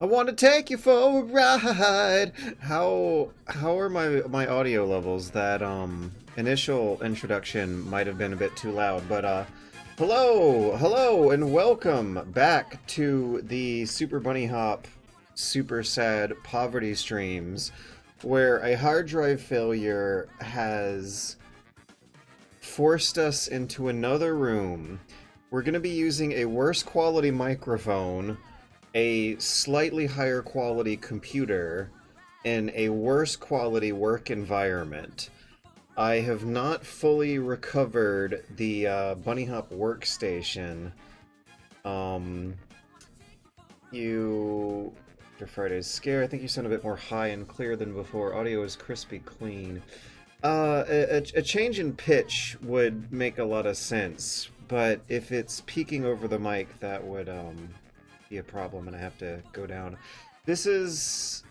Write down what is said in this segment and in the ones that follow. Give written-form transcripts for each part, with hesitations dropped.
I want to take you for a ride. How are my audio levels? That initial introduction might have been a bit too loud, but hello, and welcome back to the Super Bunny Hop Super Sad Poverty streams, where a hard drive failure has forced us into another room. We're going to be using a worse quality microphone, a slightly higher quality computer, in a worse quality work environment. I have not fully recovered the Bunny Hop workstation. You... After Friday's scare, I think you sound a bit more high and clear than before. Audio is crispy clean. A change in pitch would make a lot of sense, but if it's peaking over the mic, that would, be a problem, and I have to go down. This is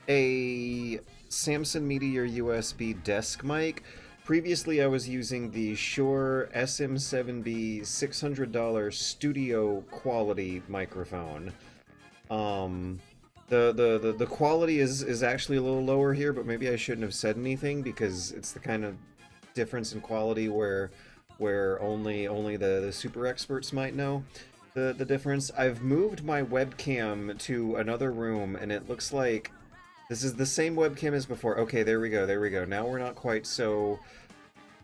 a Samson Meteor USB desk mic. Previously, I was using the Shure SM7B $600 studio quality microphone. The quality is actually a little lower here, but maybe I shouldn't have said anything because it's the kind of difference in quality where only the super experts might know the difference. I've moved my webcam to another room, and it looks like this is the same webcam as before. Okay, there we go. Now we're not quite so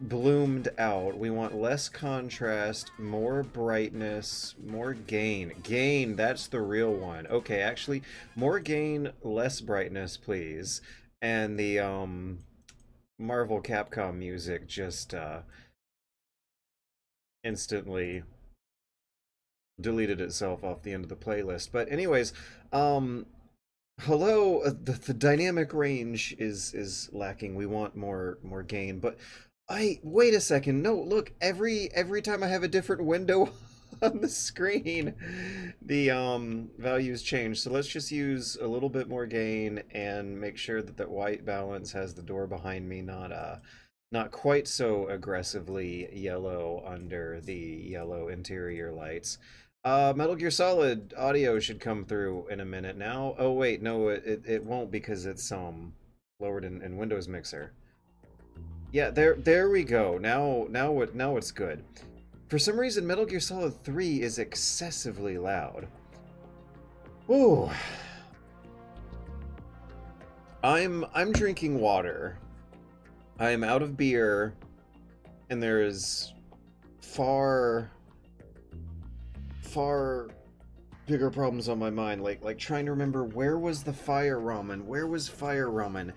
bloomed out. We want less contrast, more brightness, more gain. Gain, that's the real one. Okay, actually, more gain, less brightness, please. And the Marvel Capcom music just instantly deleted itself off the end of the playlist. But anyways, hello, the dynamic range is lacking. We want more gain, but wait a second. No, look, every time I have a different window on the screen, the values change. So let's just use a little bit more gain and make sure that white balance has the door behind me, not quite so aggressively yellow under the yellow interior lights. Metal Gear Solid audio should come through in a minute now. Oh wait, no, it won't because it's lowered in Windows Mixer. Yeah, there we go. Now it's good. For some reason, Metal Gear Solid 3 is excessively loud. Ooh. I'm drinking water. I am out of beer, and there is far bigger problems on my mind, like trying to remember where was the fire ramen. Where was fire ramen?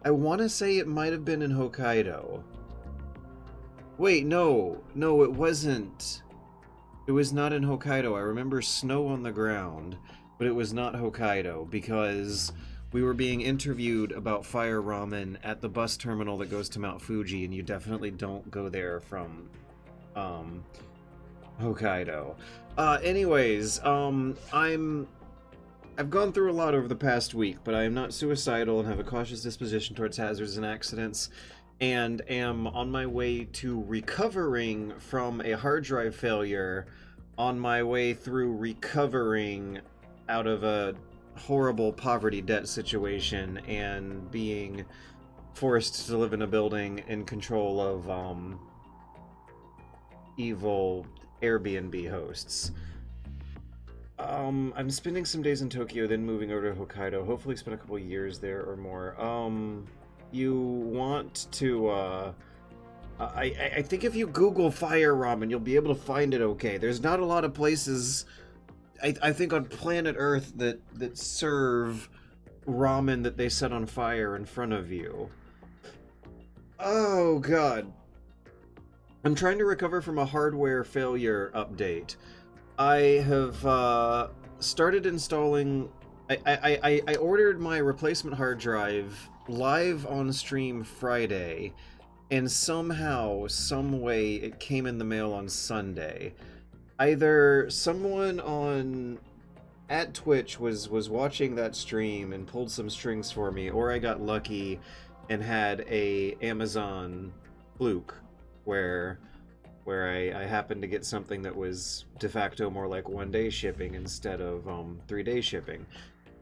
I want to say it might have been in Hokkaido. Wait, no, it wasn't. It was not in Hokkaido. I remember snow on the ground, but it was not Hokkaido because we were being interviewed about fire ramen at the bus terminal that goes to Mount Fuji, and you definitely don't go there from Hokkaido. Anyways, I've gone through a lot over the past week, but I am not suicidal and have a cautious disposition towards hazards and accidents, and am on my way to recovering from a hard drive failure, on my way through recovering out of a horrible poverty debt situation, and being forced to live in a building in control of evil Airbnb hosts. I'm spending some days in Tokyo, then moving over to Hokkaido. Hopefully spend a couple years there or more. You want to, I think if you Google fire ramen, you'll be able to find it okay. There's not a lot of places, I think, on planet Earth that serve ramen that they set on fire in front of you. Oh, God. I'm trying to recover from a hardware failure update. I have started installing. I ordered my replacement hard drive live on stream Friday, and somehow, some way, it came in the mail on Sunday. Either someone at Twitch was watching that stream and pulled some strings for me, or I got lucky and had a Amazon fluke where I happened to get something that was de facto more like 1 day shipping instead of 3 day shipping.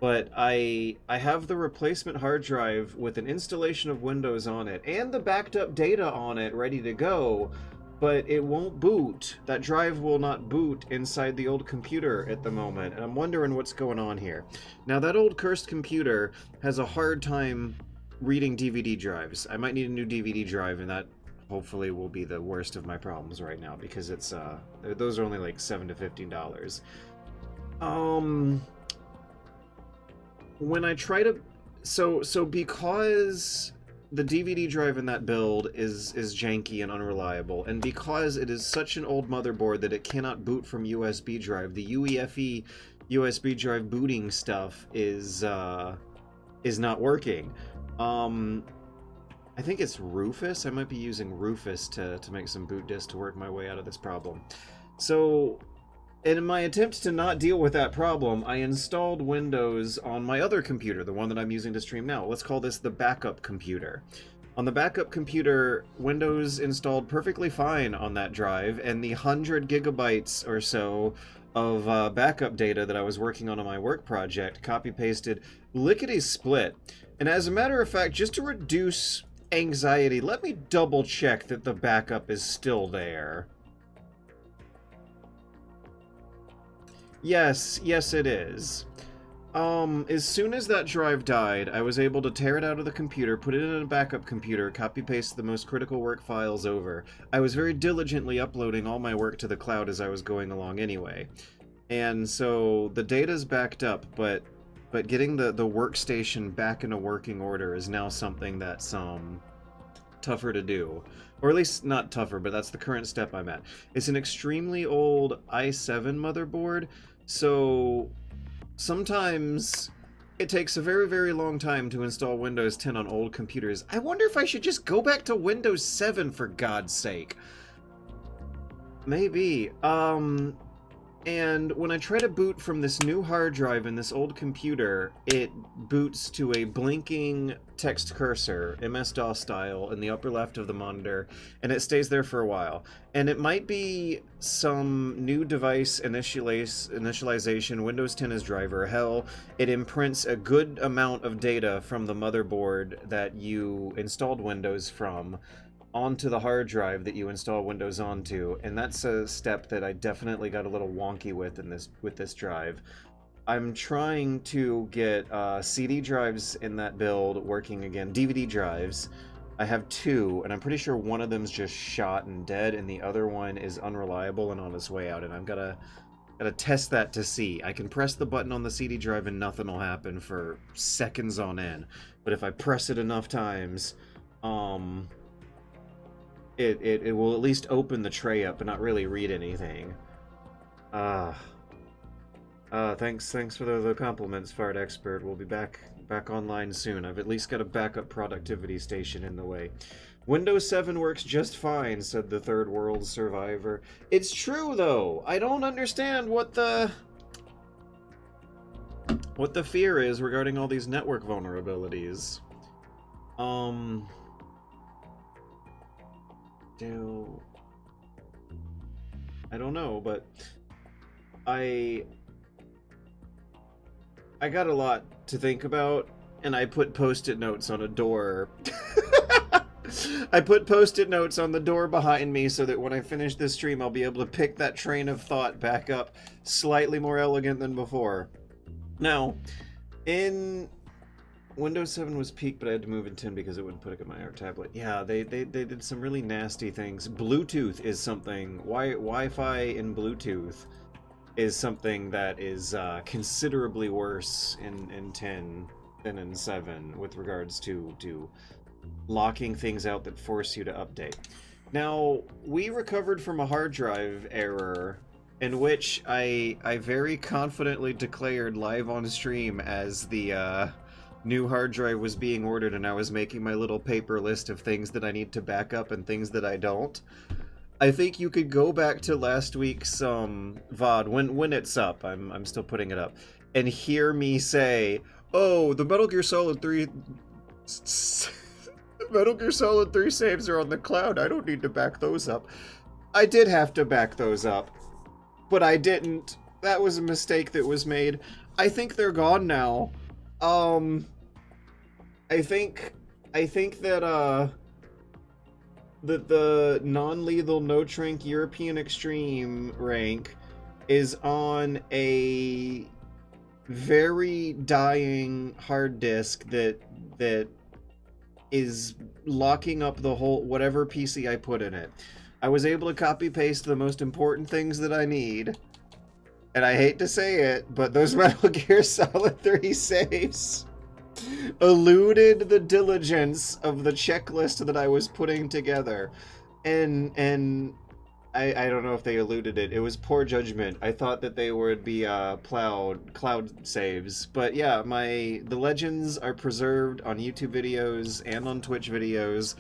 but I have the replacement hard drive with an installation of Windows on it and the backed up data on it ready to go, but it won't boot. That drive will not boot inside the old computer at the moment, and I'm wondering what's going on here. Now, that old cursed computer has a hard time reading DVD drives. I might need a new DVD drive, and that hopefully will be the worst of my problems right now, because it's those are only like $7 to $15. When I try to so because the DVD drive in that build is janky and unreliable, and because it is such an old motherboard that it cannot boot from USB drive, the UEFI USB drive booting stuff is not working. I think it's Rufus. I might be using Rufus to make some boot disk to work my way out of this problem. So, in my attempt to not deal with that problem, I installed Windows on my other computer, the one that I'm using to stream now. Let's call this the backup computer. On the backup computer, Windows installed perfectly fine on that drive, and the 100 gigabytes or so of backup data that I was working on my work project copy-pasted lickety-split. And as a matter of fact, just to reduce anxiety, let me double-check that the backup is still there. Yes, it is. As soon as that drive died, I was able to tear it out of the computer, put it in a backup computer, copy-paste the most critical work files over. I was very diligently uploading all my work to the cloud as I was going along anyway. And so the data's backed up, but getting the workstation back into working order is now something that's tougher to do. Or at least not tougher, but that's the current step I'm at. It's an extremely old i7 motherboard, so sometimes it takes a very, very long time to install Windows 10 on old computers. I wonder if I should just go back to Windows 7 for God's sake. Maybe. And when I try to boot from this new hard drive in this old computer, it boots to a blinking text cursor, MS-DOS style, in the upper left of the monitor, and it stays there for a while. And it might be some new device initialization, Windows 10 as driver. Hell, it imprints a good amount of data from the motherboard that you installed Windows from onto the hard drive that you install Windows onto, and that's a step that I definitely got a little wonky with this drive. I'm trying to get CD drives in that build working again, DVD drives. I have two, and I'm pretty sure one of them's just shot and dead, and the other one is unreliable and on its way out, and I've gotta test that to see. I can press the button on the CD drive and nothing will happen for seconds on end, but if I press it enough times, it will at least open the tray up but not really read anything. Thanks for the compliments, Fart Expert. We'll be back online soon. I've at least got a backup productivity station in the way. Windows 7 works just fine, said the Third World Survivor. It's true, though. I don't understand what the fear is regarding all these network vulnerabilities. I don't know, but I got a lot to think about, and I put post-it notes on a door. I put post-it notes on the door behind me so that when I finish this stream, I'll be able to pick that train of thought back up slightly more elegant than before. Now, in Windows 7 was peak, but I had to move in 10 because it wouldn't put it in my tablet. Yeah, they did some really nasty things. Bluetooth is something. Wi-Fi and Bluetooth is something that is considerably worse in 10 than in 7 with regards to locking things out that force you to update. Now, we recovered from a hard drive error in which I very confidently declared live on stream as the new hard drive was being ordered, and I was making my little paper list of things that I need to back up and things that I don't. I think you could go back to last week's VOD when it's up. I'm still putting it up, and hear me say, "Oh, the Metal Gear Solid 3 saves are on the cloud. I don't need to back those up." I did have to back those up, but I didn't. That was a mistake that was made. I think they're gone now. I think that that the non-lethal no-trink European Extreme rank is on a very dying hard disk that is locking up the whole whatever PC I put in it. I was able to copy paste the most important things that I need, and I hate to say it, but those Metal Gear Solid 3 saves eluded the diligence of the checklist that I was putting together, and I don't know if they eluded it. It was poor judgment. I thought that they would be cloud saves, but yeah, the legends are preserved on YouTube videos and on Twitch videos,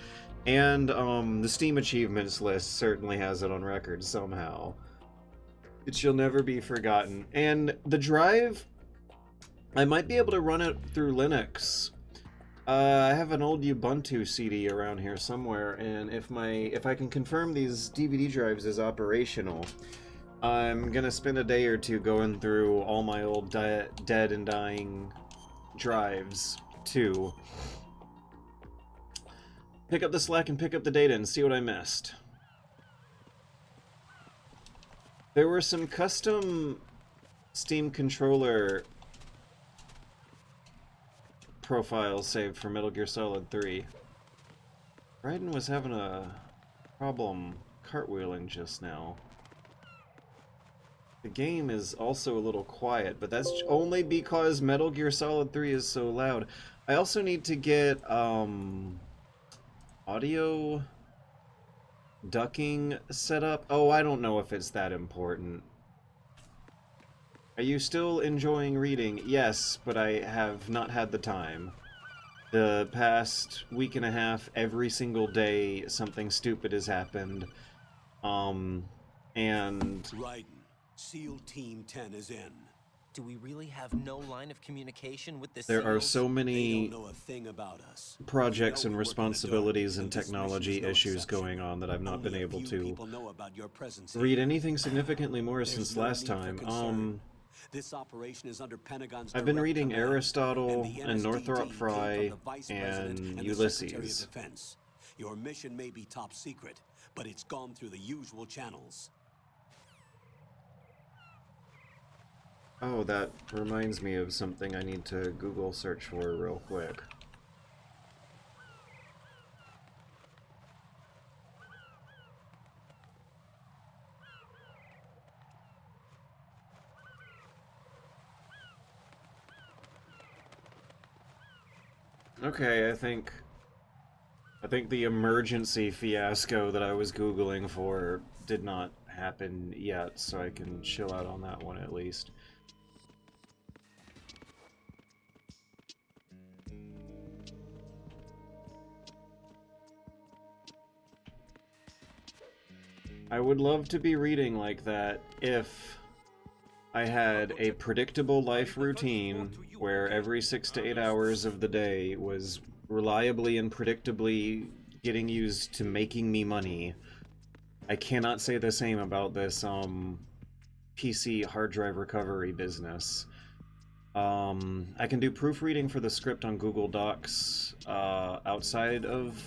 and the Steam achievements list certainly has it on record somehow. It shall never be forgotten. And the drive, I might be able to run it through Linux. I have an old Ubuntu CD around here somewhere, and if I can confirm these DVD drives is operational, I'm gonna spend a day or two going through all my old dead and dying drives too. Pick up the slack and pick up the data and see what I missed. There were some custom Steam controller profiles saved for Metal Gear Solid 3. Raiden was having a problem cartwheeling just now. The game is also a little quiet, but that's only because Metal Gear Solid 3 is so loud. I also need to get audio ducking set up. Oh, I don't know if it's that important. Are you still enjoying reading? Yes, but I have not had the time. The past week and a half, every single day, something stupid has happened. And... Raiden, SEAL Team 10 is in. Do we really have no line of communication with the there are SEALs? so many They don't know a thing about us. projects and We know what we're gonna responsibilities do, and this mission technology is no issues exception. going on that I've not Only been a able few to people know about your presence read here. anything significantly more There's since no last need for time. concern. This operation is under Pentagon's I've been direct reading command, Aristotle the and NSDT Northrop came Frye from the Vice President and the Secretary of Ulysses. Defense. Your mission may be top secret, but it's gone through the usual channels. Oh, that reminds me of something I need to Google search for real quick. Okay, I think the emergency fiasco that I was Googling for did not happen yet, so I can chill out on that one at least. I would love to be reading like that if I had a predictable life routine where every 6 to 8 hours of the day was reliably and predictably getting used to making me money. I cannot say the same about this PC hard drive recovery business. I can do proofreading for the script on Google Docs outside of...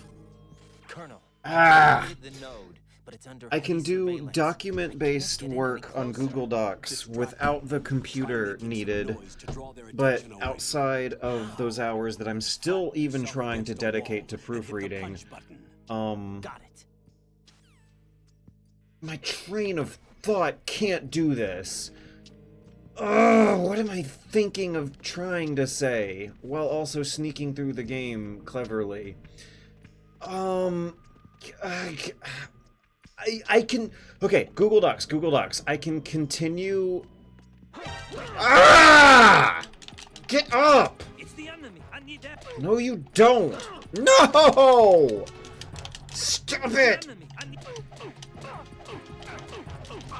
Colonel, Ah! the node, but it's under I can heavy do surveillance. document-based I can't get work any on closer. Google Docs without the computer needed, but outside of those hours that I'm still even trying to dedicate to proofreading, Got it. my train of thought can't do this. Ugh, what am I thinking of trying to say, while also sneaking through the game cleverly? I can... Okay, Google Docs. I can continue... Ah! Get up! It's the enemy. I need that. No, you don't! No! Stop it! Enemy. I need...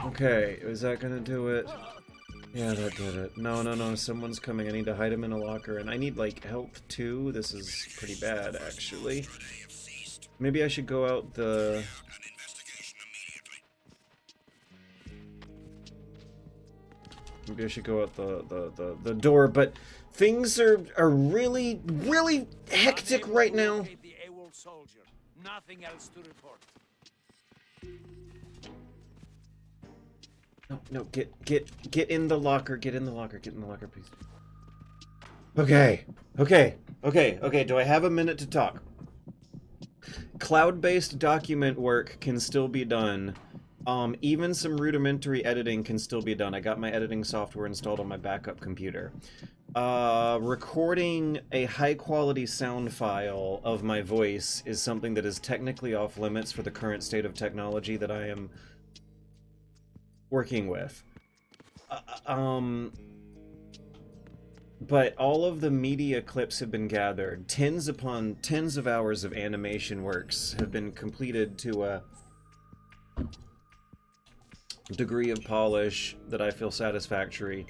Okay, is that gonna do it? Yeah, that did it. No, someone's coming. I need to hide him in a locker, and I need, like, help, too. This is pretty bad, actually. Maybe I should go out the... Maybe I should go out the door, but things are really, really hectic right now. Nothing else to report. No, get in the locker, get in the locker, please. Okay. Do I have a minute to talk? Cloud-based document work can still be done. Even some rudimentary editing can still be done. I got my editing software installed on my backup computer. Recording a high-quality sound file of my voice is something that is technically off limits for the current state of technology that I am working with. But all of the media clips have been gathered. Tens upon tens of hours of animation works have been completed to a degree of polish that I feel satisfactory.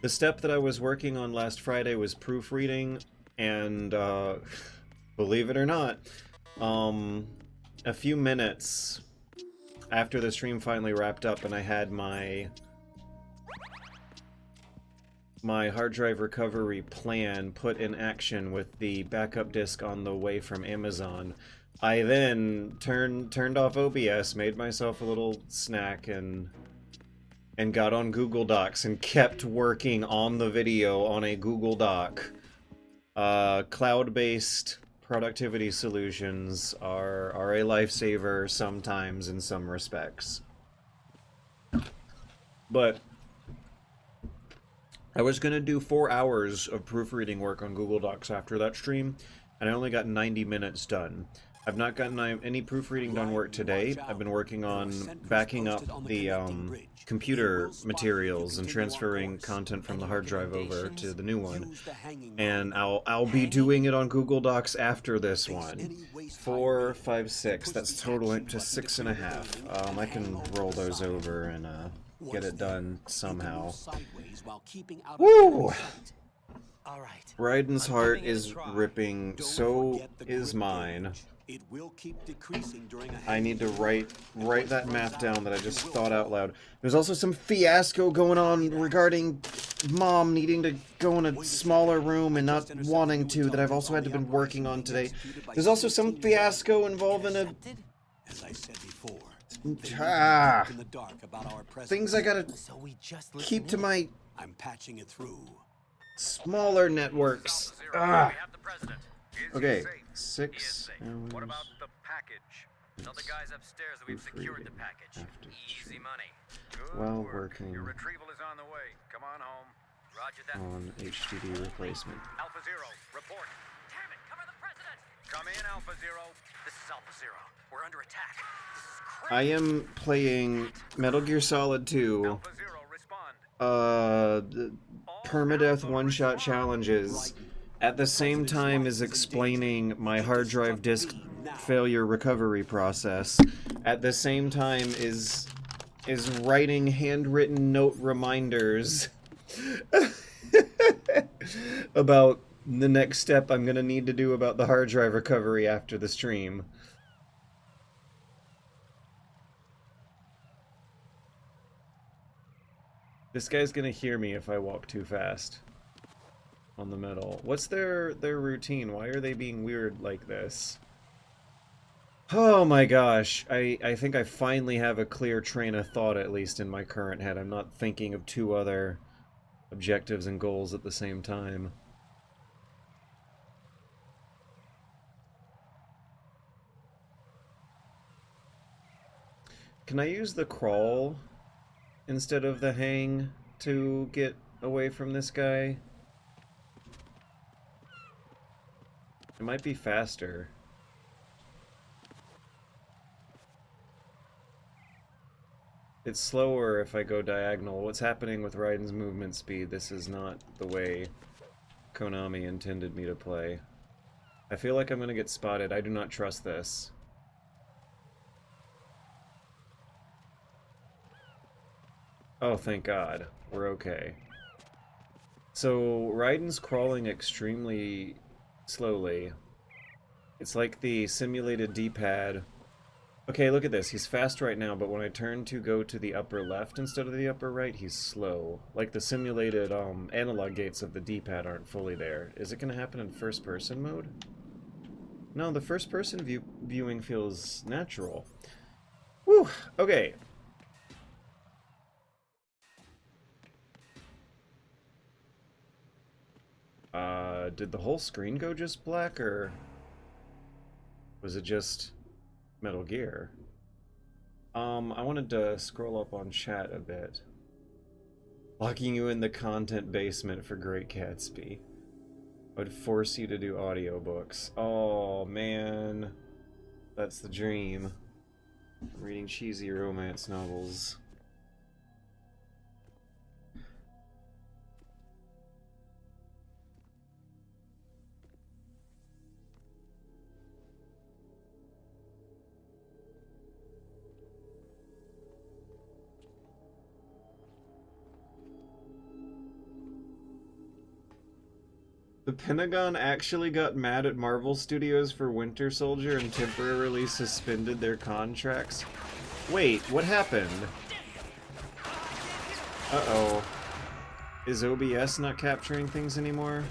The step that I was working on last Friday was proofreading, and believe it or not, a few minutes after the stream finally wrapped up and I had my hard drive recovery plan put in action with the backup disk on the way from Amazon, I then turned off OBS, made myself a little snack, and got on Google Docs and kept working on the video on a Google Doc. Cloud-based productivity solutions are a lifesaver sometimes in some respects. But I was going to do 4 hours of proofreading work on Google Docs after that stream, and I only got 90 minutes done. I've not gotten any proofreading done work today. I've been working on backing up the computer materials and transferring content from the hard drive over to the new one. And I'll be doing it on Google Docs after this one. 4, 5, 6. That's totaling to 6.5. I can roll those over and get it done somehow. Woo! Raiden's heart is ripping, so is mine. It will keep decreasing during a I need to write that math down that I just thought out loud. There's also some fiasco going on regarding Mom needing to go in a smaller room and not wanting to that I've also had to been working on today. There's also some fiasco involving a... As I said before, Ah, in the dark about our presence. things I gotta keep to my I'm patching it through. smaller networks. Ah. Okay, 6 hours. What about the package? Tell the guys upstairs that we've secured the package. Easy money. Good While work. working Your retrieval is on the way. Come on home. Roger that. on HDD replacement. Alpha Zero, report. Damn it, cover the president. Come in, Alpha Zero. This is Alpha Zero. We're under attack. This is crazy. I am playing Metal Gear Solid 2. Alpha Zero, respond. Permadeath one-shot challenges at the same time as explaining my hard drive disk failure recovery process. At the same time is writing handwritten note reminders about the next step I'm gonna need to do about the hard drive recovery after the stream. This guy's gonna hear me if I walk too fast on the metal. What's their routine? Why are they being weird like this? Oh my gosh, I think I finally have a clear train of thought, at least in my current head. I'm not thinking of 2 other objectives and goals at the same time. Can I use the crawl instead of the hang to get away from this guy? It might be faster. It's slower if I go diagonal. What's happening with Raiden's movement speed? This is not the way Konami intended me to play. I feel like I'm gonna get spotted. I do not trust this. Oh, thank God. We're okay. So, Raiden's crawling extremely slowly. It's like the simulated D-pad Okay, look at this. He's fast right now, but when I turn to go to the upper left instead of the upper right, he's slow. Like the simulated analog gates of the D-pad aren't fully there. Is it going to happen in first-person mode? No, the first-person viewing feels natural. Whew, okay. Did the whole screen go just black, or was it just Metal Gear? I wanted to scroll up on chat a bit. Locking you in the content basement for Great Gatsby. Would force you to do audiobooks. Oh, man. That's the dream. Reading cheesy romance novels. The Pentagon actually got mad at Marvel Studios for Winter Soldier and temporarily suspended their contracts. Wait, what happened? Uh-oh. Is OBS not capturing things anymore?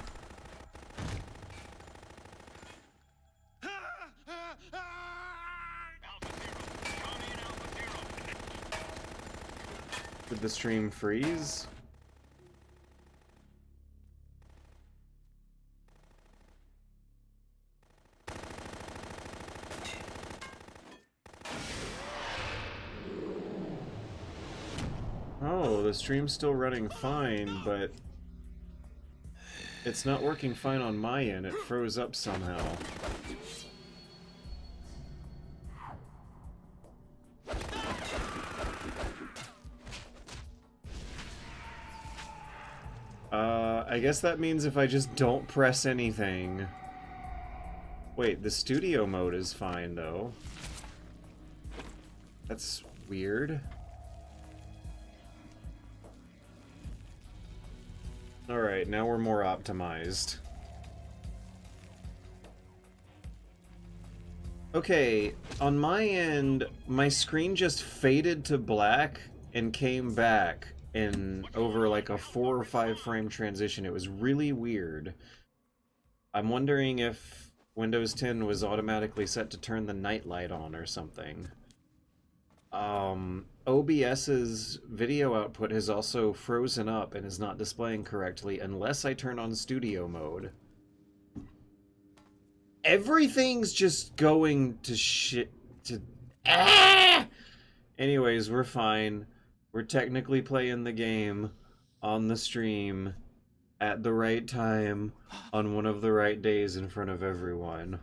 Did the stream freeze? Oh, the stream's still running fine, but it's not working fine on my end. It froze up somehow. I guess that means if I just don't press anything. Wait, the studio mode is fine, though. That's weird. Alright, now we're more optimized. Okay, on my end, my screen just faded to black and came back in over like a 4 or 5 frame transition. It was really weird. I'm wondering if Windows 10 was automatically set to turn the night light on or something. OBS's video output has also frozen up and is not displaying correctly unless I turn on studio mode. Everything's just going to shit to... Ah! Anyways, we're fine. We're technically playing the game on the stream at the right time on one of the right days in front of everyone.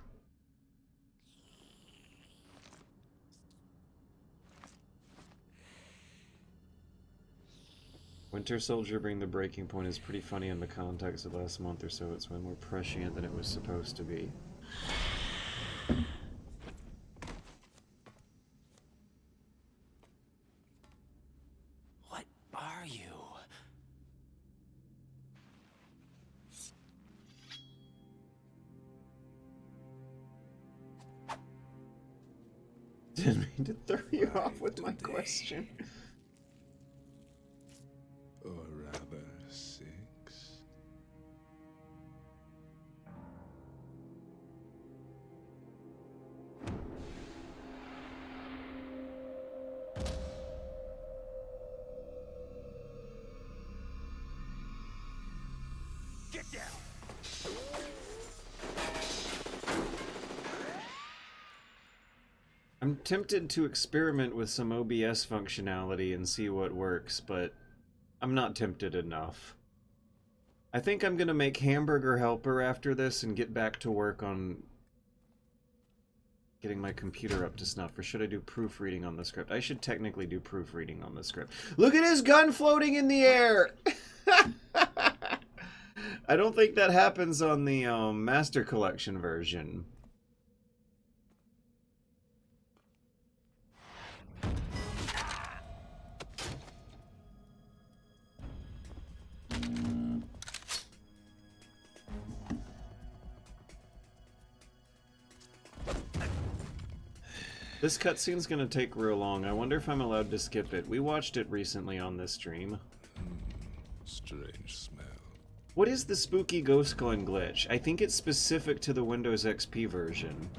Winter Soldier Bring the Breaking Point is pretty funny in the context of the last month or so. It's way more prescient than it was supposed to be. What are you? Didn't mean to throw you off with my question. Or rather, 6. Get down! I'm tempted to experiment with some OBS functionality and see what works, but I'm not tempted enough. I think I'm gonna make Hamburger Helper after this and get back to work on getting my computer up to snuff. Or should I do proofreading on the script? I should technically do proofreading on the script. Look at his gun floating in the air! I don't think that happens on the Master Collection version. This cutscene's gonna take real long. I wonder if I'm allowed to skip it. We watched it recently on this stream. Strange smell. What is the spooky ghost gun glitch? I think it's specific to the Windows XP version.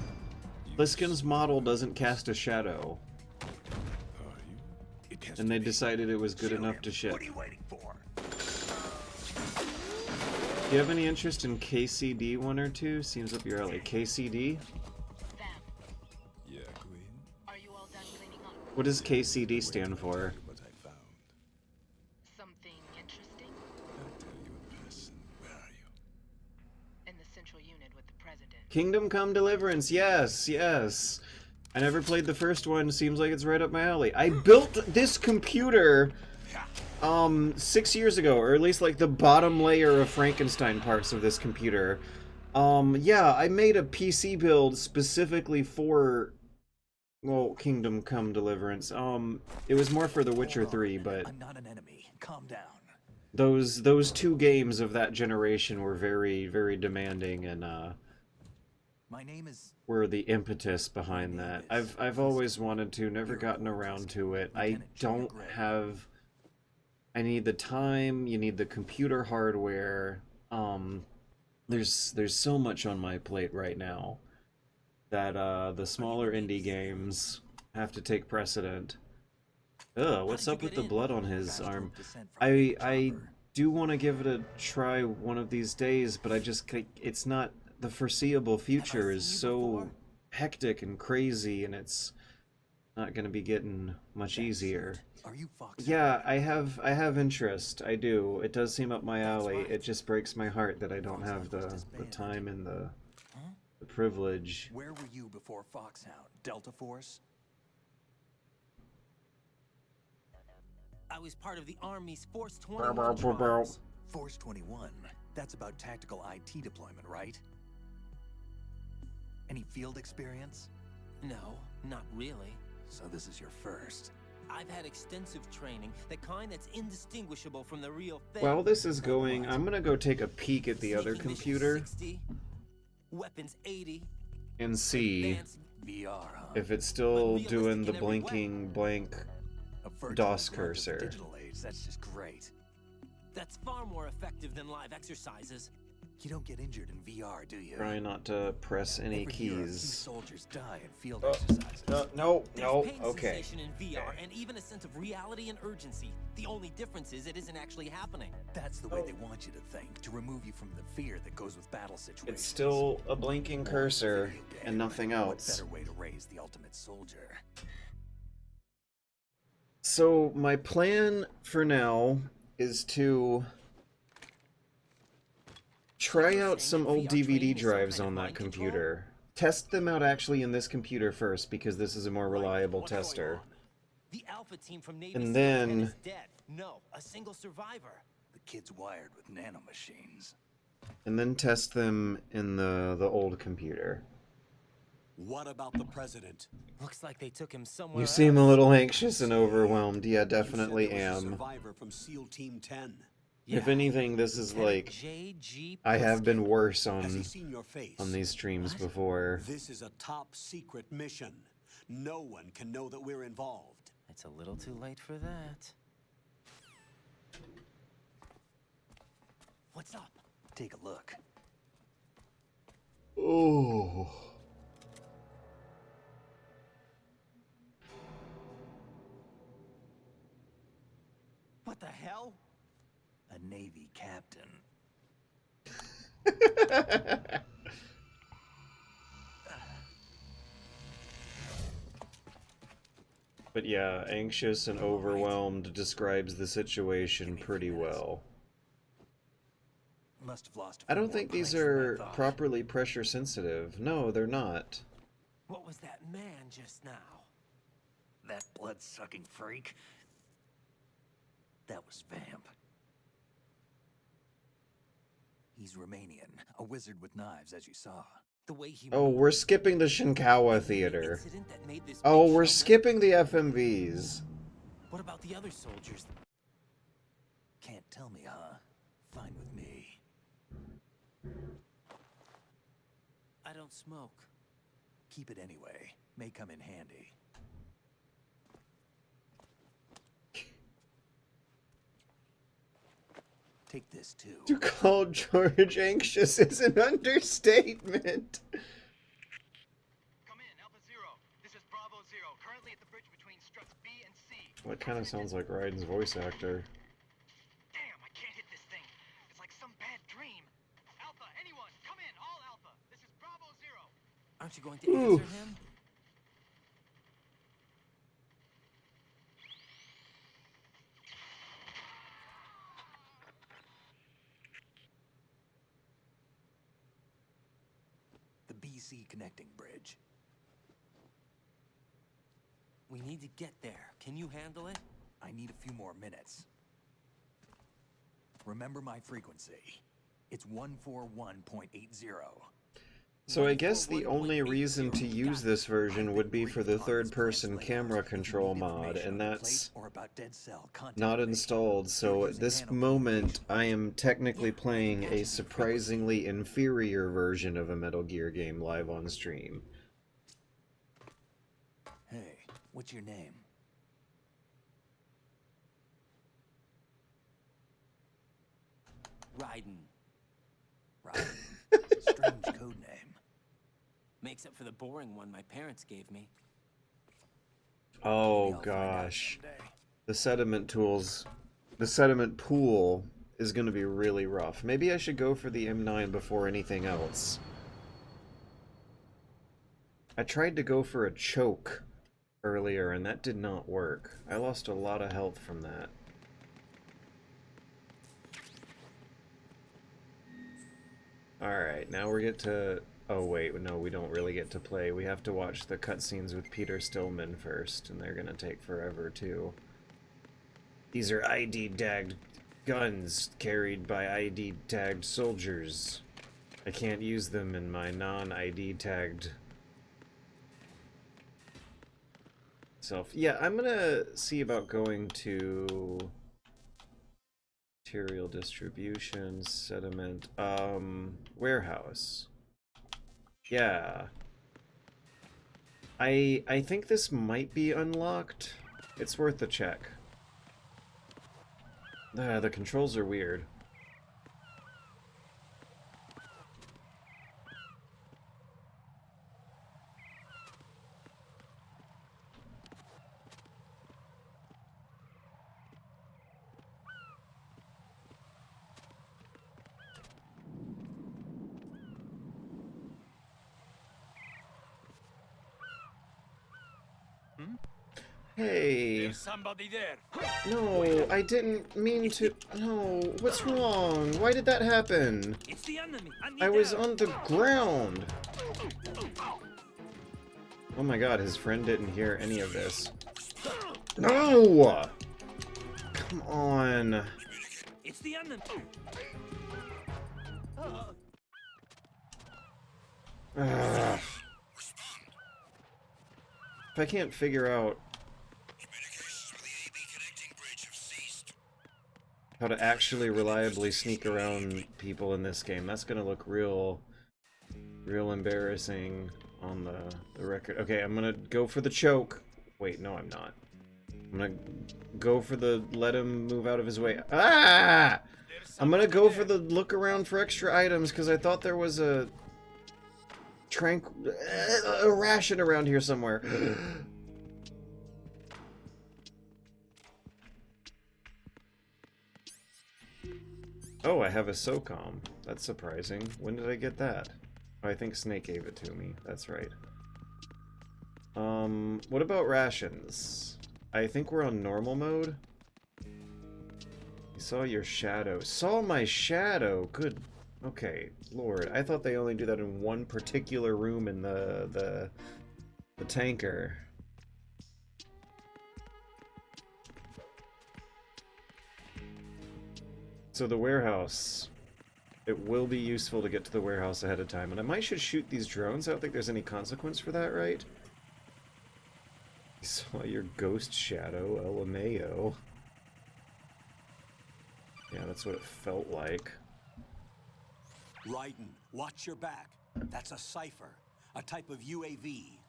Pliskin's model doesn't cast a shadow. Are you? And they decided it was good enough to ship. What are you waiting for? Do you have any interest in KCD 1 or 2? Seems up your alley. KCD? Yeah, Queen. Are you all done cleaning up? What does KCD stand for? What I found. Something interesting? I'll tell you in person. Where are you? In the central unit with the president. Kingdom Come Deliverance, yes, yes. I never played the first one, seems like it's right up my alley. I built this computer 6 years ago, or at least like the bottom layer of Frankenstein parts of this computer. Yeah, I made a PC build specifically for, well, Kingdom Come Deliverance. It was more for The Witcher 3, but I'm not an enemy. Calm down. those two games of that generation were very, very demanding, and My name is... were the impetus behind that. I've always wanted to, never gotten around to it. I don't have... I need the time, you need the computer hardware. There's so much on my plate right now that the smaller indie games have to take precedent. Ugh, what's up with the blood on his arm? I do want to give it a try one of these days, but I just, it's not, the foreseeable future is so hectic and crazy, and it's not going to be getting much easier. Are you Fox? Yeah, I have interest. I do. It does seem up my alley. It just breaks my heart that I don't have the time and the privilege. Where were you before Foxhound? Delta Force? I was part of the Army's Force 21 trials. Force 21. That's about tactical IT deployment, right? Any field experience? No, not really. So this is your first. I've had extensive training, the kind that's indistinguishable from the real thing. While this is going, I'm gonna go take a peek at the other Sneaking mission computer 60, weapons 80, and see advanced VR, huh? if it's still But doing the realistic in every way. blinking blank A virtuous DOS blend of the cursor. Digital age. That's just great. That's far more effective than live exercises. You don't get injured in VR, do you? Try not to press any Every year, a few keys. soldiers die in field exercises. No, There's pain okay. sensation in VR and even a sense of reality and urgency. The only difference is it isn't actually happening. That's the way they want you to think, to remove you from the fear that goes with battle situations. It's still a blinking cursor Video game. and nothing What else. better way to raise the ultimate soldier? So my plan for now is to try out some old DVD drives on that computer. Test them out actually in this computer first, because this is a more reliable What's going tester. on? The Alpha team from Navy And SEAL then- 10 is dead. No, a single survivor. The kid's wired with nanomachines. And then test them in the old computer. What about the president? Looks like they took him somewhere You seem a else. little anxious and overwhelmed. Yeah, You definitely said there was a am. survivor from SEAL Team 10. If Yeah. anything, this is Lieutenant like, J.G. I have been Pliskin. worse Has he on seen your face? these streams What? before. This is a top secret mission. No one can know that we're involved. It's a little too late for that. What's up? Take a look. Oh. What the hell? A Navy captain. But yeah, anxious and overwhelmed describes the situation pretty well. Must have lost. I don't think these are properly pressure sensitive. No, they're not. What was that man just now? That blood-sucking freak. That was Vamp. He's Romanian, a wizard with knives, as you saw. The way he Oh, moved, we're skipping the Shinkawa the theater. incident that made this Oh, big we're showman? skipping the FMVs. What about the other soldiers? Can't tell me, huh? Fine with me. I don't smoke. Keep it anyway. may come in handy. Take this too. To call George anxious is an understatement. Come in, Alpha Zero. This is Bravo Zero, currently at the bridge between struts B and C. That kind of sounds like Raiden's voice actor. Damn, I can't hit this thing. It's like some bad dream. Alpha, anyone, come in, all Alpha. This is Bravo Zero. Aren't you going to answer him? The BC connecting bridge. We need to get there. Can you handle it? I need a few more minutes. Remember my frequency. It's 141.80. So I guess the only reason to use this version would be for the third-person camera control mod, and that's not installed, so at this moment I am technically playing a surprisingly inferior version of a Metal Gear game live on stream. Hey, what's your name? Raiden. Raiden. Strange code name. Makes up for the boring one my parents gave me. Oh gosh. The sediment pool is going to be really rough. Maybe I should go for the M9 before anything else. I tried to go for a choke earlier and that did not work. I lost a lot of health from that. Alright, now we get to... Oh wait, no, we don't really get to play. We have to watch the cutscenes with Peter Stillman first, and they're gonna take forever too. These are ID-tagged guns carried by ID-tagged soldiers. I can't use them in my non-ID-tagged self. Yeah, I'm gonna see about going to... material distribution, sediment, warehouse. Yeah. I think this might be unlocked. It's worth a check. The controls are weird. Hey. There's somebody there. No, I didn't mean to. No, what's wrong? Why did that happen? It's the enemy. I was on the ground. Oh my god, his friend didn't hear any of this. No! Come on. It's the enemy. Ugh. If I can't figure out how to actually reliably sneak around people in this game, that's gonna look real embarrassing on the record. Okay, I'm gonna go for the choke. Wait, no, I'm not. I'm gonna go for the let him move out of his way. Ah! I'm gonna go for the look around for extra items because I thought there was a ration around here somewhere. Oh, I have a SOCOM. That's surprising. When did I get that? Oh, I think Snake gave it to me. That's right. What about rations? I think we're on normal mode. You saw your shadow. Saw my shadow? Good. Okay, Lord. I thought they only do that in one particular room in the tanker. So the warehouse. It will be useful to get to the warehouse ahead of time. And I might should shoot these drones. I don't think there's any consequence for that, right? You saw your ghost shadow, LMAO. Yeah, that's what it felt like. Raiden, watch your back. That's a cipher, a type of UAV.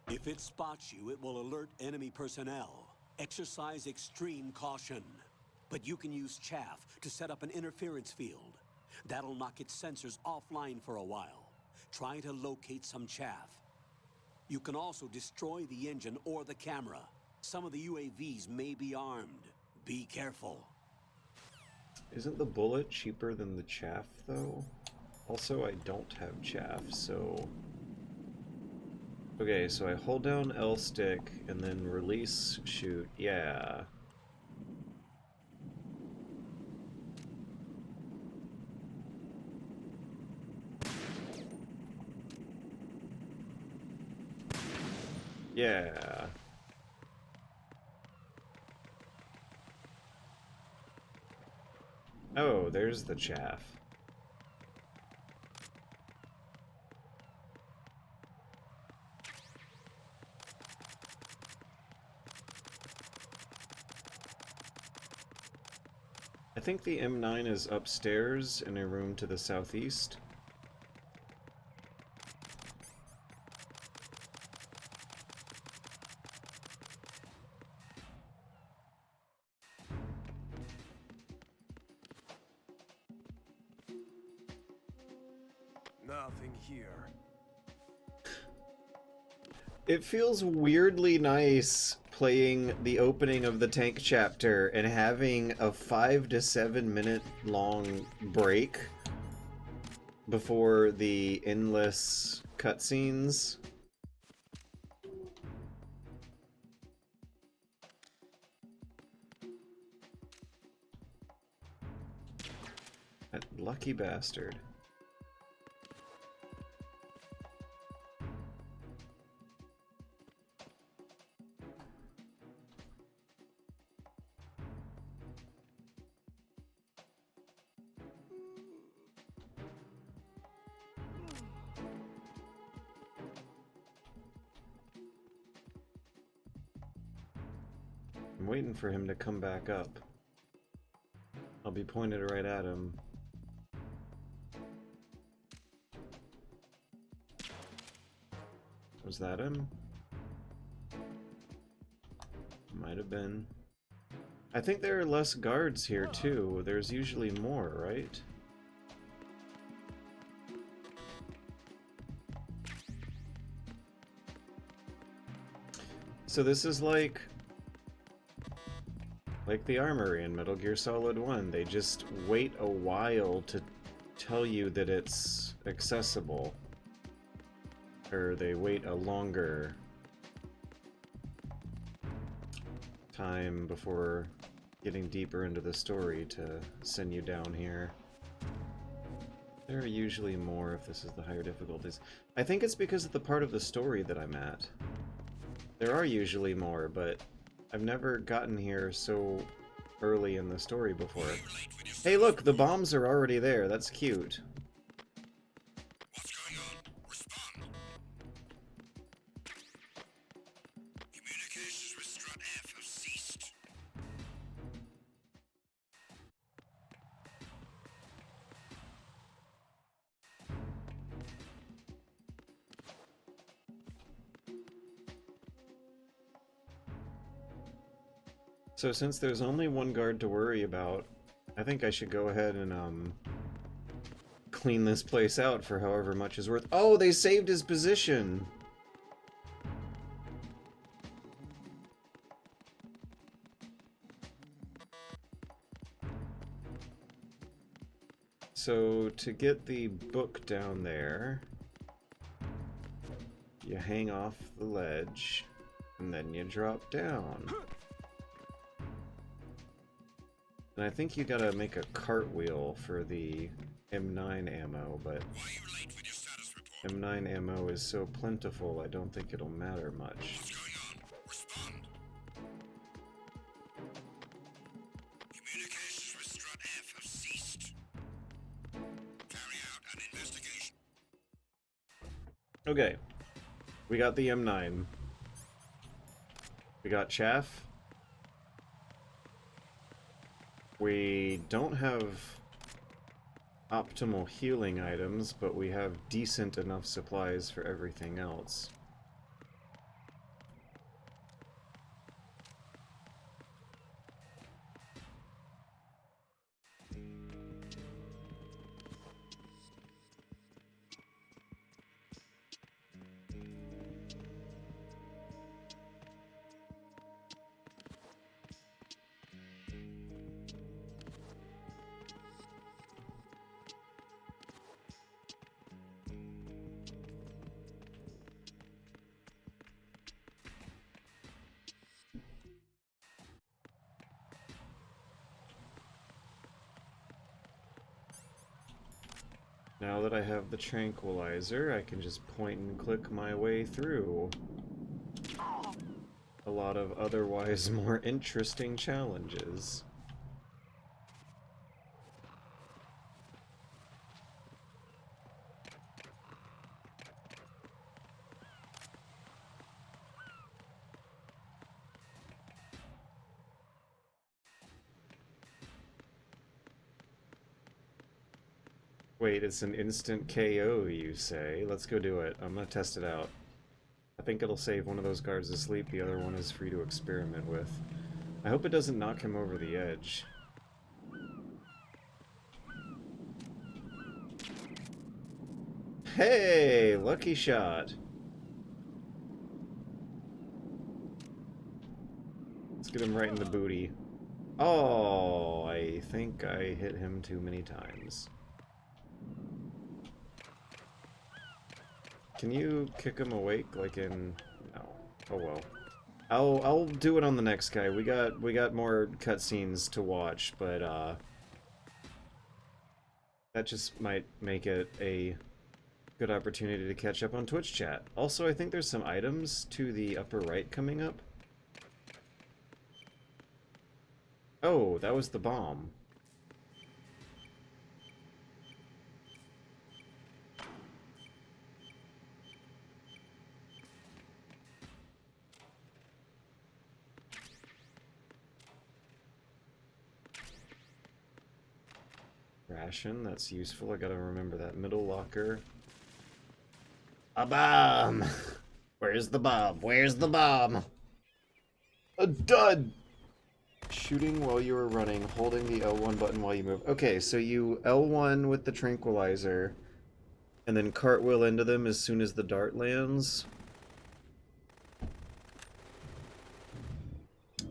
If it spots you, it will alert enemy personnel. Exercise extreme caution. But you can use chaff to set up an interference field. That'll knock its sensors offline for a while. Try to locate some chaff. You can also destroy the engine or the camera. Some of the UAVs may be armed. Be careful. Isn't the bullet cheaper than the chaff, though? Also, I don't have chaff, so... Okay, so I hold down L stick and then release shoot. Yeah. Yeah. Oh, there's the chaff. I think the M9 is upstairs in a room to the southeast. Nothing here. It feels weirdly nice playing the opening of the tank chapter and having a 5 to 7 minute long break before the endless cutscenes. That lucky bastard. I'm waiting for him to come back up. I'll be pointed right at him. Was that him? Might have been. I think there are less guards here too. There's usually more, right? So this is like the armory in Metal Gear Solid 1. They just wait a while to tell you that it's accessible. Or they wait a longer time before getting deeper into the story to send you down here. There are usually more if this is the higher difficulties. I think it's because of the part of the story that I'm at. There are usually more, but I've never gotten here so early in the story before. Hey look, the bombs are already there. That's cute. What's going on? Respond. Communications with Strut F have ceased. So since there's only one guard to worry about, I think I should go ahead and clean this place out for however much is worth. Oh, they saved his position. So to get the book down there, you hang off the ledge and then you drop down. And I think you gotta make a cartwheel for the M9 ammo, but Why are you late with your status report? M9 ammo is so plentiful, I don't think it'll matter much. What's going on? Respond. Communications with Strut F have ceased. Carry out an investigation. Okay, we got the M9. We got chaff. We don't have optimal healing items, but we have decent enough supplies for everything else. Now that I have the tranquilizer, I can just point and click my way through a lot of otherwise more interesting challenges. Wait, it's an instant KO, you say? Let's go do it. I'm gonna test it out. I think it'll save one of those guards asleep, the other one is free to experiment with. I hope it doesn't knock him over the edge. Hey! Lucky shot! Let's get him right in the booty. Oh, I think I hit him too many times. Can you kick him awake like in... No. Oh well. I'll do it on the next guy. We got more cutscenes to watch, but that just might make it a good opportunity to catch up on Twitch chat. Also, I think there's some items to the upper right coming up. Oh, that was the bomb. Ration, that's useful. I gotta remember that middle locker. A bomb! Where's the bomb? Where's the bomb? A dud! Shooting while you were running, holding the L1 button while you move. Okay, so you L1 with the tranquilizer, and then cartwheel into them as soon as the dart lands.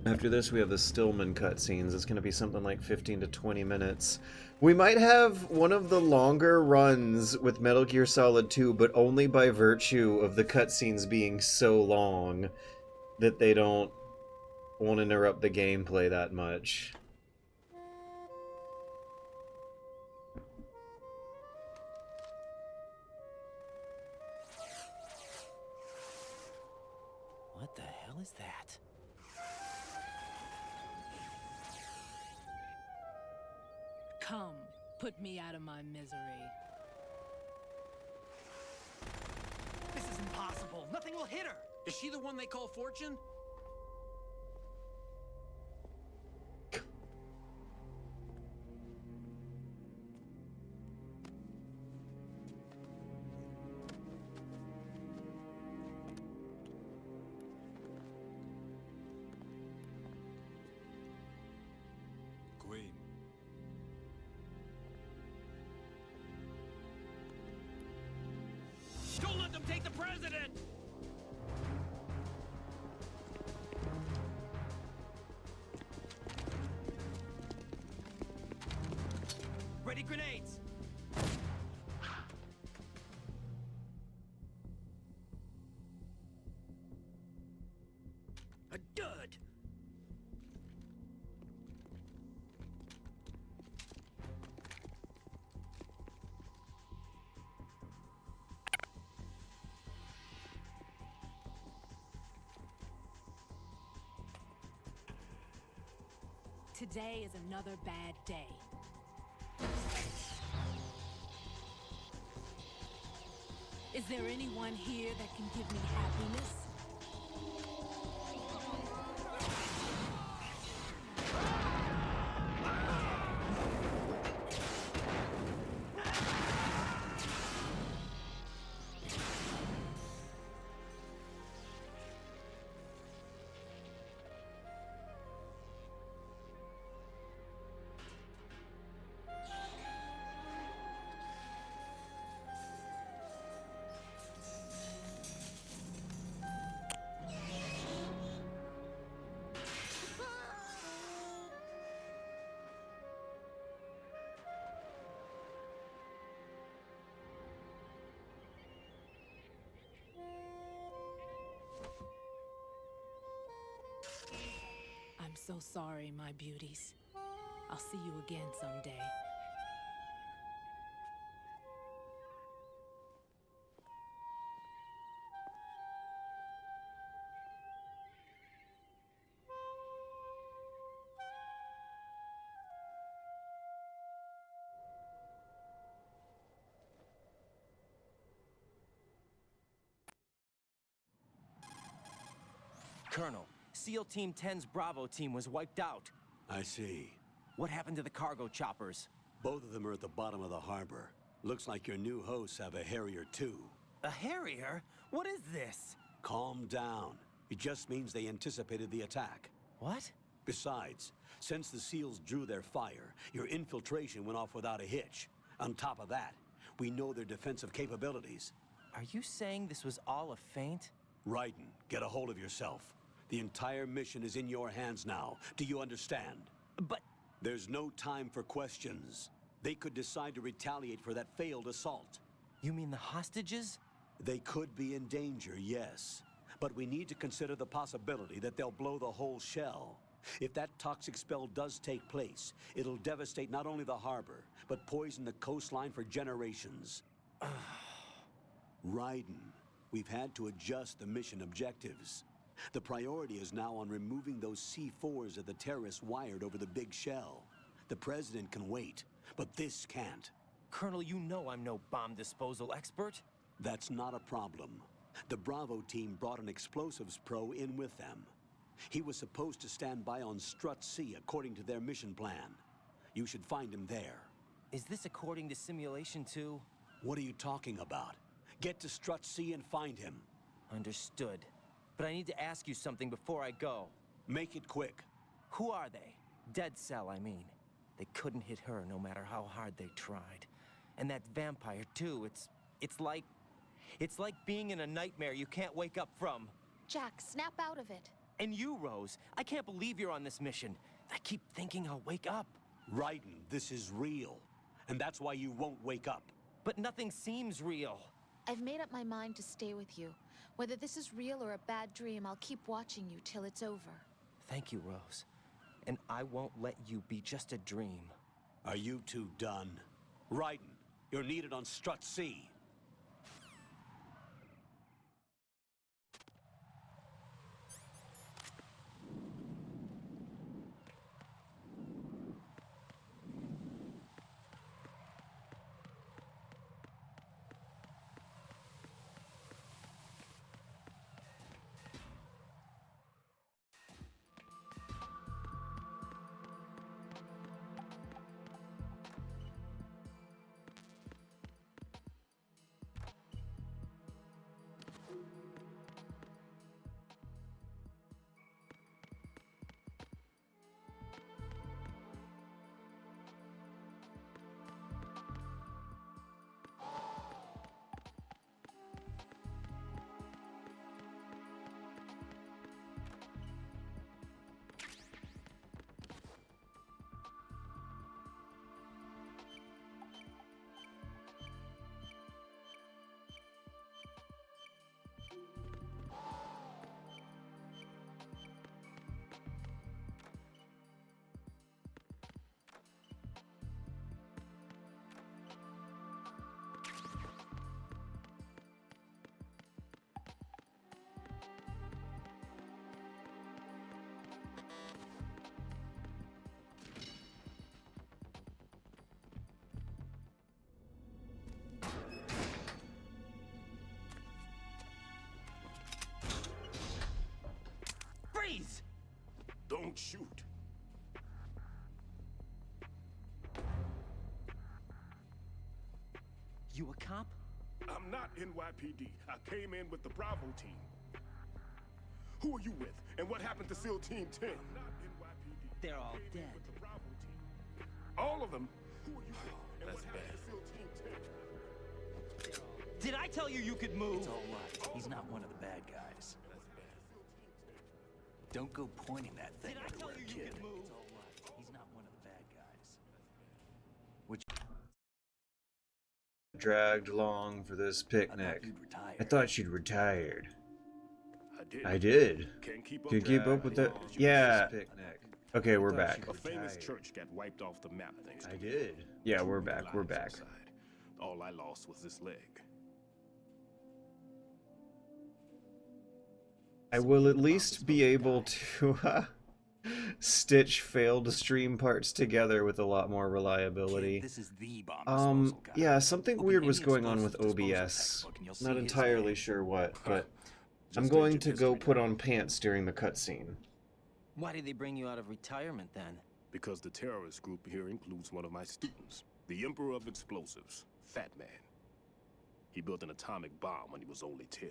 After this, we have the Stillman cutscenes. It's going to be something like 15 to 20 minutes. We might have one of the longer runs with Metal Gear Solid 2, but only by virtue of the cutscenes being so long that they won't interrupt the gameplay that much. What the hell is that? Come, put me out of my misery. This is impossible. Nothing will hit her. Is she the one they call Fortune? Queen. Don't let them take the president! Ready grenades! A dud! Today is another bad day. Is there anyone here that can give me happiness? I'm so sorry, my beauties. I'll see you again someday. Colonel, SEAL Team 10's Bravo team was wiped out. I see. What happened to the cargo choppers? Both of them are at the bottom of the harbor. Looks like your new hosts have a Harrier too. A Harrier? What is this? Calm down. It just means they anticipated the attack. What? Besides, since the SEALs drew their fire, your infiltration went off without a hitch. On top of that, we know their defensive capabilities. Are you saying this was all a feint? Raiden, get a hold of yourself. The entire mission is in your hands now. Do you understand? But... There's no time for questions. They could decide to retaliate for that failed assault. You mean the hostages? They could be in danger, yes. But we need to consider the possibility that they'll blow the whole shell. If that toxic spell does take place, it'll devastate not only the harbor, but poison the coastline for generations. Raiden, we've had to adjust the mission objectives. The priority is now on removing those C4s that the terrorists wired over the big shell. The president can wait, but this can't. Colonel, you know I'm no bomb disposal expert. That's not a problem. The Bravo team brought an explosives pro in with them. He was supposed to stand by on Strut C according to their mission plan. You should find him there. Is this according to simulation 2? What are you talking about? Get to Strut C and find him. Understood. But I need to ask you something before I go. Make it quick. Who are they? Dead Cell, I mean. They couldn't hit her no matter how hard they tried. And that vampire, too, it's like being in a nightmare you can't wake up from. Jack, snap out of it. And you, Rose, I can't believe you're on this mission. I keep thinking I'll wake up. Raiden, this is real. And that's why you won't wake up. But nothing seems real. I've made up my mind to stay with you. Whether this is real or a bad dream, I'll keep watching you till it's over. Thank you, Rose. And I won't let you be just a dream. Are you two done? Raiden, you're needed on Strut C. Freeze! Don't shoot. You a cop? I'm not NYPD. I came in with the Bravo team. Who are you with? And what happened to SEAL Team 10? I'm not NYPD. They're all I came in dead. with the Bravo team. All of them? Who are you with? And That's what happened to SEAL Team 10? Did I tell you you could move? It's all right. He's not one of the bad guys. Don't go pointing that thing Did I tell everywhere, you you kid. could move? It's all right. He's not one of the bad guys. Dragged along for this I picnic. thought you'd retired. I thought she'd retired. I did. I did. Can't keep up Can you keep up with that? Yeah. Okay, we're back. A famous church got wiped off the map thanks to I you. did. Yeah, we're 2 back. We're lives back. outside. All I lost was this leg. I will at least be able to stitch failed stream parts together with a lot more reliability. Kid, this is the bomb disposal guy. Yeah, something Open weird any was going on with explosives disposal OBS. textbook and you'll see Not his entirely name. sure what, but I'm going to go put on pants during the cutscene. Why did they bring you out of retirement then? Because the terrorist group here includes one of my students, the Emperor of Explosives, Fatman. He built an atomic bomb when he was only 10.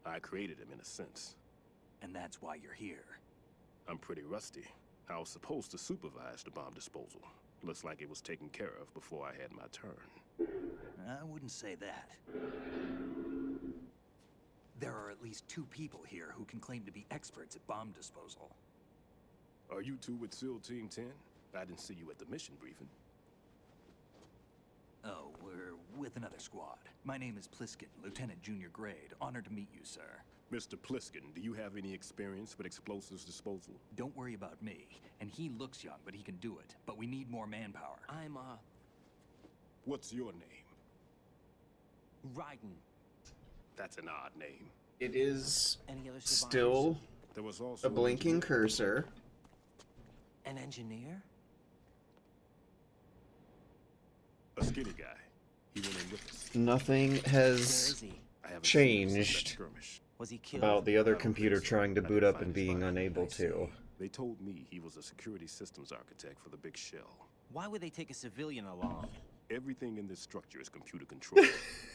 I created him in a sense. And that's why you're here. I'm pretty rusty. I was supposed to supervise the bomb disposal. Looks like it was taken care of before I had my turn. I wouldn't say that. There are at least 2 people here who can claim to be experts at bomb disposal. Are you two with SEAL Team 10? I didn't see you at the mission briefing. Oh, we're with another squad. My name is Pliskin, Lieutenant Junior Grade. Honored to meet you, sir. Mr. Pliskin, do you have any experience with explosives disposal? Don't worry about me. And he looks young, but he can do it. But we need more manpower. I'm, What's your name? Raiden. That's an odd name. It is Any other survivors? still There was also a blinking cursor. An engineer? a skinny guy. He went in with us. Nothing Where has is he? I haven't seen him since that changed skirmish. Was he killed? about the other I don't computer think so. trying to I boot didn't up find and his being body. unable I to. see. They told me he was a security systems architect for the big shell. Why would they take a civilian along? Everything in this structure is computer controlled.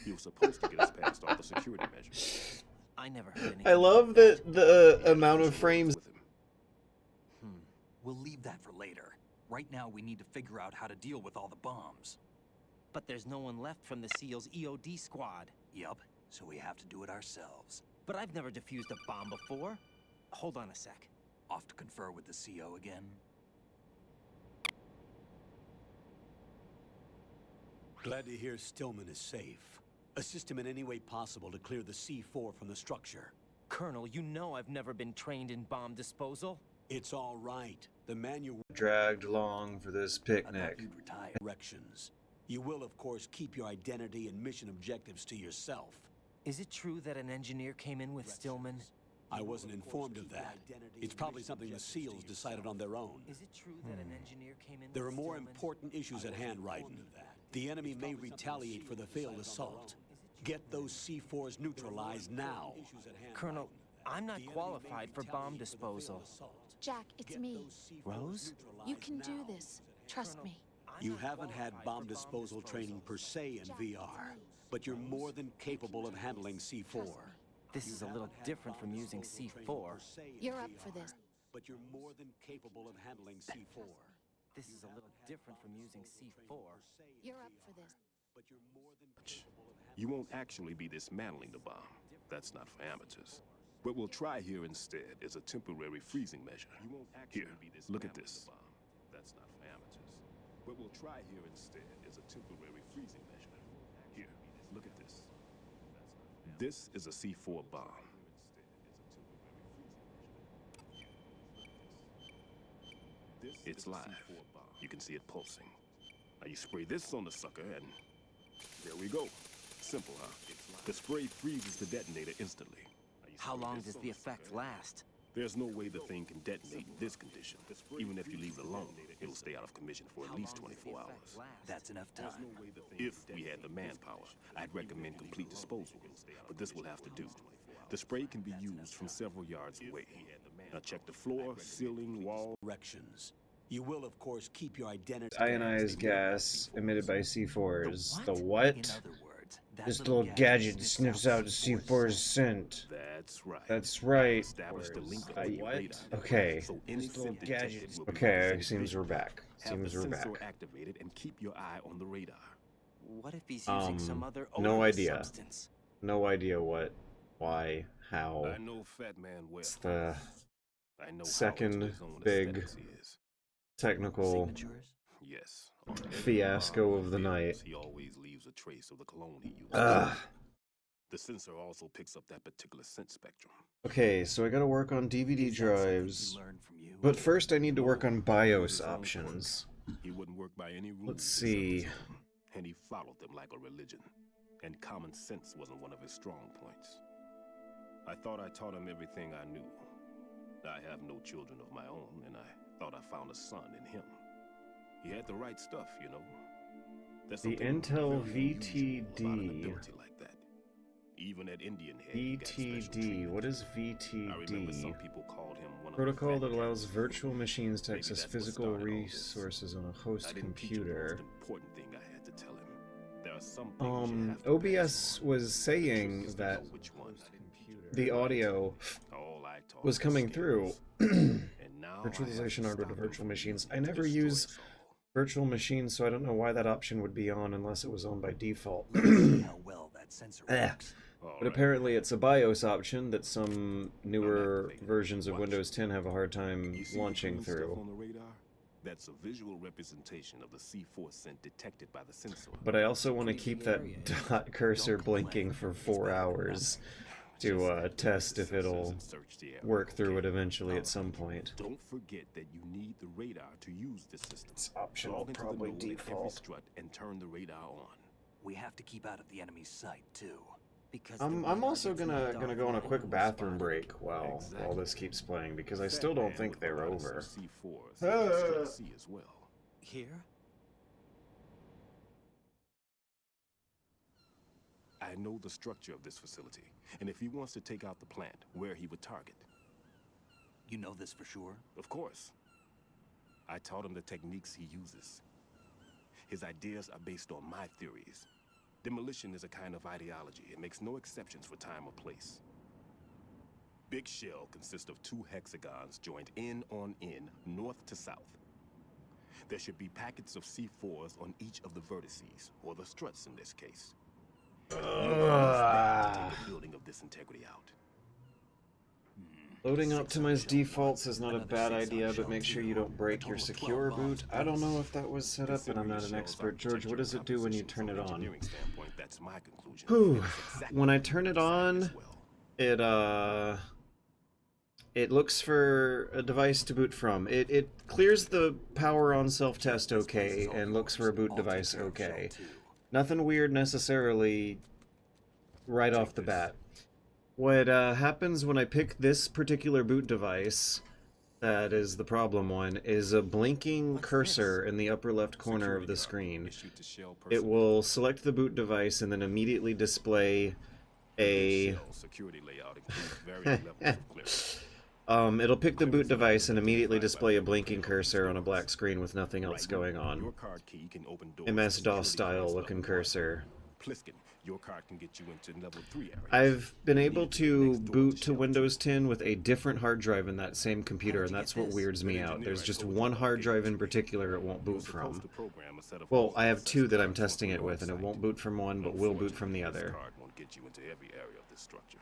He was supposed to get us past all the security measures. I never heard anything. I love that the amount of frames. With him. We'll leave that for later. Right now, we need to figure out how to deal with all the bombs. But there's no one left from the SEAL's EOD squad. Yup, so we have to do it ourselves. But I've never defused a bomb before. Hold on a sec. Off to confer with the CO again? Glad to hear Stillman is safe. Assist him in any way possible to clear the C4 from the structure. Colonel, you know I've never been trained in bomb disposal. It's all right. The manual Dragged along for this I picnic. thought you'd retire. directions. You will, of course, keep your identity and mission objectives to yourself. Is it true that an engineer came in with Stillman? I wasn't informed of that. It's probably something the SEALs decided on their own. Is it true that an engineer came in There are with more Stillman? important issues at hand, Raiden. The enemy may retaliate for the failed assault. Get those C4s neutralized now. Colonel, I'm not qualified for bomb disposal. Jack, it's me. Rose? You can do this. Trust me. You haven't had bomb disposal training per se in VR, but you're more than capable of handling C4. This is a little different from using C4. You're up for this. But you're more than capable of handling C4. This is a little different from using C4. You're up for this. But you're more than capable of handling. You won't actually be dismantling the bomb. That's not for amateurs. What we'll try here instead is a temporary freezing measure. Here, look at this. That's not for amateurs. What we'll try here instead is a temporary freezing measure. Here, look at this. This is a C4 bomb. It's live. You can see it pulsing. Now you spray this on the sucker and there we go. Simple, huh? The spray freezes the detonator instantly. How long does the effect last? There's no way the thing can detonate in this condition. Even if you leave it alone, it'll stay out of commission for at least 24 hours. That's enough time. If we had the manpower, I'd recommend complete disposal, but this will have to do. The spray can be used from several yards away. Now check the floor, ceiling, wall. Directions. You will, of course, keep your identity. Ionized gas emitted by C4s. The In what? other words, that This little gadget sniffs out C4's scent. That's right. That's right. Establish the link I- on your what? radar. Okay. So any This little scent detected gadget. will be Okay, within seems vision. we're back. Have Seems the we're sensor back. activated and keep your eye on the radar. What if he's using some other no odorless idea. substance? No idea what, why, how. I know Fatman well. It's the I know how second into his own big aesthetics he is. technical Signatures? Yes. On every fiasco bomb of the he night. builds, He always leaves a trace of the cologne he uses. Ugh. The sensor also picks up that particular scent spectrum. Okay, so I gotta work on DVD Is that something he drives. learned from you? But first I need to work on BIOS options. He wouldn't work by any rules. Let's except his see. own, and he followed them like a religion. And common sense wasn't one of his strong points. I thought I taught him everything I knew. I have no children of my own, and I thought I found a son in him. He had the right stuff, you know. There's The something Intel very unusual about an VTD. ability like that. Even at Indian Head, he got special VTD. treatment. What is I remember some VTD? people called him one of Protocol the that allows Fatman. virtual machines to Maybe access that's what physical started all this. resources on a host I didn't teach him the computer. most important thing I had to tell him. There are some things you have to OBS pass on. was The saying trick is to that know which one. the audio All I taught was coming was through. and now I have Virtualization to hardware to stop him virtual from machines. I using it to never destroy use us all. virtual machines, so I don't know why that option would be on unless it was on by default. Let's see how well that sensor works. All But right. apparently it's a BIOS option that some newer activated. versions of Watch. Windows 10 have a hard time You see the launching green stuff through. on the radar? That's a visual representation of the C4 scent detected by the sensor. But I also want to keep that dot cursor blinking for 4 hours to test if it'll work through it eventually at some point. Don't forget that you need the radar to use the system. It's optional, Log into the probably node at every default. strut and turn the radar on. We have to keep out of the enemy's sight, too. Because I'm also gonna go on a quick bathroom break while this keeps playing because I still don't think they're over. C4 as well. Here? I know the structure of this facility, and if he wants to take out the plant, where he would target. You know this for sure? Of course. I taught him the techniques he uses. His ideas are based on my theories. Demolition is a kind of ideology. It makes no exceptions for time or place. Big shell consists of 2 hexagons joined end on end, north to south. There should be packets of C4s on each of the vertices, or the struts in this case. You understand to take the building of this integrity out. Loading optimized defaults is not a bad idea, but make sure you don't break your secure boot. I don't know if that was set up, and I'm not an expert. George, what does it do when you turn it on? That's my conclusion. Whew. When I turn it on, it looks for a device to boot from. It clears the power on self-test okay, and looks for a boot device okay. Nothing weird necessarily right off the bat. What happens when I pick this particular boot device, that is the problem one, is a blinking cursor in the upper left corner of the screen. It will select the boot device and then immediately display a... it'll pick the boot device and immediately display a blinking cursor on a black screen with nothing else going on. MS-DOS style looking cursor. Your card can get you into level 3 area. I've been able to boot to Windows 10 with a different hard drive in that same computer, and that's what weirds me out. There's just one hard drive in particular it won't boot from. Well, I have 2 that I'm testing it with, and it won't boot from one, but will boot from the other. Card won't get you into every area of this structure.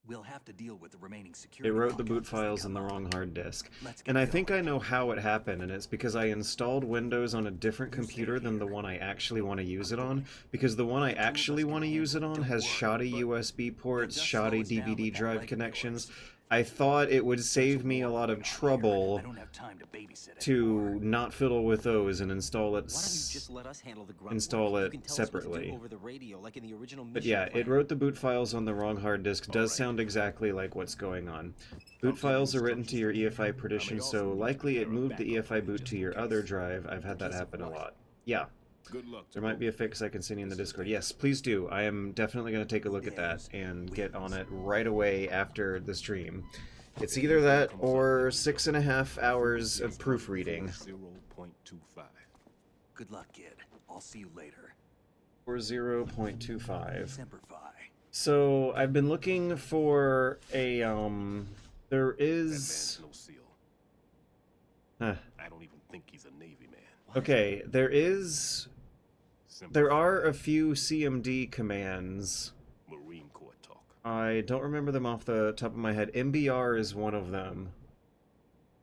We'll have to deal with the remaining It security. wrote the boot files in the wrong hard disk. And I think I know how it happened, and it's because I installed Windows on a different computer than the one I actually want to use it on, because the one I actually want to use it on has shoddy USB ports, shoddy DVD drive connections. I thought it would save me a lot of trouble to not fiddle with those and install it separately. But yeah, it wrote the boot files on the wrong hard disk. Does sound exactly like what's going on. Boot files are written to your EFI partition, so likely it moved the EFI boot to your other drive. I've had that happen a lot. Yeah. There might be a fix I can send you in the Discord. Yes, please do. I am definitely going to take a look at that and get on it right away after the stream. It's either that or 6.5 hours of proofreading. 0.25. Good luck, kid. I'll see you later. Or 0.25. Semper Fi. So I've been looking for a there is I don't even think he's a Navy man. okay, there are a few CMD commands. Marine Corps talk. I don't remember them off the top of my head. MBR is one of them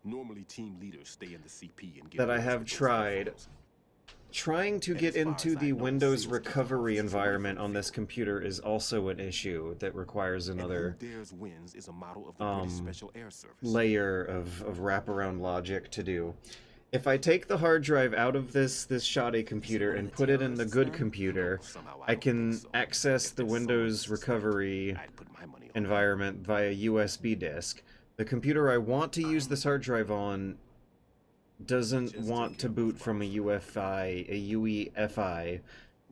Normally team leaders stay in the CP and get that I have tried. Trying to get into the Windows recovery environment on this computer is also an issue that requires another layer of wraparound logic to do. If I take the hard drive out of this shoddy computer and put it in the good computer, I can access the Windows recovery environment via USB disk. The computer I want to use this hard drive on doesn't want to boot from a UEFI,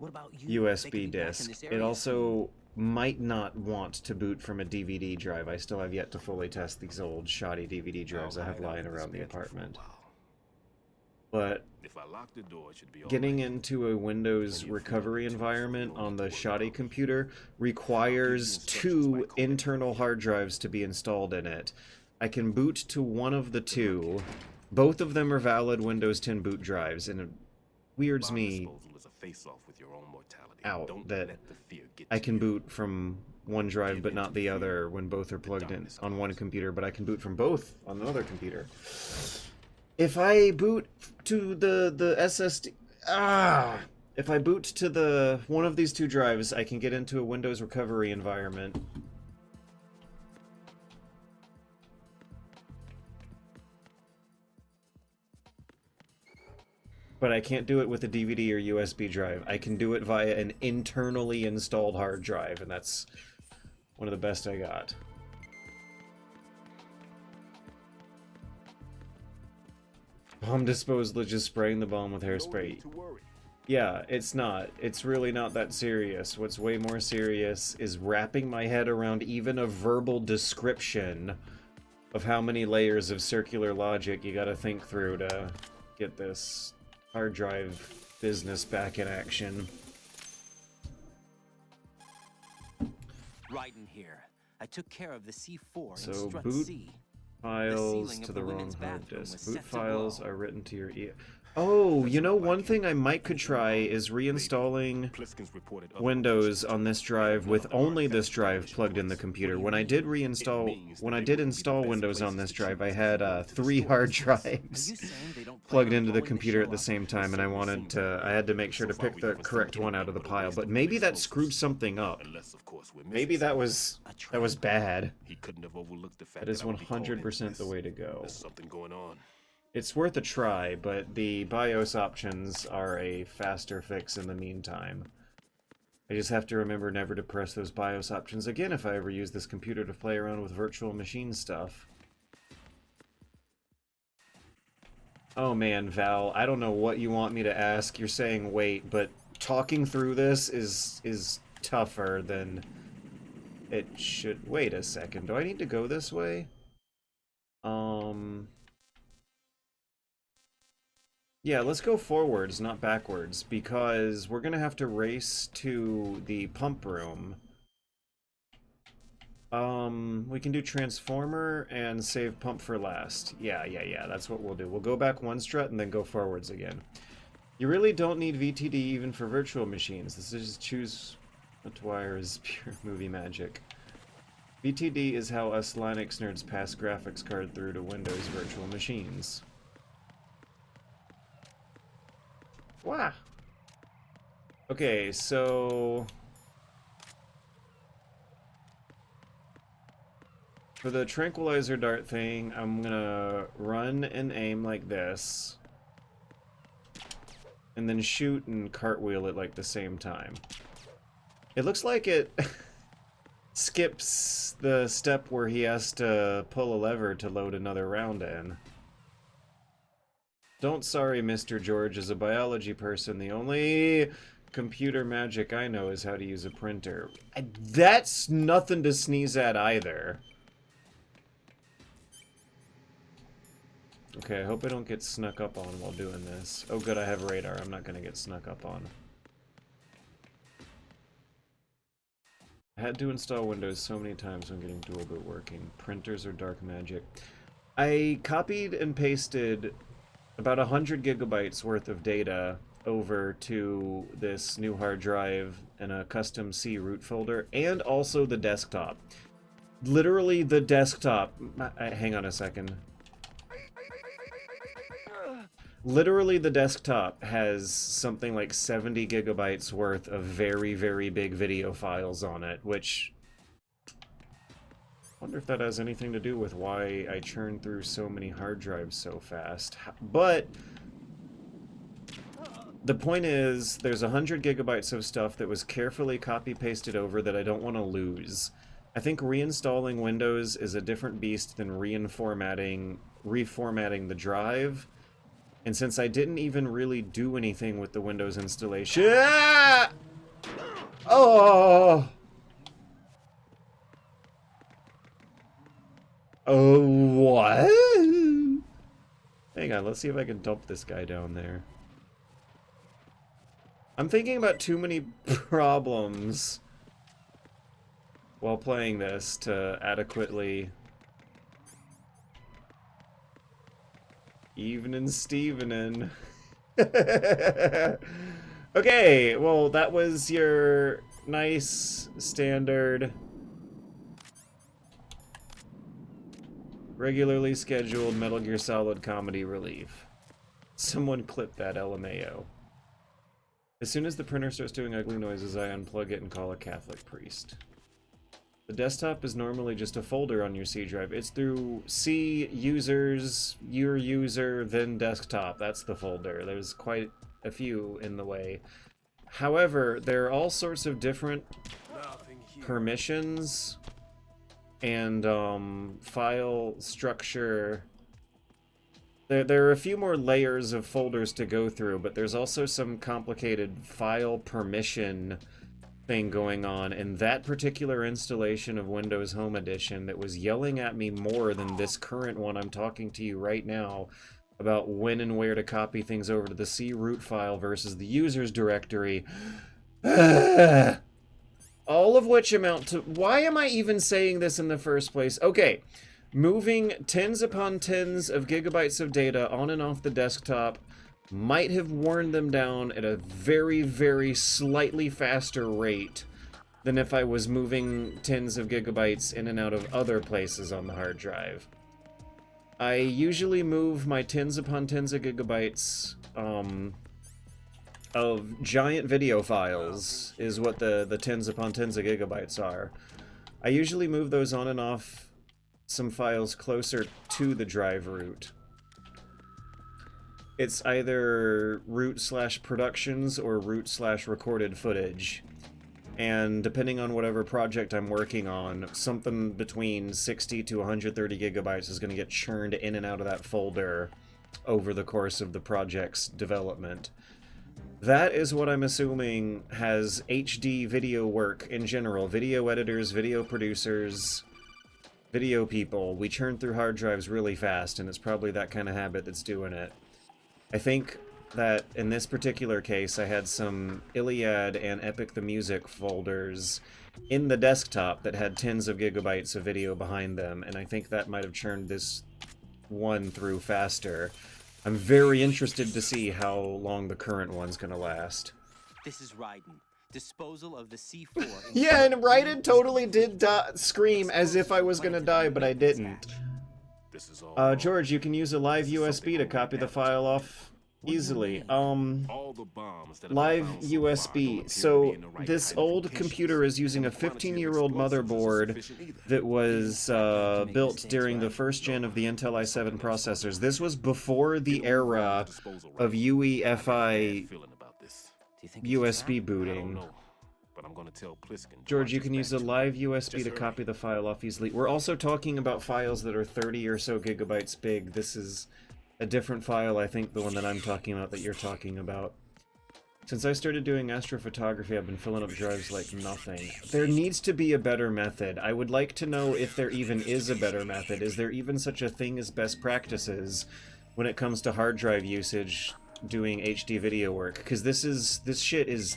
What about you? They could USB be back in disk. this It area also might not want to boot from a DVD drive. I still have yet to fully test these old shoddy DVD drives I have lying around the apartment. But If I lock the door, it should be all getting right. into a Windows recovery environment on the shoddy computer requires 2 internal hard drives to be installed in it. I can boot to one of the 2. Both of them are valid Windows 10 boot drives, and it weirds Bomb me disposal is a face-off with your own mortality. out Don't that let the fear get I to can you. boot from one drive but not the other when both are plugged in on one computer, but I can boot from both on another computer. If I boot to the SSD... If I boot to the one of these 2 drives, I can get into a Windows recovery environment. But I can't do it with a DVD or USB drive. I can do it via an internally installed hard drive, and that's one of the best I got. Bomb disposal is just spraying the bomb with hairspray. Yeah, it's not. It's really not that serious. What's way more serious is wrapping my head around even a verbal description of how many layers of circular logic you gotta think through to get this hard drive business back in action. Right in here. I took care of the C4 So in Strut boot C. files ceiling to of the the wrong women's hard bathroom disk. was Boot set to files blow. are written to your Oh, you know, one thing I might could try is reinstalling Windows on this drive with only this drive plugged in the computer. When I did install Windows on this drive, I had 3 hard drives plugged into the computer at the same time, and I had to make sure to pick the correct one out of the pile. But maybe that screwed something up. Maybe that was bad. He couldn't have overlooked the fact That is that I would be called 100% the way to go. There's something going on. It's worth a try, but the BIOS options are a faster fix in the meantime. I just have to remember never to press those BIOS options again if I ever use this computer to play around with virtual machine stuff. Oh man, Val, I don't know what you want me to ask. You're saying wait, but talking through this is tougher than it should. Wait a second, do I need to go this way? Yeah, let's go forwards, not backwards, because we're gonna have to race to the pump room. We can do transformer and save pump for last. Yeah, that's what we'll do. We'll go back 1 strut and then go forwards again. You really don't need VTD even for virtual machines. This is just choose what to wire is pure movie magic. VTD is how us Linux nerds pass graphics card through to Windows virtual machines. Wow. Okay, so for the tranquilizer dart thing, I'm gonna run and aim like this, and then shoot and cartwheel it like the same time. It looks like it skips the step where he has to pull a lever to load another round in. Don't sorry, Mr. George. As a biology person, the only computer magic I know is how to use a printer. That's nothing to sneeze at either. Okay, I hope I don't get snuck up on while doing this. Oh good, I have radar. I'm not gonna get snuck up on. I had to install Windows so many times when getting dual boot working. Printers are dark magic. I copied and pasted about 100 gigabytes worth of data over to this new hard drive in a custom C root folder, and also the desktop. Literally the desktop. Hang on a second. Literally the desktop has something like 70 gigabytes worth of very, very big video files on it, which I wonder if that has anything to do with why I churn through so many hard drives so fast. But the point is, there's 100 gigabytes of stuff that was carefully copy-pasted over that I don't want to lose. I think reinstalling Windows is a different beast than reformatting the drive. And since I didn't even really do anything with the Windows installation... Ah! Oh! Oh, what? Hang on, let's see if I can dump this guy down there. I'm thinking about too many problems while playing this to adequately... Evening Stevenin'. Okay, well, that was your nice, standard, regularly scheduled Metal Gear Solid comedy relief. Someone clip that, LMAO. As soon as the printer starts doing ugly noises, I unplug it and call a Catholic priest. The desktop is normally just a folder on your C drive. It's through C, users, your user, then desktop. That's the folder. There's quite a few in the way. However, there are all sorts of different permissions and file structure. There are a few more layers of folders to go through, but there's also some complicated file permission thing going on, and that particular installation of Windows Home Edition that was yelling at me more than this current one I'm talking to you right now about when and where to copy things over to the C root file versus the users directory. All of which amount to... Why am I even saying this in the first place? Okay, moving tens upon tens of gigabytes of data on and off the desktop might have worn them down at a very, very slightly faster rate than if I was moving tens of gigabytes in and out of other places on the hard drive. I usually move my tens upon tens of gigabytes of giant video files, is what the tens upon tens of gigabytes are. I usually move those on and off some files closer to the drive root. It's either root/productions or root/recorded footage. And depending on whatever project I'm working on, something between 60 to 130 gigabytes is going to get churned in and out of that folder over the course of the project's development. That is what I'm assuming has HD video work in general. Video editors, video producers, video people. We churn through hard drives really fast, and it's probably that kind of habit that's doing it. I think that in this particular case, I had some Iliad and Epic the Music folders in the desktop that had tens of gigabytes of video behind them, and I think that might have churned this one through faster. I'm very interested to see how long the current one's gonna last. This is Raiden. Disposal of the C4. Yeah, and Raiden totally did scream as if I was gonna die, but I didn't. George, you can use a live USB to copy the file off easily. Live USB. So this old computer is using a 15-year-old motherboard that was built during the first gen of the Intel i7 processors. This was before the era of UEFI USB booting. But I'm gonna tell Pliskin. George, you can use a live USB to copy the file off easily. We're also talking about files that are 30 or so gigabytes big. This is a different file, I think, the one that I'm talking about that you're talking about. Since I started doing astrophotography, I've been filling up drives like nothing. There needs to be a better method. I would like to know if there even is a better method. Is there even such a thing as best practices when it comes to hard drive usage doing HD video work? Because this shit is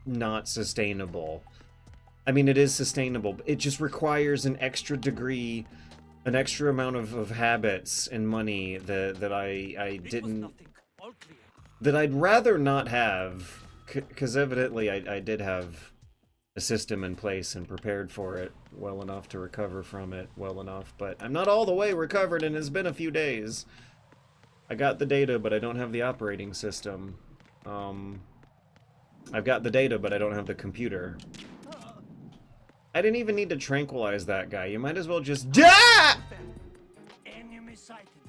not sustainable. I mean, it is sustainable, but it just requires an extra degree, an extra amount of habits and money that I didn't, that I'd rather not have, because evidently I did have a system in place and prepared for it well enough to recover from it well enough, but I'm not all the way recovered and it's been a few days. I got the data, but I don't have the operating system. I've got the data, but I don't have the computer. I didn't even need to tranquilize that guy. You might as well just...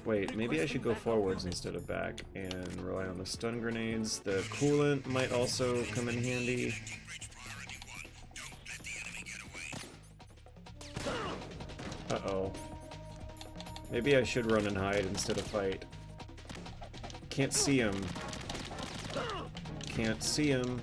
Wait, maybe I should go forwards instead of back and rely on the stun grenades. The coolant might also come in handy. Uh-oh. Maybe I should run and hide instead of fight. can't see him. Can't see him.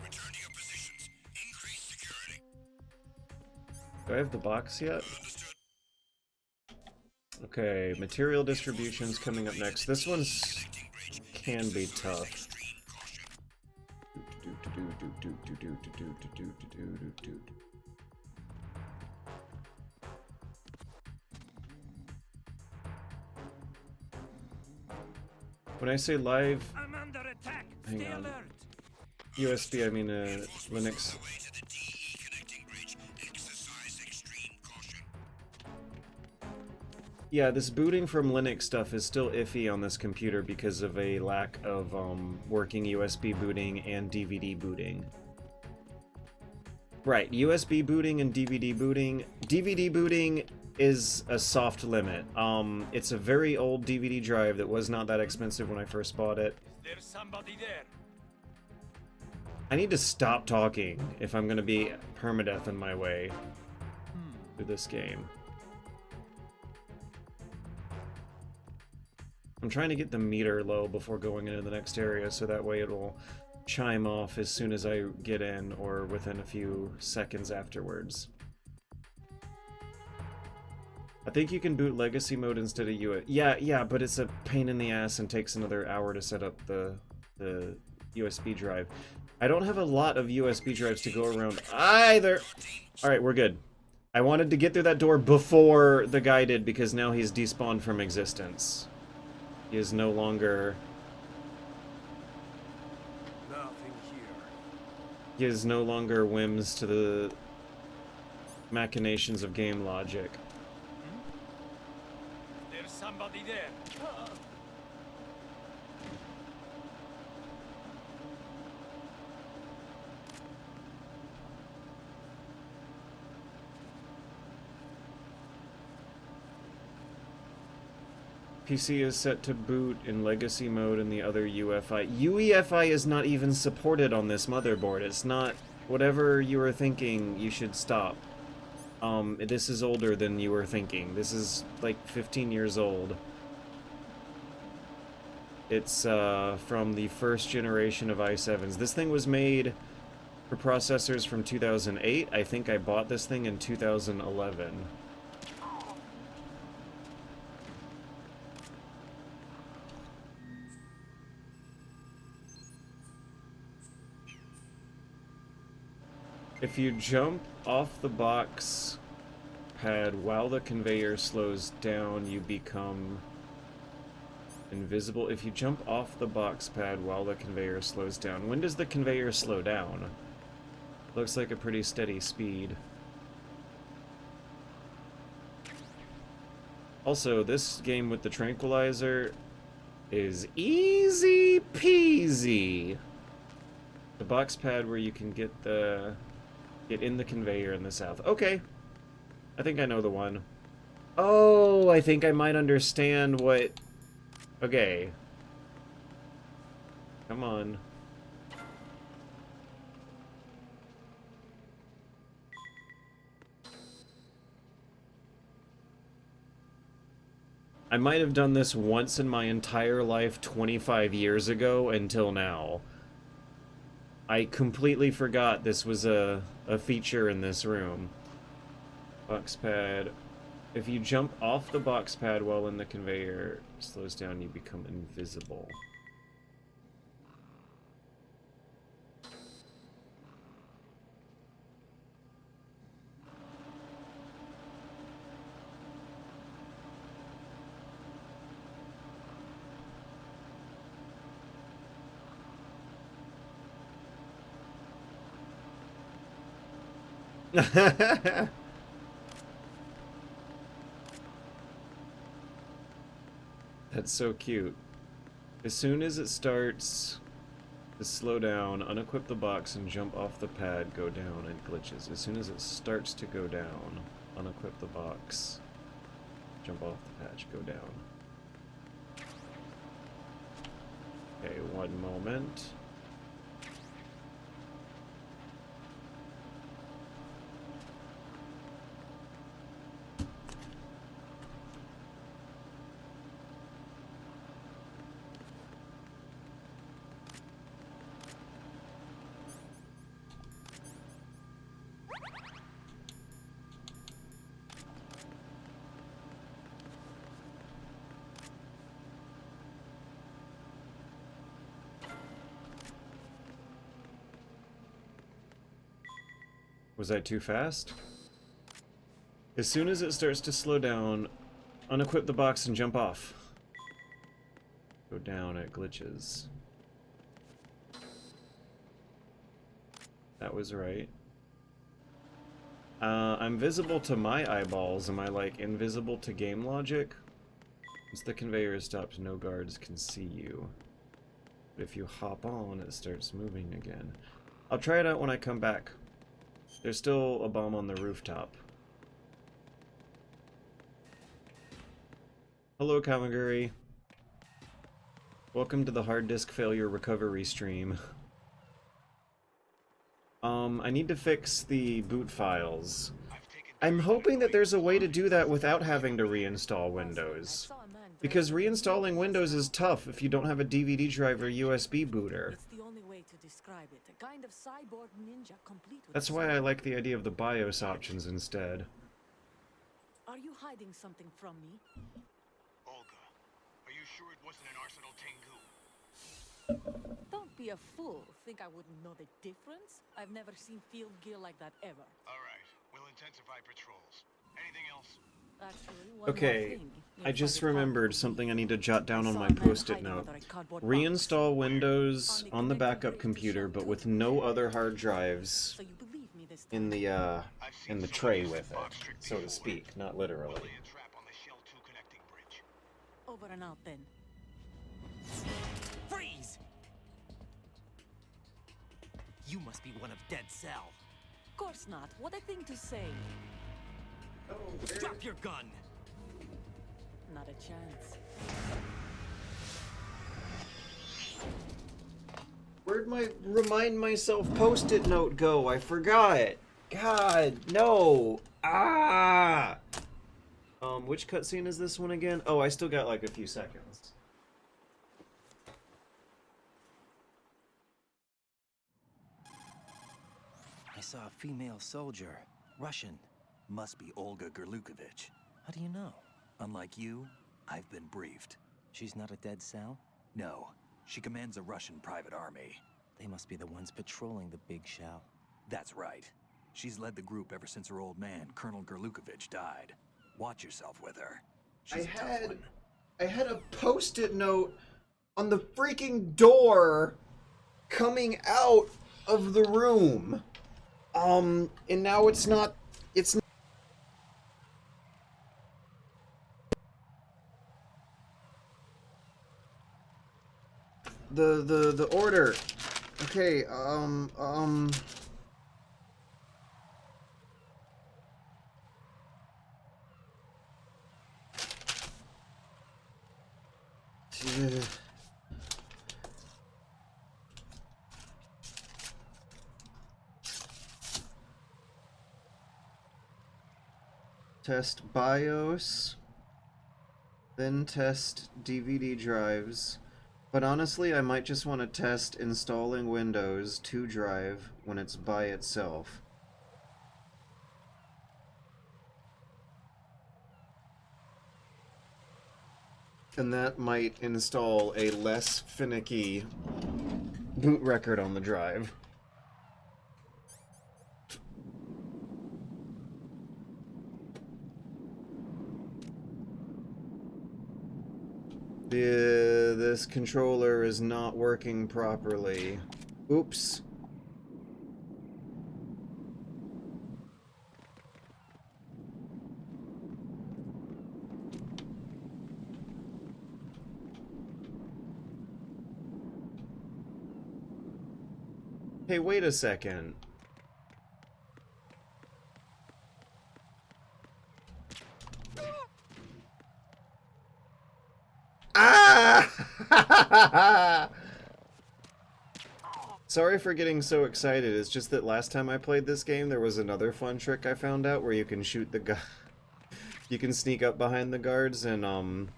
Return to your positions. Increase security. Do I have the box yet? Okay, material distribution's coming up next. This one's can be tough. When I say live, I'm under attack. hang Stay on. alert. USB, I mean Linux. Way to the DE connecting bridge. Exercise extreme caution. Yeah, this booting from Linux stuff is still iffy on this computer because of a lack of working USB booting and DVD booting. Right, USB booting and DVD booting. DVD booting is a soft limit. It's a very old DVD drive that was not that expensive when I first bought it. There's somebody there. I need to stop talking if I'm gonna be permadeath in my way through this game. I'm trying to get the meter low before going into the next area so that way it'll chime off as soon as I get in or within a few seconds afterwards. I think you can boot legacy mode instead of UA. Yeah, but it's a pain in the ass and takes another hour to set up the USB drive. I don't have a lot of USB drives to go around either. Alright, we're good. I wanted to get through that door before the guy did because now he's despawned from existence. He is no longer... Nothing here. He is no longer whims to the machinations of game logic. There's somebody there. PC is set to boot in legacy mode in the other UEFI. UEFI is not even supported on this motherboard. It's not... Whatever you were thinking, you should stop. This is older than you were thinking. This is like 15 years old. It's from the first generation of i7s. This thing was made for processors from 2008. I think I bought this thing in 2011. If you jump off the box pad while the conveyor slows down, you become invisible. If you jump off the box pad while the conveyor slows down. When does the conveyor slow down? Looks like a pretty steady speed. Also, this game with the tranquilizer is easy peasy. The box pad where you can get in the conveyor in the south. Okay. I think I know the one. Oh, I think I might understand what... Okay. Come on. I might have done this once in my entire life 25 years ago until now. I completely forgot this was a feature in this room. Box pad. If you jump off the box pad while in the conveyor slows down, you become invisible. That's so cute. As soon as it starts is slow down, unequip the box, and jump off the pad, go down, and glitches. As soon as it starts to go down, unequip the box, jump off the patch, go down. Okay, one moment. Was I too fast? As soon as it starts to slow down, unequip the box and jump off. Go down, it glitches. That was right. I'm visible to my eyeballs. Am I, like, invisible to game logic? Once the conveyor is stopped, no guards can see you. But if you hop on, it starts moving again. I'll try it out when I come back. There's still a bomb on the rooftop. Hello, Kamaguri. Welcome to the hard disk failure recovery stream. I need to fix the boot files. I'm hoping that there's a way to do that without having to reinstall Windows. Because reinstalling Windows is tough if you don't have a DVD drive or USB booter. That's why I like the idea of the BIOS options instead. Are you hiding something from me? Olga, are you sure it wasn't an Arsenal Tengu? Don't be a fool. Think I wouldn't know the difference? I've never seen field gear like that ever. All right, we'll intensify patrols. Anything else? Actually, one Okay, more thing. I just remembered something I need to jot down on my post-it note. Reinstall Windows on the backup computer, but with no other hard drives in the tray with it, so to speak, not literally. Over and out then. Freeze! You must be one of Dead Cell. Of course not. What a thing to say. Drop your gun! Not a chance. Where'd my remind myself post-it note go? I forgot. God, no. Ah! Which cutscene is this one again? Oh, I still got like a few seconds. I saw a female soldier. Russian. Must be Olga Gerlukovich. How do you know? Unlike you, I've been briefed. She's not a Dead Cell? No, she commands a Russian private army. They must be the ones patrolling the big shell. That's right. She's led the group ever since her old man, Colonel Gerlukovich, died. Watch yourself with her. She's a tough one. I had a post-it note on the freaking door coming out of the room. And now it's not. The order. Okay, test BIOS, then test DVD drives. But honestly, I might just want to test installing Windows to drive when it's by itself. And that might install a less finicky boot record on the drive. This controller is not working properly. Oops. Hey, wait a second. Ah! Sorry for getting so excited. It's just that last time I played this game, there was another fun trick I found out where you can shoot the guy. You can sneak up behind the guards and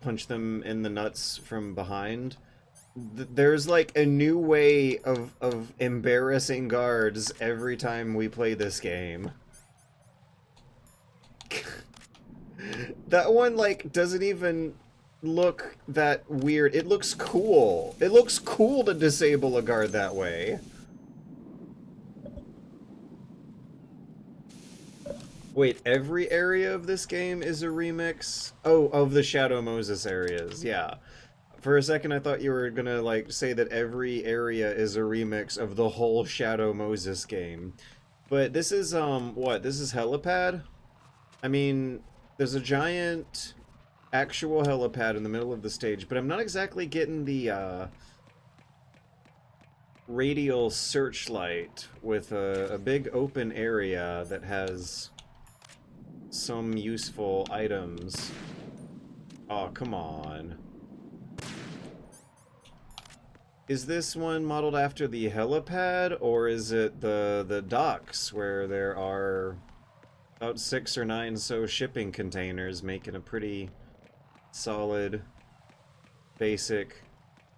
punch them in the nuts from behind. There's like a new way of embarrassing guards every time we play this game. That one like doesn't even look that weird. It looks cool. It looks cool to disable a guard that way. Wait, every area of this game is a remix? Oh, of the Shadow Moses areas, yeah. For a second I thought you were gonna, like, say that every area is a remix of the whole Shadow Moses game. But this is, what? This is helipad? I mean, there's a giant actual helipad in the middle of the stage, but I'm not exactly getting the, radial searchlight with a big open area that has some useful items. Oh, come on. Is this one modeled after the helipad, or is it the docks where there are about 6 or 9 so shipping containers making a pretty solid, basic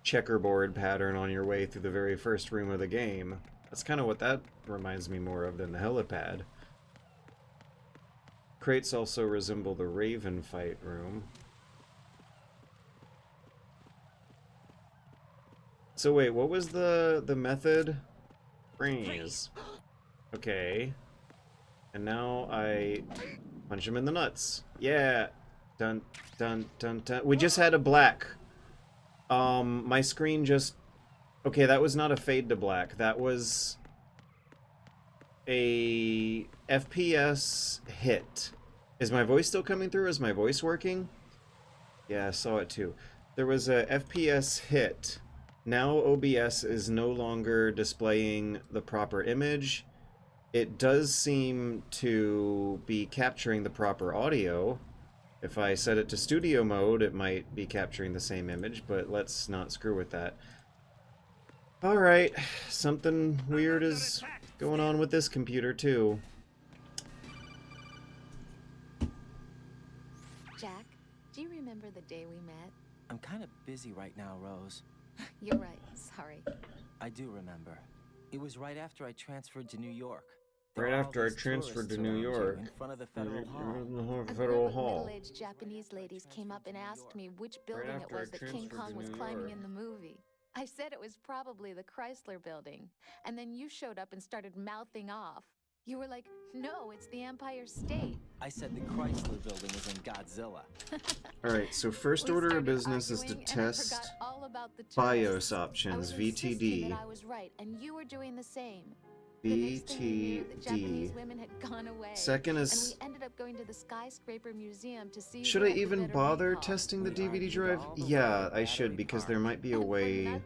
checkerboard pattern on your way through the very first room of the game? That's kind of what that reminds me more of than the helipad. Crates also resemble the Raven fight room. So wait, what was the method? Freeze. Okay. And now I punch him in the nuts. Yeah. Dun dun dun dun. We just had a black. My screen just... Okay, that was not a fade to black. That was a FPS hit. Is my voice still coming through? Is my voice working? Yeah, I saw it too. There was a FPS hit. Now OBS is no longer displaying the proper image. It does seem to be capturing the proper audio. If I set it to studio mode, it might be capturing the same image, but let's not screw with that. Alright, something weird is going on with this computer too. Jack, do you remember the day we met? I'm kind of busy right now, Rose. You're right, sorry. I do remember. It was right after I transferred to New York. Right after I transferred to New York. In front of the Federal Hall. A group of middle-aged Japanese ladies came up and asked me which building it was that King Kong was climbing in the movie. I said it was probably the Chrysler building. And then you showed up and started mouthing off. You were like, no, it's the Empire State. I said the Chrysler building was in Godzilla. Alright, so first order of business is to test BIOS options, VTD. I was right, and you were doing the same. VTD. Second is... And we ended up going to the Skyscraper Museum to see... Should I even bother testing the DVD drive? Yeah, I should, because there might be a way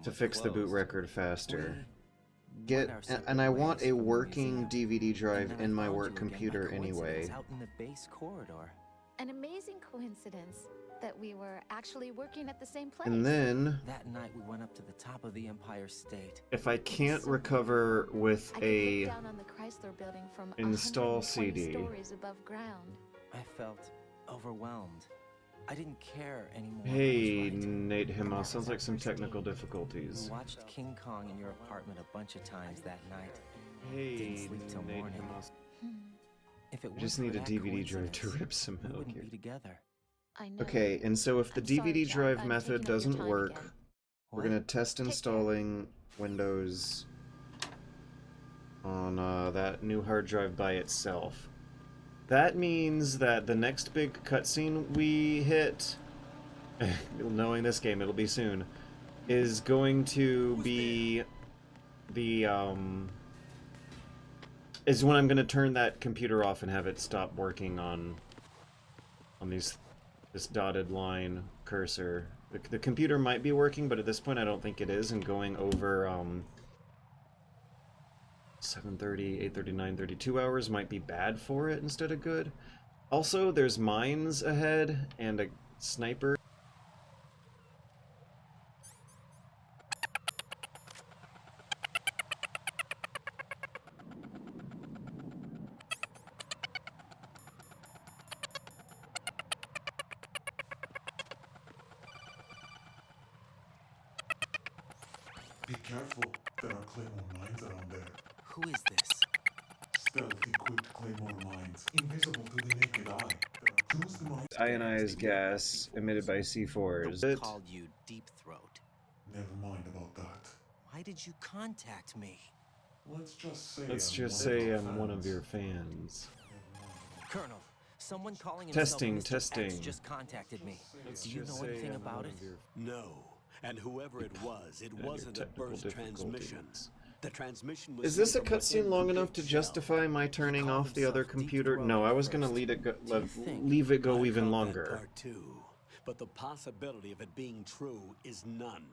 to fix the boot record faster. And I want a working DVD drive in my work computer anyway. Out in the base corridor. An amazing coincidence that we were actually working at the same place. And then that night we went up to the top of the Empire State. If I can't recover with a down on the Chrysler building from install CD. Stories above ground. I felt overwhelmed. I didn't care anymore. Hey, Nate Himmel, sounds like some technical difficulties. We watched King Kong in your apartment a bunch of times that night. Hey, didn't sleep till Nate morning. Himmel. If it I just need a DVD drive to rip some we milk wouldn't here. be together. I know. Okay, and so if the I'm sorry, DVD Jack, drive I'm method taking up your doesn't time work, again. we're gonna test installing Windows on that new hard drive by itself. That means that the next big cutscene we hit, knowing this game, it'll be soon, is going to be the, is when I'm gonna turn that computer off and have it stop working on this dotted line cursor. The computer might be working, but at this point I don't think it is, and going over 7:30, 8:30, 9:30, 2 hours might be bad for it instead of good. Also, there's mines ahead and a sniper. Be careful, there are Claymore mines around there. Who is this? Stealth-equipped Claymore mines, invisible to the naked eye. Choose the mines. Ionized gas emitted by C4s. Who called you Deep Throat? Never mind about that. Why did you contact me? Let's just say I'm one of your fans. Colonel, someone calling himself Testing, Mr. testing. X just contacted me. Do you know anything about it? No. And whoever it wasn't a burst transmission. The transmission was Is this a cutscene long enough to justify my turning off the other computer? No, I was gonna leave it go even longer. Part 2, but the possibility of it being true is none.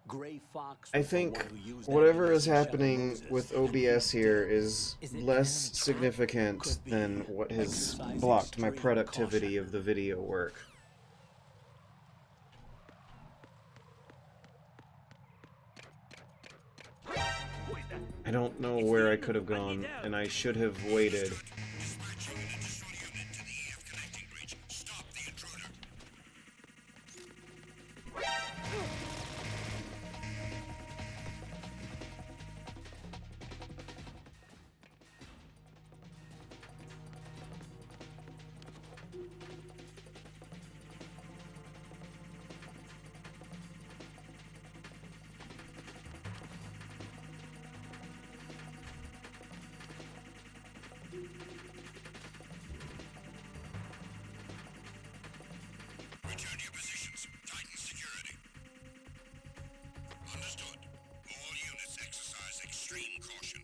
Gray Fox. I think whatever is happening with OBS here is less significant than what has blocked my productivity of the video work. I don't know where I could have gone, and I should have waited. Return to your positions. Tighten security. Understood. All units exercise extreme caution.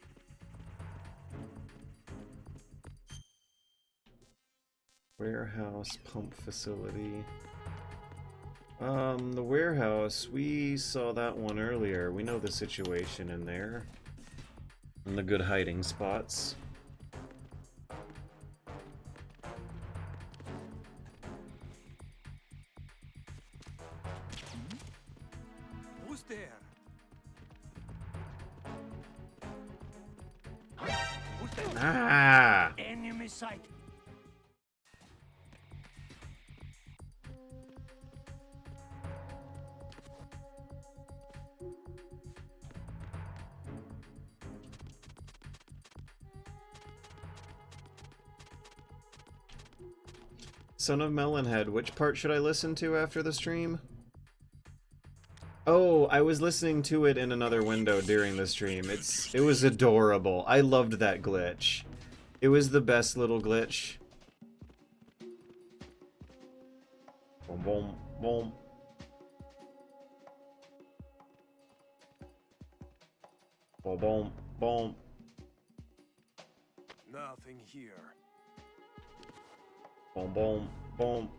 Warehouse pump facility. The warehouse, we saw that one earlier. We know the situation in there. And the good hiding spots. Who's there? Who's there? Ah! Enemy sight. Son of Melonhead, which part should I listen to after the stream? Oh, I was listening to it in another window during the stream. It was adorable. I loved that glitch. It was the best little glitch. Boom, boom, boom. Boom, boom, boom. Nothing here. Boom, boom, boom.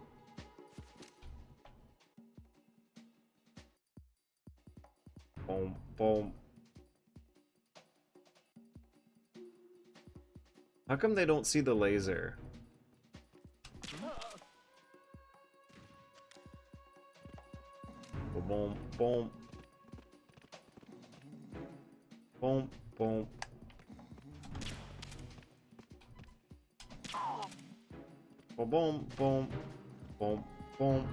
Boom, boom. How come they don't see the laser? Boom, boom, boom. Boom, boom. Boom, boom, boom, boom, boom.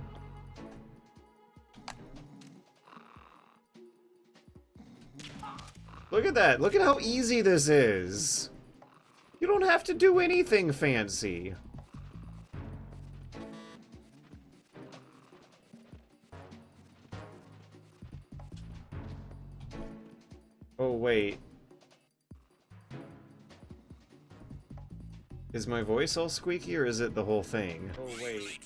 Look at that. Look at how easy this is. You don't have to do anything fancy. Oh, wait. Is my voice all squeaky, or is it the whole thing? Oh, wait.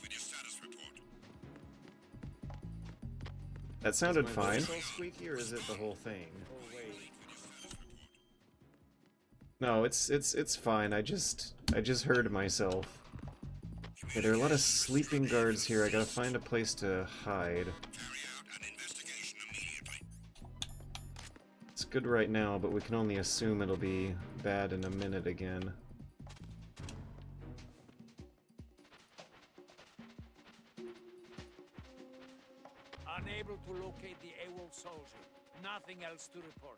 That sounded fine. Is my voice all squeaky, or is it the whole thing? Oh, wait. No, it's fine. I just heard myself. Okay, there are a lot of sleeping guards here. I gotta find a place to hide. It's good right now, but we can only assume it'll be bad in a minute again. Unable to locate the AWOL soldier. Nothing else to report.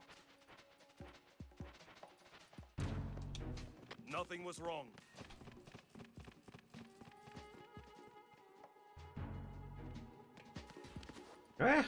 Nothing was wrong. Ah!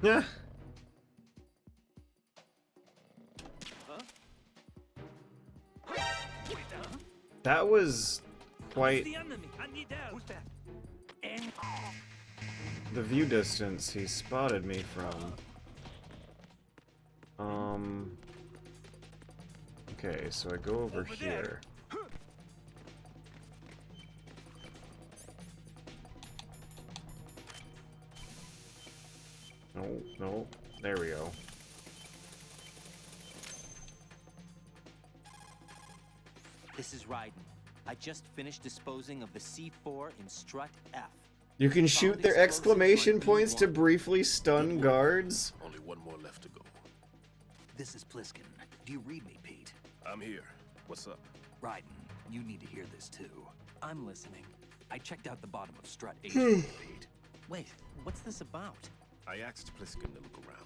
Yeah. That was quite the view distance he spotted me from. Okay, so I go over here. No, no, there we go. This is Raiden. I just finished disposing of the C4 in Strut F. You can shoot their exclamation points to briefly stun guards? Only one more left to go. This is Pliskin. Do you read me, Pete? I'm here. What's up? Raiden, you need to hear this too. I'm listening. I checked out the bottom of Strut H, Pete. Wait, what's this about? I asked Pliskin to look around.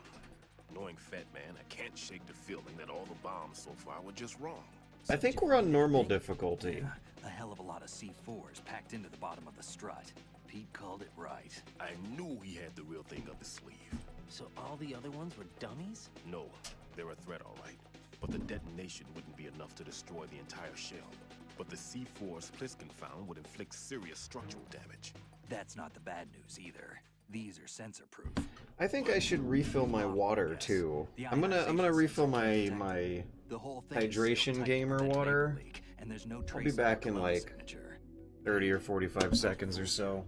Knowing Fatman, I can't shake the feeling that all the bombs so far were just wrong. I think we're on normal difficulty. Yeah, a hell of a lot of C4s packed into the bottom of the Strut. Pete called it right. I knew he had the real thing up his sleeve. So all the other ones were dummies? No, they're a threat, all right. But the detonation wouldn't be enough to destroy the entire shell. But the C4s Pliskin found would inflict serious structural damage. That's not the bad news either. These are sensor-proof. I think I should refill my water too. I'm gonna refill my hydration gamer water. And there's no I'll be back in like 30 or 45 seconds or so.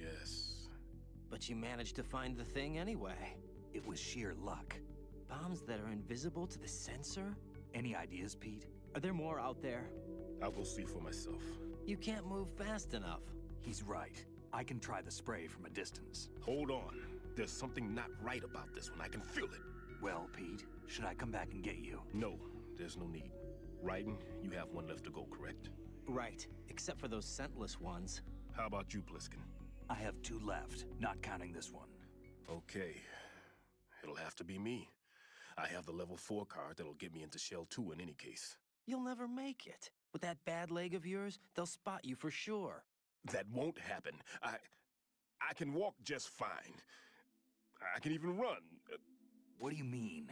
Yes. But you managed to find the thing anyway. It was sheer luck. Bombs that are invisible to the sensor? Any ideas, Pete? Are there more out there? I will see for myself. You can't move fast enough. He's right. I can try the spray from a distance. Hold on. There's something not right about this one. I can feel it. Well, Pete, should I come back and get you? No, there's no need. Raiden, you have one left to go, correct? Right, except for those scentless ones. How about you, Pliskin? I have 2 left, not counting this one. Okay. It'll have to be me. I have the level 4 card that'll get me into Shell 2 in any case. You'll never make it. With that bad leg of yours, they'll spot you for sure. That won't happen. I can walk just fine. I can even run. What do you mean?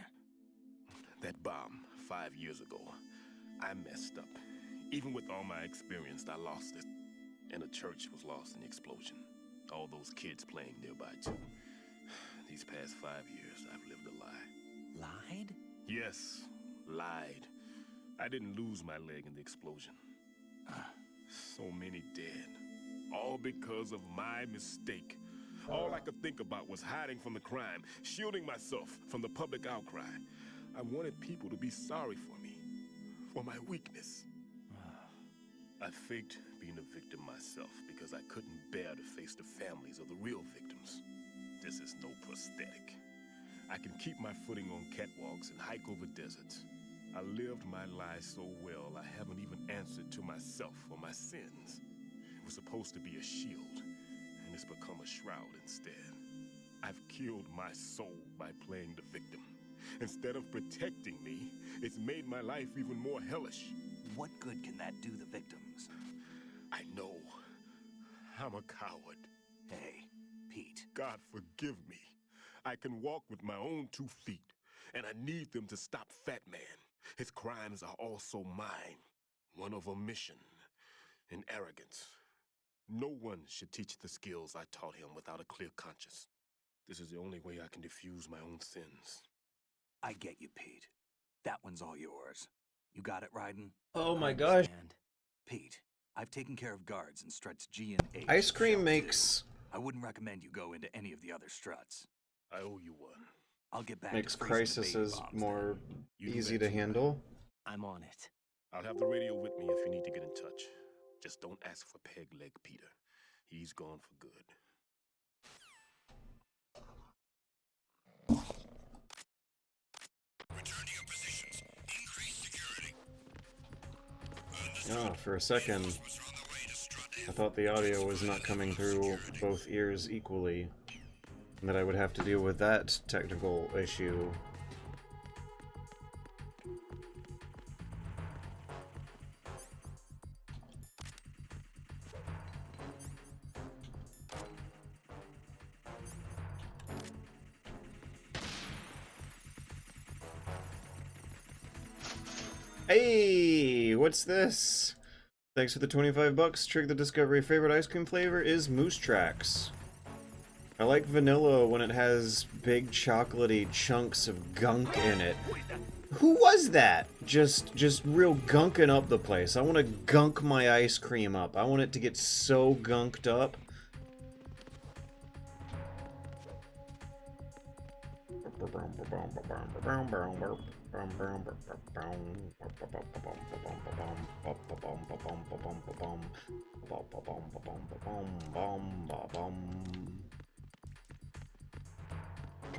That bomb 5 years ago. I messed up. Even with all my experience, I lost it. And the church was lost in the explosion. All those kids playing nearby, too. These past 5 years, I've lived a lie. Lied? Yes, lied. I didn't lose my leg in the explosion. So many dead. All because of my mistake. All I could think about was hiding from the crime, shielding myself from the public outcry. I wanted people to be sorry for me, for my weakness. I faked being a victim myself because I couldn't bear to face the families of the real victims. This is no prosthetic. I can keep my footing on catwalks and hike over deserts. I lived my life so well, I haven't even answered to myself for my sins. It was supposed to be a shield, and it's become a shroud instead. I've killed my soul by playing the victim. Instead of protecting me, it's made my life even more hellish. What good can that do the victims? I know. I'm a coward. Hey, Pete. God forgive me. I can walk with my own 2 feet, and I need them to stop Fatman. His crimes are also mine. One of omission and arrogance. No one should teach the skills I taught him without a clear conscience. This is the only way I can diffuse my own sins. I get you, Pete. That one's all yours. You got it, Ryden? Oh my gosh. Pete, I've taken care of guards in struts G and H. Ice cream makes... I wouldn't recommend you go into any of the other struts. I owe you one. I'll get back Makes to freezing the baby crises bombs more You easy bet to you handle. I'm on it. I'll have the radio with me if you need to get in touch. Just don't ask for Peg Leg Peter. He's gone for good. Return to your positions. Increase security. Oh, for a second, I thought the audio was not coming through both ears equally, and that I would have to deal with that technical issue. Hey, what's this? Thanks for the 25 bucks. Trick the Discovery. Favorite ice cream flavor is Moose Tracks. I like vanilla when it has big chocolatey chunks of gunk in it. Who was that? Just real gunking up the place. I want to gunk my ice cream up. I want it to get so gunked up.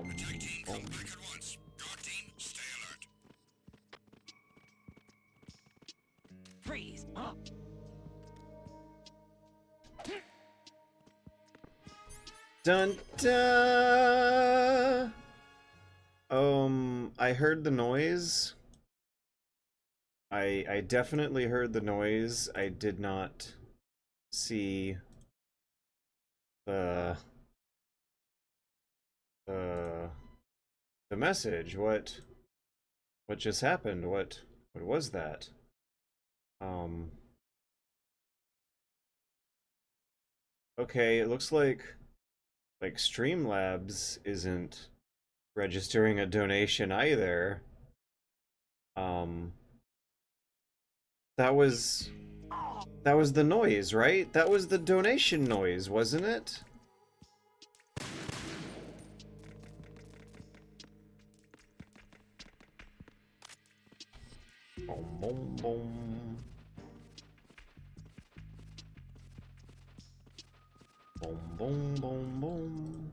Attack team, come back at once. Guard team, stay alert. Freeze! Huh? Dun dun. I heard the noise. I definitely heard the noise. I did not see the message. What just happened? What was that? Okay, it looks like Streamlabs isn't registering a donation either. That was the noise, right? That was the donation noise, wasn't it? Boom, boom, boom. Boom, boom, boom, boom.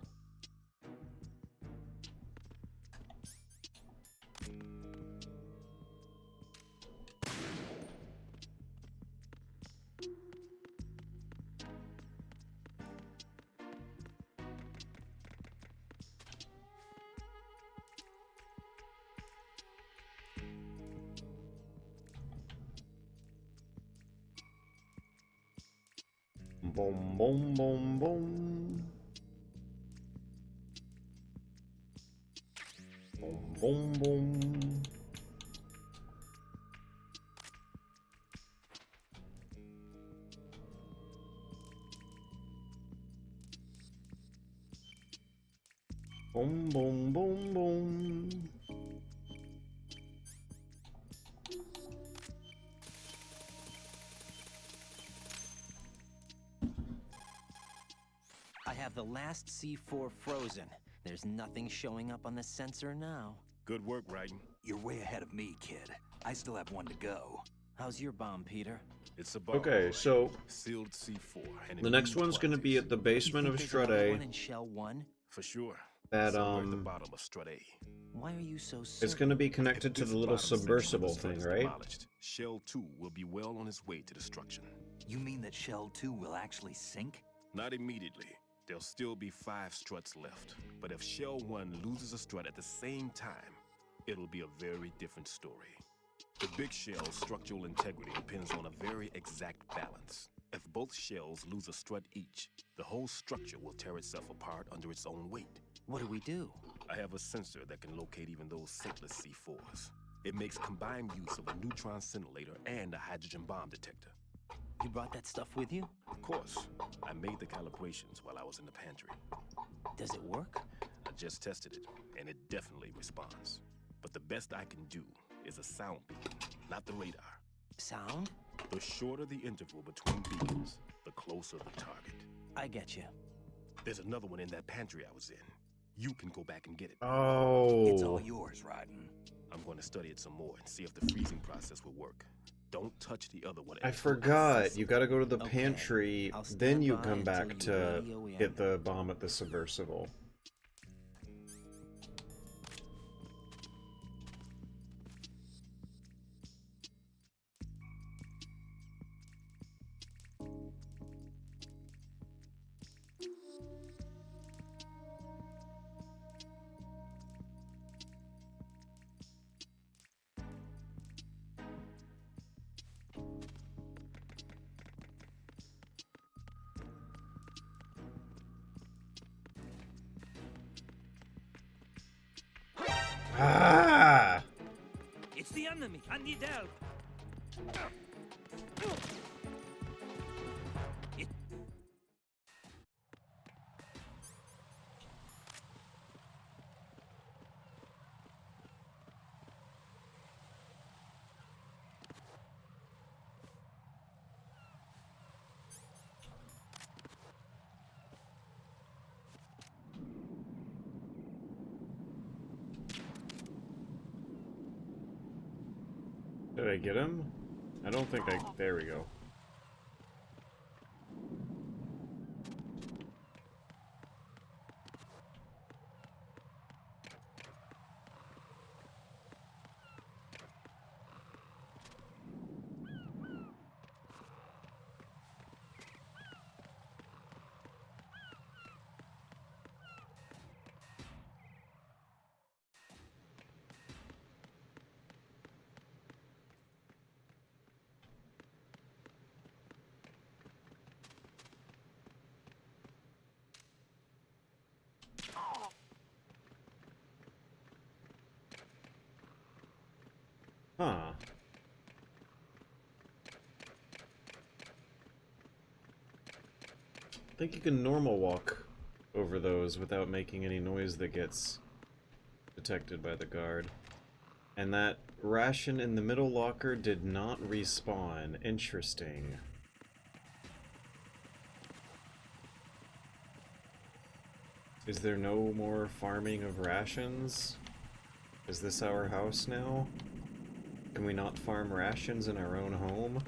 Boom, boom, boom, boom. Boom, boom, boom. Boom, boom, boom, boom. I have the last C4 frozen. There's nothing showing up on the sensor now. Good work, Ryden. You're way ahead of me, kid. I still have one to go. How's your bomb, Peter? It's a bomb. Okay, so sealed C4. And the next one's going to be at the basement of Strut A. One in Shell 1? For sure. That somewhere at the bottom of Strut A. Why are you so certain? It's going to be connected to the little submersible thing, right? Shell 2 will be well on its way to destruction. You mean that Shell 2 will actually sink? Not immediately. There'll still be 5 struts left. But if Shell 1 loses a strut at the same time, it'll be a very different story. The big shell's structural integrity depends on a very exact balance. If both shells lose a strut each, the whole structure will tear itself apart under its own weight. What do we do? I have a sensor that can locate even those sinkless C4s. It makes combined use of a neutron scintillator and a hydrogen bomb detector. You brought that stuff with you? Of course. I made the calibrations while I was in the pantry. Does it work? I just tested it, and it definitely responds. But the best I can do is a sound beacon, not the radar. Sound? The shorter the interval between beacons, the closer the target. I get you. There's another one in that pantry I was in. You can go back and get it. Oh. It's all yours, Raiden. I'm going to study it some more and see if the freezing process will work. Don't touch the other one. I forgot. You gotta go to the pantry, then you come back to get the bomb at the submersible. Ah! It's the enemy. I need help. Did I get him? I don't think I... There we go. Huh. I think you can normal walk over those without making any noise that gets detected by the guard. And that ration in the middle locker did not respawn. Interesting. Is there no more farming of rations? Is this our house now? Can we not farm rations in our own home?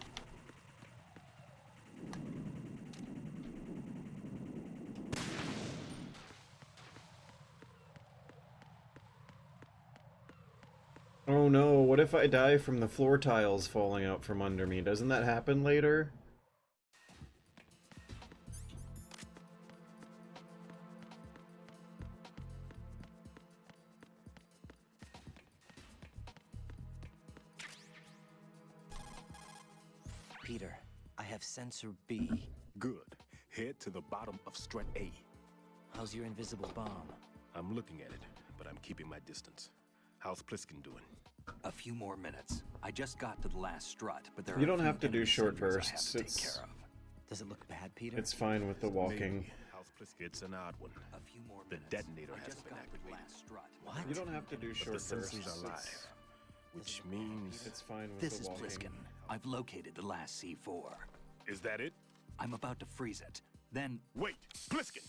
Oh no, what if I die from the floor tiles falling out from under me? Doesn't that happen later? Peter, I have sensor B. Good. Head to the bottom of Strut A. How's your invisible bomb? I'm looking at it, but I'm keeping my distance. How's Pliskin doing? A few more minutes. I just got to the last strut, but there are You don't a few have to do enemy short sentries I have bursts. to take It's care of. Does it look bad, Peter? it's fine with the walking. Maybe. How's Pliskin? It's an odd one. A few more The minutes. detonator I hasn't just been got to the activated. last strut. What? You don't have to do But short the bursts. sensors are live, which means... It's fine with This the is walking. Pliskin. I've located the last C4. Is that it? I'm about to freeze it. Then... Wait! Pliskin!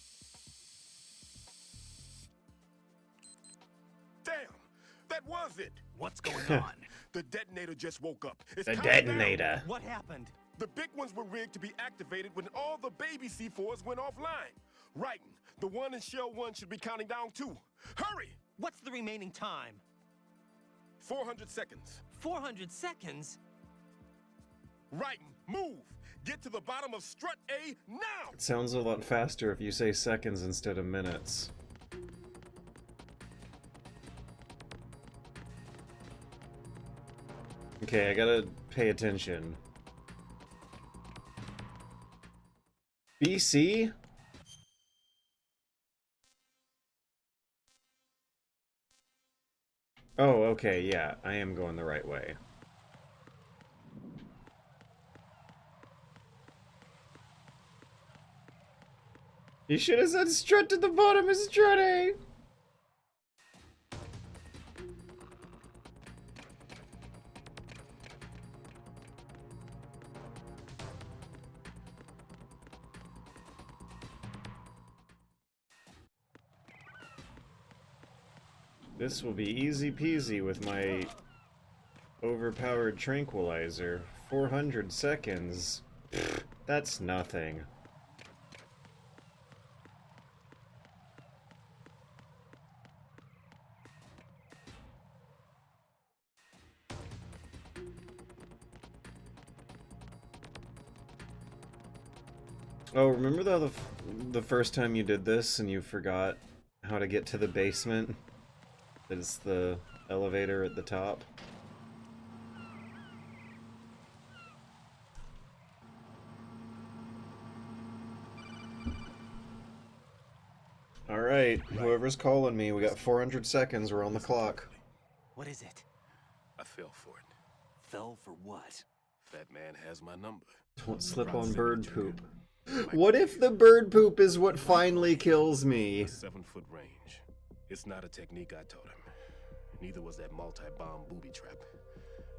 Damn! That was it! What's going on? The detonator just woke up. It's The counting down. detonator. What happened? The big ones were rigged to be activated when all the baby C4s went offline. Right. The one in Shell 1 should be counting down too. Hurry! What's the remaining time? 400 seconds. 400 seconds? Right. Move! Get to the bottom of Strut A now! It sounds a lot faster if you say seconds instead of minutes. Okay, I gotta pay attention. BC? Oh, okay, yeah, I am going the right way. You should have said strut to the bottom of Strut A! This will be easy peasy with my overpowered tranquilizer. 400 seconds. Pfft, that's nothing. Oh, remember the first time you did this and you forgot how to get to the basement? It's the elevator at the top. Alright, whoever's calling me, we got 400 seconds, we're on the clock. What is it? I fell for it. Fell for what? Fatman has my number. Don't slip on bird poop. What if the bird poop is what finally kills me? 7-foot range. It's not a technique I taught him. Neither was that multi-bomb booby trap.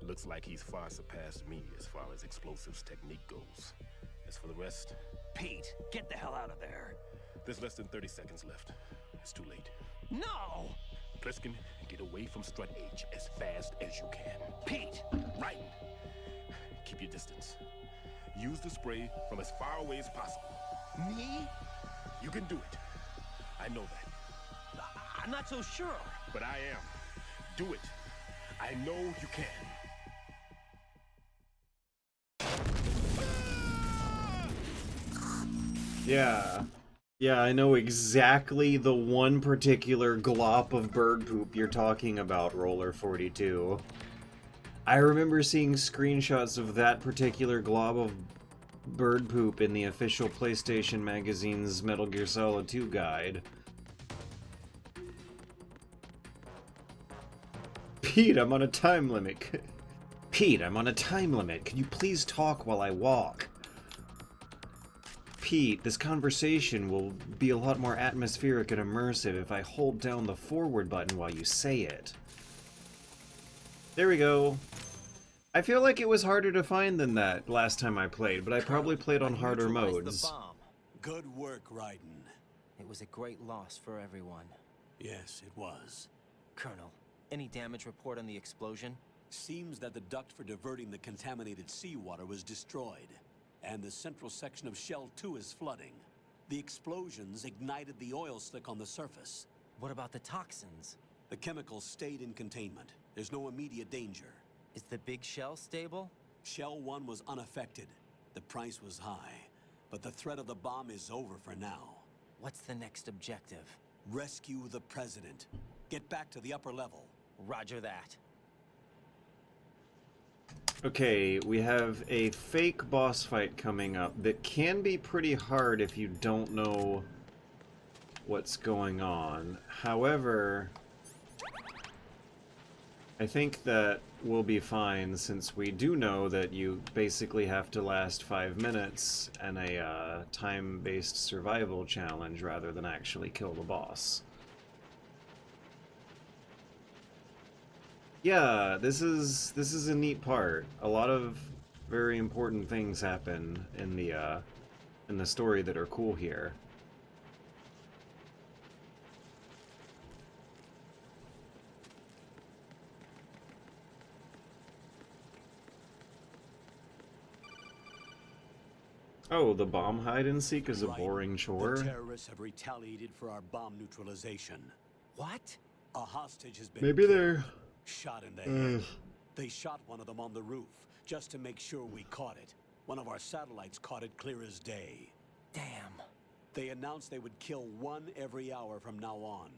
Looks like he's far surpassed me as far as explosives technique goes. As for the rest... Pete, get the hell out of there. There's less than 30 seconds left. It's too late. No! Pliskin, get away from Strut H as fast as you can. Pete! Right! Keep your distance. Use the spray from as far away as possible. Me? You can do it. I know that. I'm not so sure. But I am. Do it. I know you can. Yeah. Yeah, I know exactly the one particular glop of bird poop you're talking about, Roller 42. I remember seeing screenshots of that particular glob of bird poop in the official PlayStation Magazine's Metal Gear Solid 2 guide. Pete, I'm on a time limit. Pete, I'm on a time limit. Can you please talk while I walk? Pete, this conversation will be a lot more atmospheric and immersive if I hold down the forward button while you say it. There we go. I feel like it was harder to find than that last time I played, but I probably played on harder modes. Good work, Raiden. It was a great loss for everyone. Yes, it was. Colonel, any damage report on the explosion? Seems that the duct for diverting the contaminated seawater was destroyed, and the central section of Shell 2 is flooding. The explosions ignited the oil slick on the surface. What about the toxins? The chemicals stayed in containment. There's no immediate danger. Is the big shell stable? Shell 1 was unaffected. The price was high, but the threat of the bomb is over for now. What's the next objective? Rescue the President. Get back to the upper level. Roger that. Okay, we have a fake boss fight coming up that can be pretty hard if you don't know what's going on. However, I think that we'll be fine since we do know that you basically have to last 5 minutes in a time-based survival challenge rather than actually kill the boss. Yeah, this is a neat part. A lot of very important things happen in the story that are cool here. Oh, the bomb hide and seek is a boring chore. The terrorists have retaliated for our bomb neutralization. What? A hostage has been Maybe they're shot in the head. They shot one of them on the roof, just to make sure we caught it. One of our satellites caught it clear as day. Damn. They announced they would kill one every hour from now on.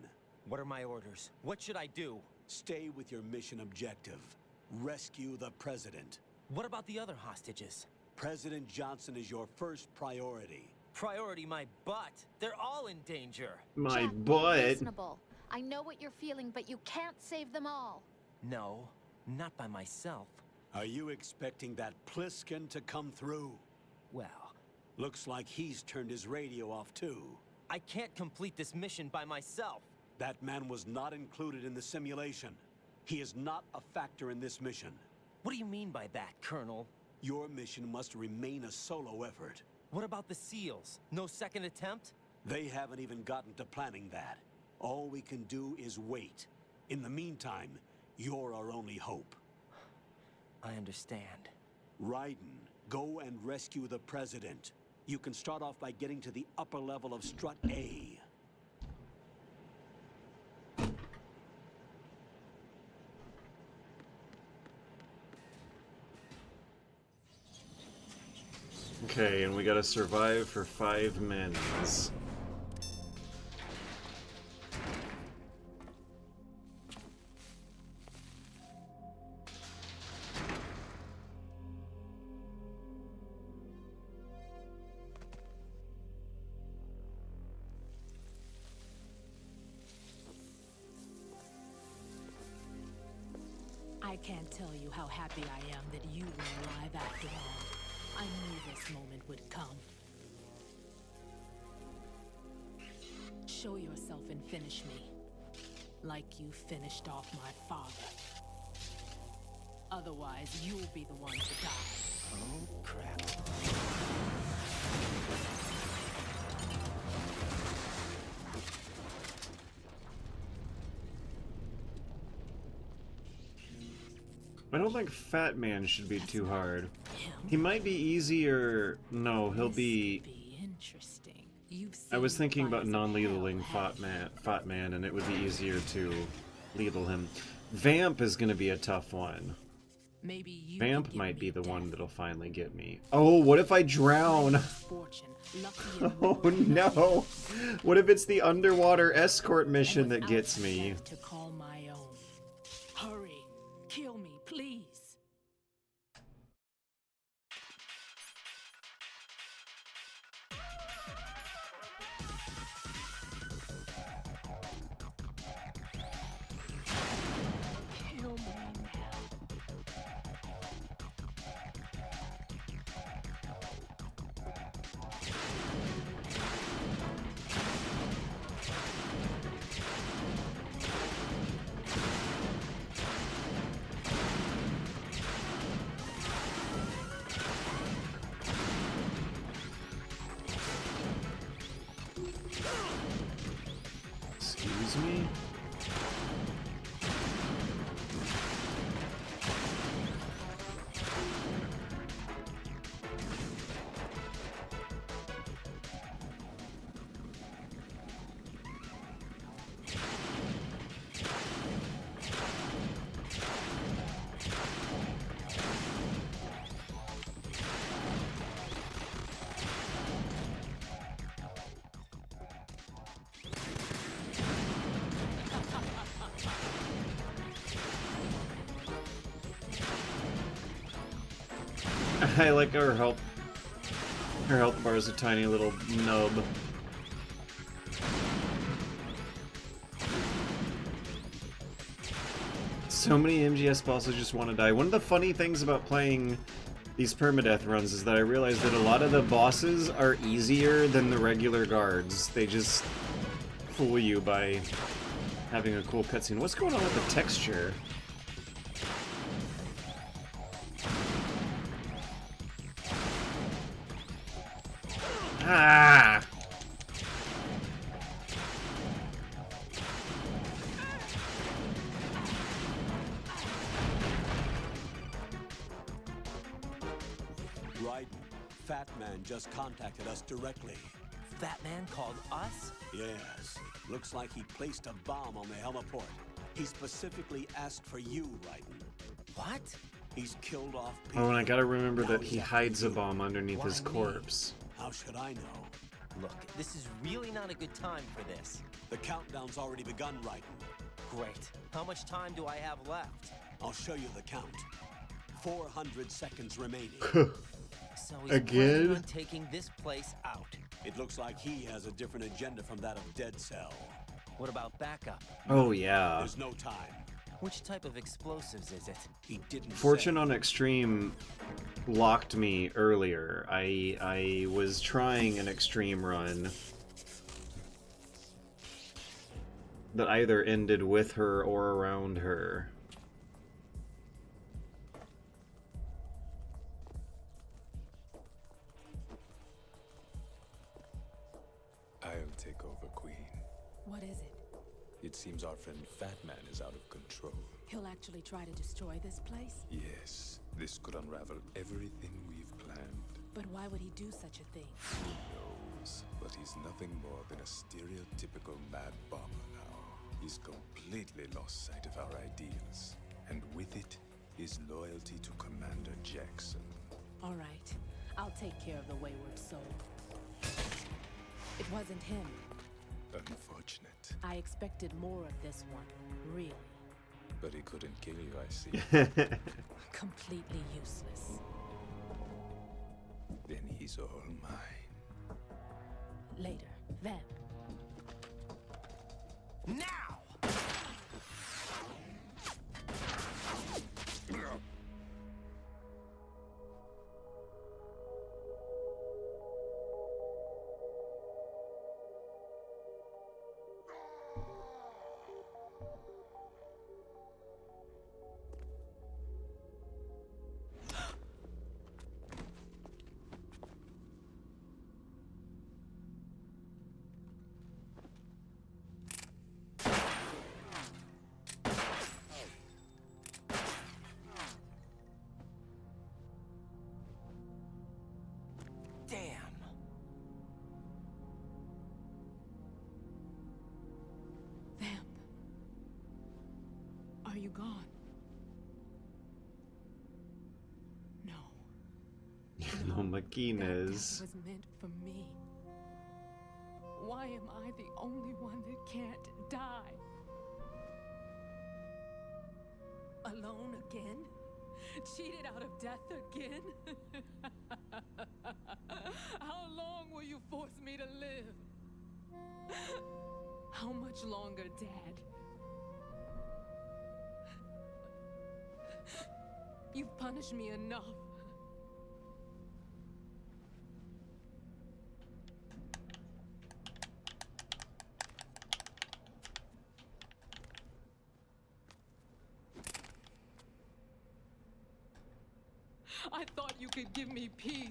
What are my orders? What should I do? Stay with your mission objective. Rescue the President. What about the other hostages? President Johnson is your first priority. Priority my butt. They're all in danger. My Jack, be butt. reasonable. I know what you're feeling, but you can't save them all. No, not by myself. Are you expecting that Pliskin to come through? Well, looks like he's turned his radio off too. I can't complete this mission by myself. That man was not included in the simulation. He is not a factor in this mission. What do you mean by that, Colonel? Your mission must remain a solo effort. What about the SEALs? No second attempt? They haven't even gotten to planning that. All we can do is wait. In the meantime, you're our only hope. I understand. Raiden, go and rescue the President. You can start off by getting to the upper level of Strut A. Okay, and we gotta survive for 5 minutes. I can't tell you how happy I am that you were alive after all. I knew this moment would come. Show yourself and finish me. Like you finished off my father. Otherwise, you'll be the one to die. Oh, crap. I don't think Fatman should be too hard. He might be easier. No, he'll be. I was thinking about non-lethaling Fatman, and it would be easier to lethal him. Vamp is going to be a tough one. Vamp might be the one that'll finally get me. Oh, what if I drown? Oh no! What if it's the underwater escort mission that gets me? Hurry, kill me, please. Excuse me? I like her health. Her health bar is a tiny little nub. So many MGS bosses just want to die. One of the funny things about playing these permadeath runs is that I realized that a lot of the bosses are easier than the regular guards. They just fool you by having a cool cutscene. What's going on with the texture? Ah! Raiden, Fatman just contacted us directly. Fatman called us? Yes. Looks like he placed a bomb on the heliport. He specifically asked for you, Raiden. What? He's killed off people. Oh, and I gotta remember that he hides a bomb underneath his corpse. How should I know? Look, this is really not a good time for this. The countdown's already begun, Raiden. Great. How much time do I have left? I'll show you the count. 400 seconds remaining. So he's planning on taking this place out. It looks like he has a different agenda from that of Dead Cell. What about backup? Oh yeah. There's no time. Which type of explosives is it? He didn't Fortune say. on Extreme locked me earlier. I was trying an extreme run that either ended with her or around her. I'll take over, Queen. What is it? It seems our friend Fatman is out of control. He'll actually try to destroy this place? Yes, this could unravel everything we've planned. But why would he do such a thing? Who knows? But he's nothing more than a stereotypical mad bomber now. He's completely lost sight of our ideals. And with it, his loyalty to Commander Jackson. All right. I'll take care of the wayward soul. It wasn't him. Unfortunate. I expected more of this one, really. But he couldn't kill you, I see. Completely useless. Then he's all mine. Later, then. Now! Are you gone? No. No, Maquinez. That was meant for me. Why am I the only one that can't die? Alone again? Cheated out of death again? How long will you force me to live? How much longer, Dad? You've punished me enough. I thought you could give me peace.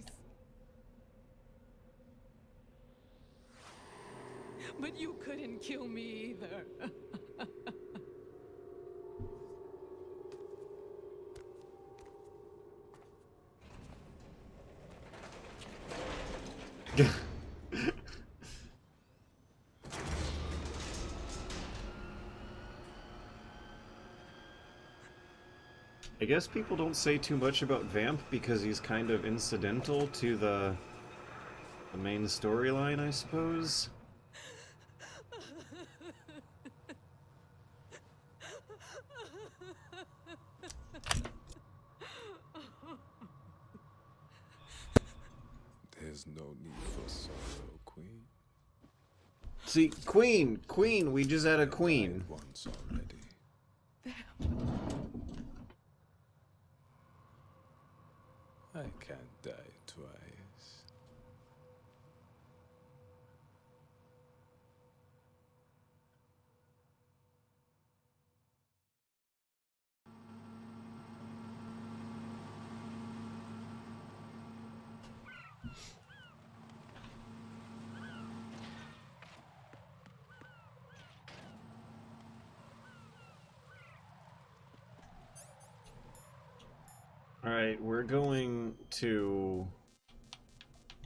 But you couldn't kill me either. I guess people don't say too much about Vamp because he's kind of incidental to the main storyline, I suppose. There's no need for sorrow, Queen. See, Queen, we just had a queen. Once already. I can't die twice. Alright, we're going to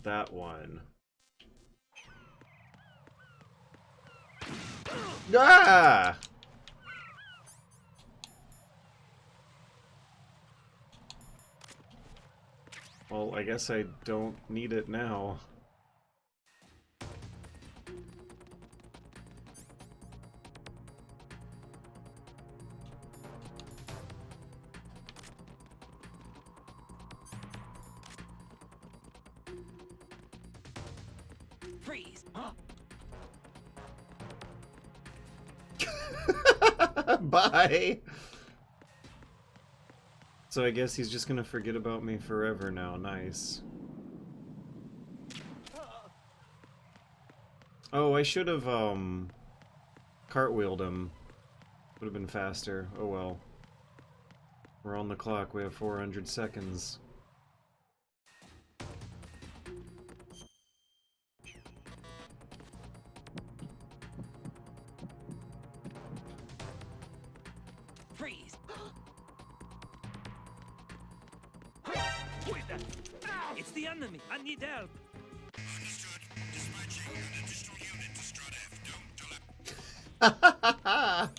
that one. Ah! Well, I guess I don't need it now. Freeze! Huh? Bye! So I guess he's just gonna forget about me forever now. Nice. Oh, I should have, cartwheeled him. Would have been faster. Oh well. We're on the clock. We have 400 seconds. Freeze! Wait, it's the enemy! I need help! Understood. Dispatching an additional unit to Strut F. Don't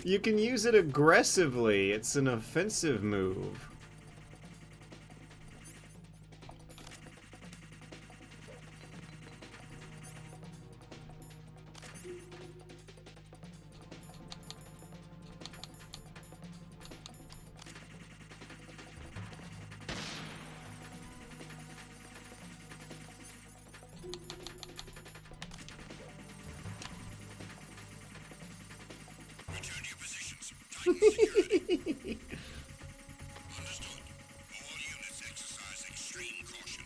You can use it aggressively. It's an offensive move. Return to your positions. Understood. All units exercise extreme caution.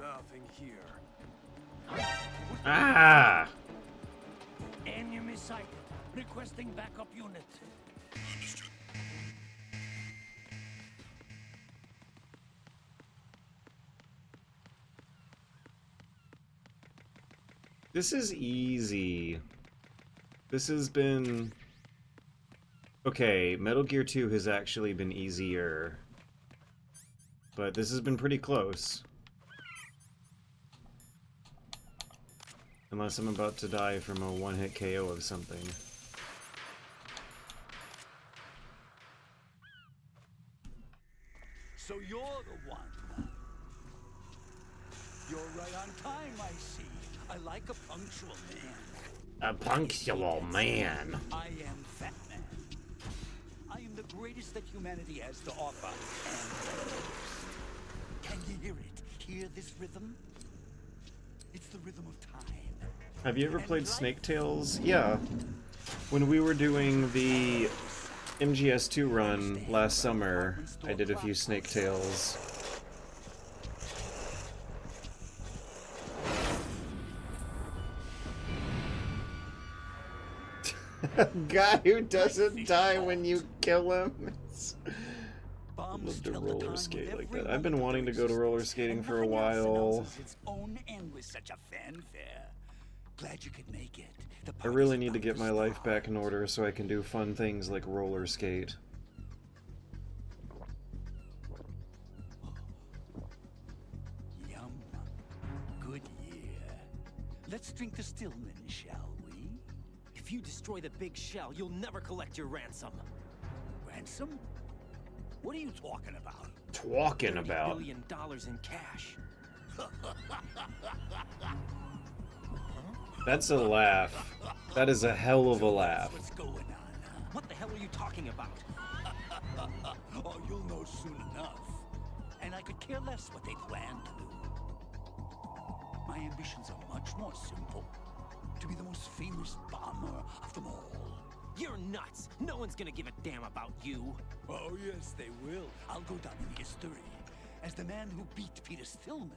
Nothing here. Ah! Enemy sighted. Requesting backup unit. Understood. This is easy. This has been... Okay, Metal Gear 2 has actually been easier. But this has been pretty close. Unless I'm about to die from a one-hit KO of something. So you're the one. You're right on time, I see. I like a punctual man. A punctual man. I am Fatman. I am the greatest that humanity has to offer. And can you hear it? Hear this rhythm? It's the rhythm of time. Have you ever played Snake Tales? Yeah. When we were doing the MGS2 run last summer, I did a few Snake Tales. Guy who doesn't die when you kill him. I'd love to roller skate like that. I've been wanting to go to roller skating for a while. Its own end with such a fanfare. Glad you could make it. I really need to get my life back in order so I can do fun things like roller skate. Yum. Good year. Let's drink to Stillman, shall we? If you destroy the big shell, you'll never collect your ransom. Ransom? What are you talking about? Talking about? $30 billion in cash. That's a laugh. That is a hell of a laugh. What's going on? What the hell are you talking about? Oh, you'll know soon enough. And I could care less what they plan to do. My ambitions are much more simple. To be the most famous bomber of them all. You're nuts! No one's gonna give a damn about you. Oh, yes, they will. I'll go down in history as the man who beat Peter Stillman.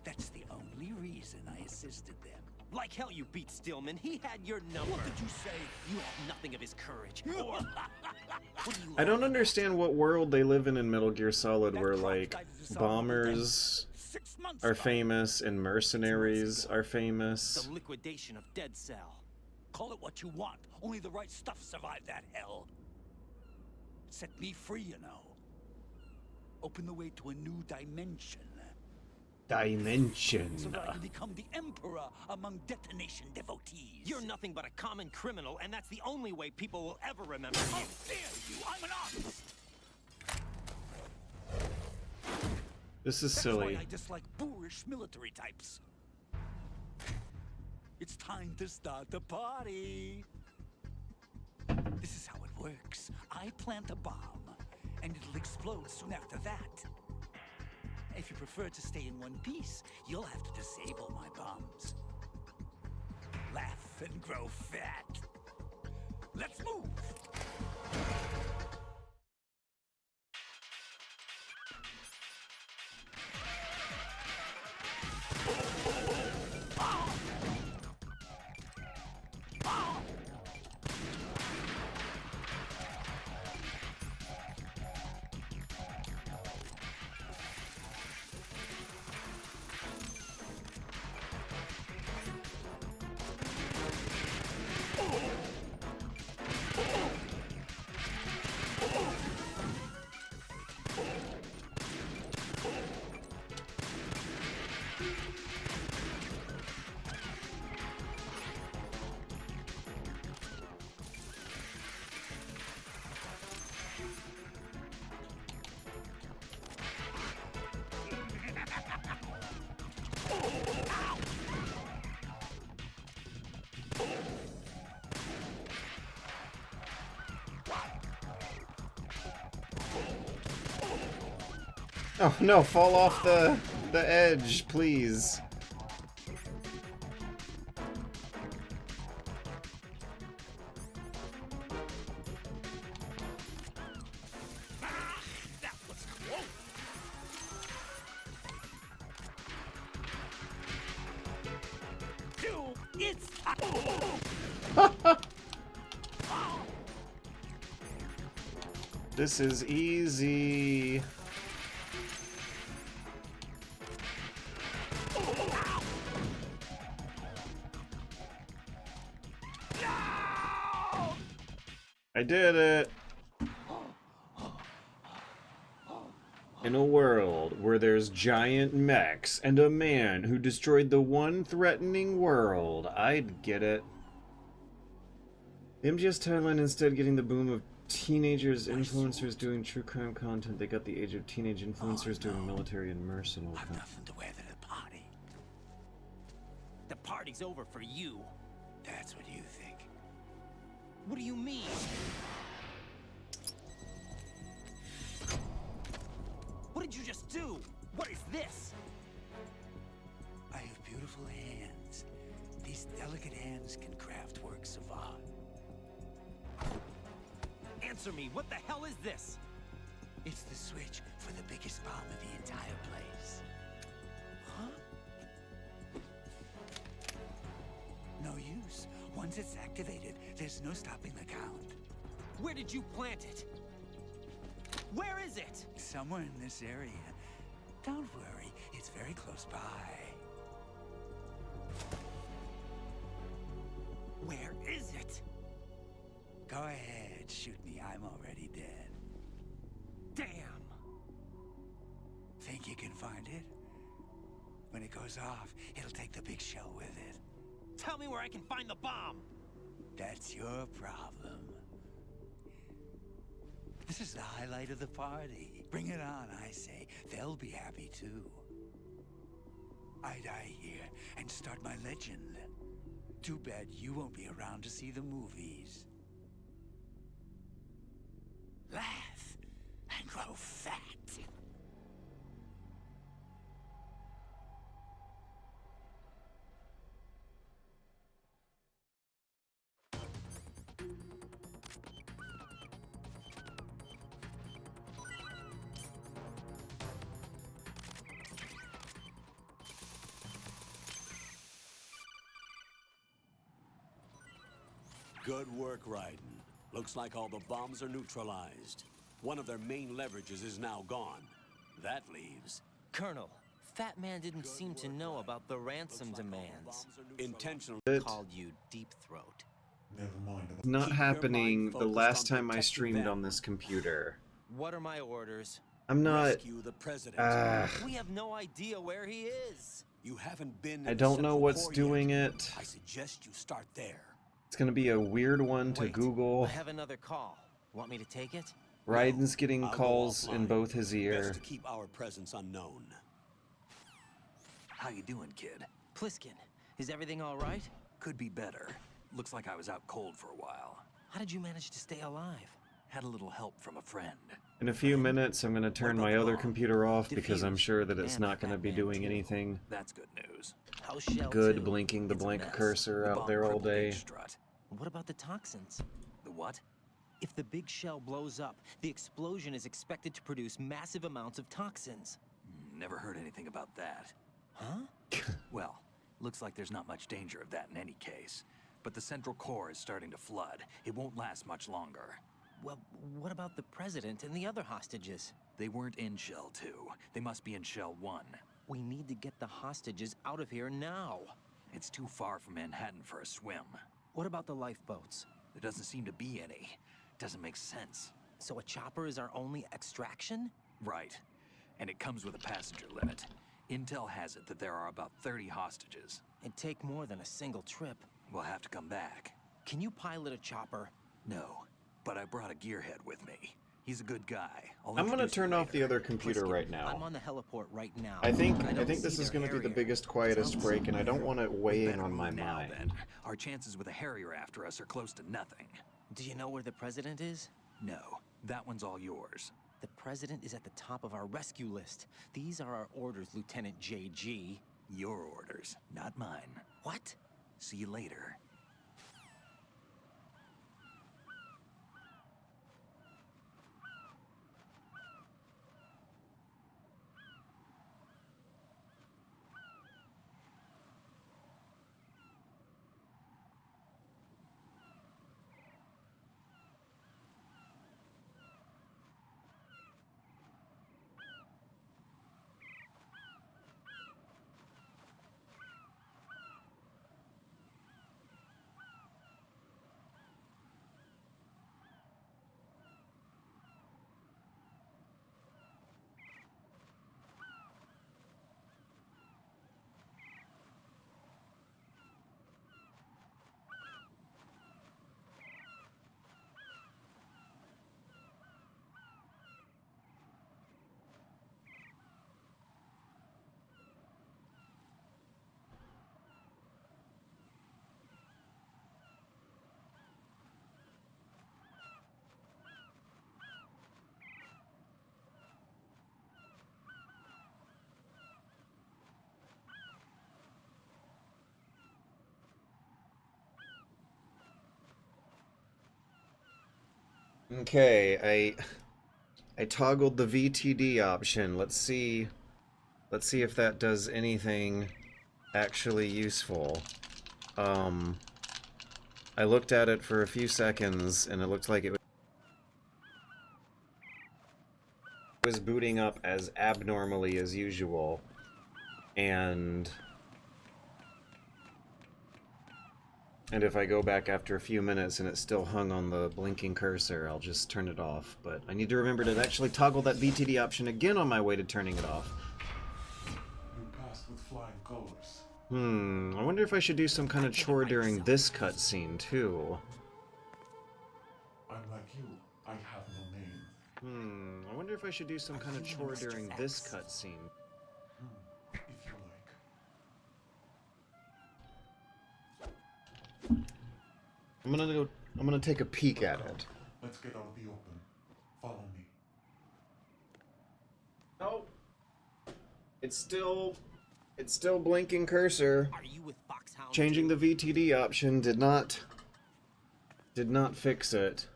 That's the only reason I assisted them. Like hell you beat Stillman. He had your number. What did you say? You have nothing of his courage. Or... I don't understand what world they live in Metal Gear Solid where, like, bombers are famous and mercenaries are famous. The liquidation of Dead Cell. Call it what you want. Only the right stuff survived that hell. Set me free, you know. Open the way to a new dimension. Dimension. So that I can become the emperor among detonation devotees. You're nothing but a common criminal, and that's the only way people will ever remember you. How dare you! I'm an artist! This is That's silly. why I dislike boorish military types. It's time to start the party. This is how it works. I plant a bomb, and it'll explode soon after that. If you prefer to stay in one piece, you'll have to disable my bombs. Laugh and grow fat. Let's move. Oh no, fall off the edge, please. This is easy. I did it! In a world where there's giant mechs and a man who destroyed the one threatening world, I'd get it. The MGS timeline, instead getting the boom of teenagers, influencers doing true crime content, they got the age of teenage influencers doing military and mercenary content. Nothing to wear to the party. The party's over for you. That's what you think. What do you mean? What did you just do? What is this? I have beautiful hands. These delicate hands can craft works of art. Answer me, what the hell is this? It's the switch for the biggest bomb of the entire place. Huh? No use. Once it's activated, there's no stopping the count. Where did you plant it? Where is it? Somewhere in this area. Don't worry, it's very close by. Where is it? Go ahead, shoot me. I'm already dead. Damn! Think you can find it? When it goes off, it'll take the big show with it. Tell me where I can find the bomb! That's your problem. This is the highlight of the party. Bring it on, I say. They'll be happy too. I die here and start my legend. Too bad you won't be around to see the movies. Laugh and grow fat. Good work, Raiden. Looks like all the bombs are neutralized. One of their main leverages is now gone. That leaves... Colonel, Fatman didn't seem to know about the ransom demands. Intentionally called you Deep Throat. Never mind. Not happening the last time I streamed on this computer. What are my orders? I'm not... Rescue the president. We have no idea where he is. You haven't been... I don't know what's doing it. I suggest you start there. It's gonna be a weird one to Google. I have another call. Want me to take it? Raiden's getting calls in both his ear. Best to keep our presence unknown. How you doing, kid? Pliskin, is everything all right? Could be better. Looks like I was out cold for a while. How did you manage to stay alive? Had a little help from a friend. In a few minutes, I'm going to turn my other computer off because I'm Diffuse. sure that it's And not going to be Fatman doing too. anything That's good news. How's Shell good, 2? blinking the It's a blank mess. cursor The out bomb there all crippled day. H Strut. What about the toxins? The what? If the big shell blows up, the explosion is expected to produce massive amounts of toxins. Never heard anything about that. Huh? Well, looks like there's not much danger of that in any case. But the central core is starting to flood. It won't last much longer. Well, what about the president and the other hostages? They weren't in Shell 2. They must be in Shell 1. We need to get the hostages out of here now. It's too far from Manhattan for a swim. What about the lifeboats? There doesn't seem to be any. Doesn't make sense. So a chopper is our only extraction? Right. And it comes with a passenger limit. Intel has it that there are about 30 hostages. It'd take more than a single trip. We'll have to come back. Can you pilot a chopper? No, but I brought a gearhead with me. He's a good guy. I'm going to turn off the other computer right I'm now. on the heliport right now. I think don't this see is their going to be the Harrier. biggest, quietest break, and I don't want it weighing on my Now, mind. then. Our chances with a Harrier after us are close to nothing. Do you know where the president is? No, that one's all yours. The president is at the top of our rescue list. These are our orders, Lieutenant JG. Your orders, not mine. What? See you later. Okay, I toggled the VTD option. Let's see if that does anything actually useful. I looked at it for a few seconds and it looked like it was booting up as abnormally as usual. And if I go back after a few minutes and it's still hung on the blinking cursor, I'll just turn it off. But I need to remember to actually toggle that VTD option again on my way to turning it off. You passed with flying colors. I wonder if I should do some kind of chore during this cutscene, too. I'm like you. I have no name. I wonder if I should do some kind of chore during this cutscene. If you like. I'm gonna take a peek at it. Let's get out of the open. Follow me. Oh, it's still blinking cursor. Are you with Foxhound? Changing the VTD option did not fix it.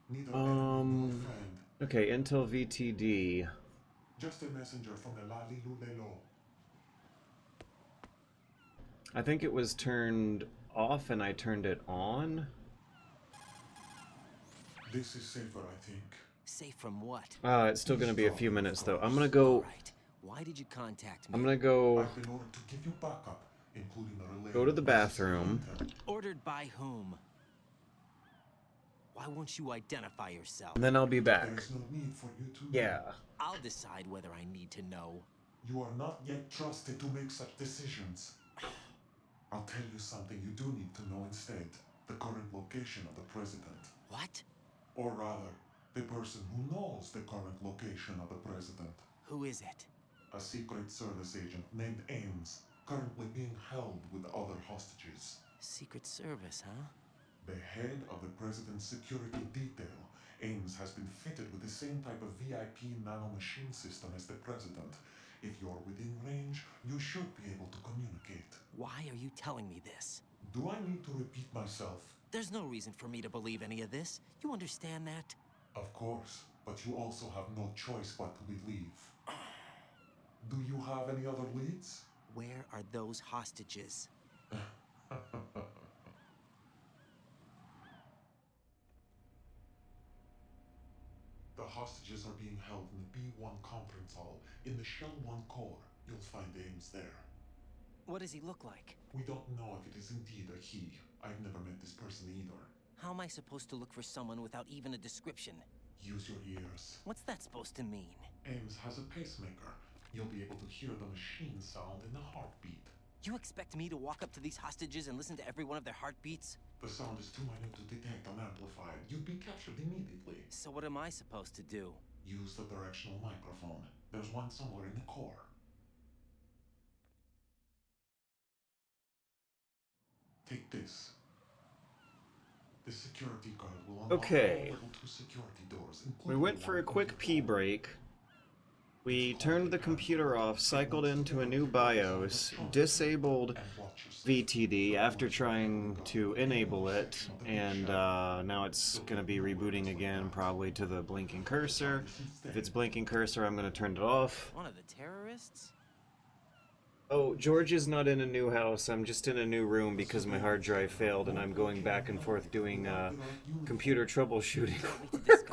Neither enemy nor friend. Okay, Intel VTD. Just a messenger from the Lalilulelo. I think it was turned off and I turned it on. This is safer, I think. Safe from what? It's still gonna be a few minutes though. I'm gonna go. Right. Why did you contact me? I'm gonna go. I've been ordered to give you backup, including a relay. Go to the bathroom. Ordered by whom? Why won't you identify yourself? And then I'll be back. There is no need for you to. Yeah. I'll decide whether I need to know. You are not yet trusted to make such decisions. I'll tell you something you do need to know instead. The current location of the president. What? Or rather, the person who knows the current location of the president. Who is it? A Secret Service agent named Ames, currently being held with other hostages. Secret Service, huh? The head of the President's security detail, Ames, has been fitted with the same type of VIP nanomachine system as the President. If you're within range, you should be able to communicate. Why are you telling me this? Do I need to repeat myself? There's no reason for me to believe any of this. You understand that? Of course, but you also have no choice but to believe. Do you have any other leads? Where are those hostages? The hostages are being held in the B1 conference hall. In the Shell 1 core, you'll find Ames there. What does he look like? We don't know if it is indeed a he. I've never met this person either. How am I supposed to look for someone without even a description? Use your ears. What's that supposed to mean? Ames has a pacemaker. You'll be able to hear the machine sound in the heartbeat. You expect me to walk up to these hostages and listen to every one of their heartbeats? The sound is too minute to detect unamplified. You'd be captured immediately. So what am I supposed to do? Use the directional microphone. There's one somewhere in the core. Take this. The security guard will unlock Okay. all level 2 security doors. We went for a quick pee break. We turned the computer off, cycled into a new BIOS, disabled VTD after trying to enable it, and now it's going to be rebooting again, probably to the blinking cursor. If it's blinking cursor, I'm going to turn it off. One of the terrorists? Oh, George is not in a new house. I'm just in a new room because my hard drive failed, and I'm going back and forth doing computer troubleshooting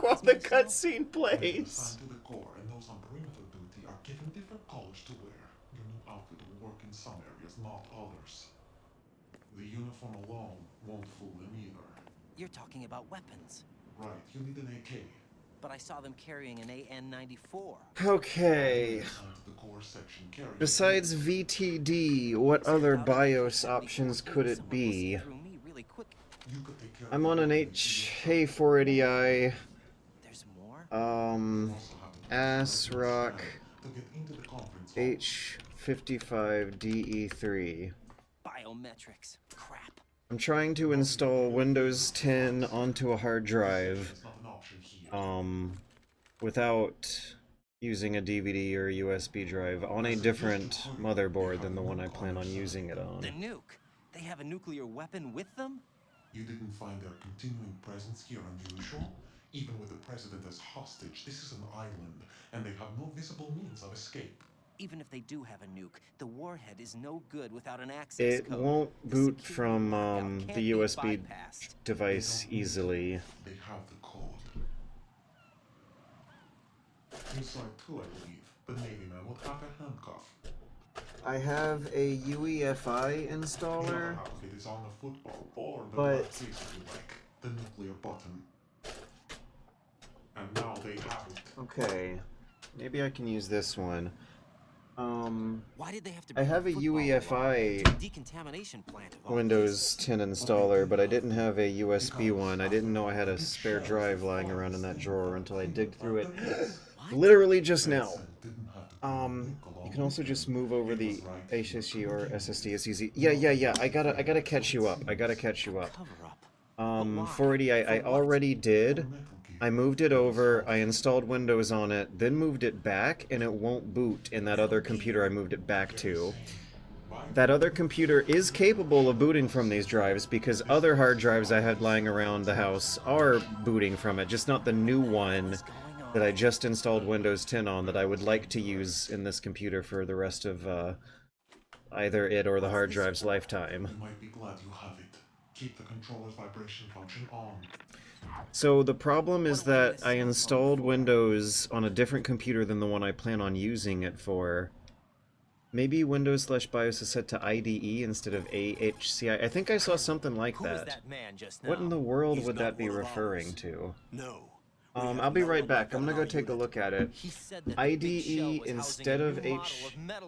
while the cutscene plays. To the core, and those on perimeter duty are given different colors to wear. Your new outfit will work in some areas, not others. The uniform alone won't fool them either. You're talking about weapons. Right, you need an AK. But I saw them carrying an AN-94. Okay. Besides VTD, what other BIOS options could it be? I'm on an HA480i. There's more? ASRock H55DE3. Biometrics. Crap. I'm trying to install Windows 10 onto a hard drive, without using a DVD or a USB drive on a different motherboard than the one I plan on using it on. The nuke. They have a nuclear weapon with them? You didn't find their continuing presence here unusual? Even with the president as hostage, this is an island, and they have no visible means of escape. Even if they do have a nuke, the warhead is no good without an access It code. won't boot from the USB device easily. They have the code. Inside too, I believe. The Navy man will have a handcuff. I have a UEFI installer, It is on the football or the but case if you like. The nuclear button. And now they have it. okay, maybe I can use this one. Why did they have to I have a UEFI decontamination plant Windows 10 installer, but I didn't have a USB one. I didn't know I had a spare drive lying around in that drawer until I digged through it literally just now. You can also just move over the HSD or SSD. It's easy. Yeah. I gotta catch you up. 480 I already did. I moved it over, I installed Windows on it, then moved it back, and it won't boot in that other computer I moved it back to. That other computer is capable of booting from these drives because other hard drives I had lying around the house are booting from it, just not the new one that I just installed Windows 10 on that I would like to use in this computer for the rest of either it or the hard drive's lifetime. You might be glad you have it. Keep the controller's vibration function on. So the problem is that I installed Windows on a different computer than the one I plan on using it for. Maybe Windows/BIOS is set to IDE instead of AHCI. I think I saw something like that. What in the world would that be referring to? No. I'll be right back. I'm gonna go take a look at it. IDE instead of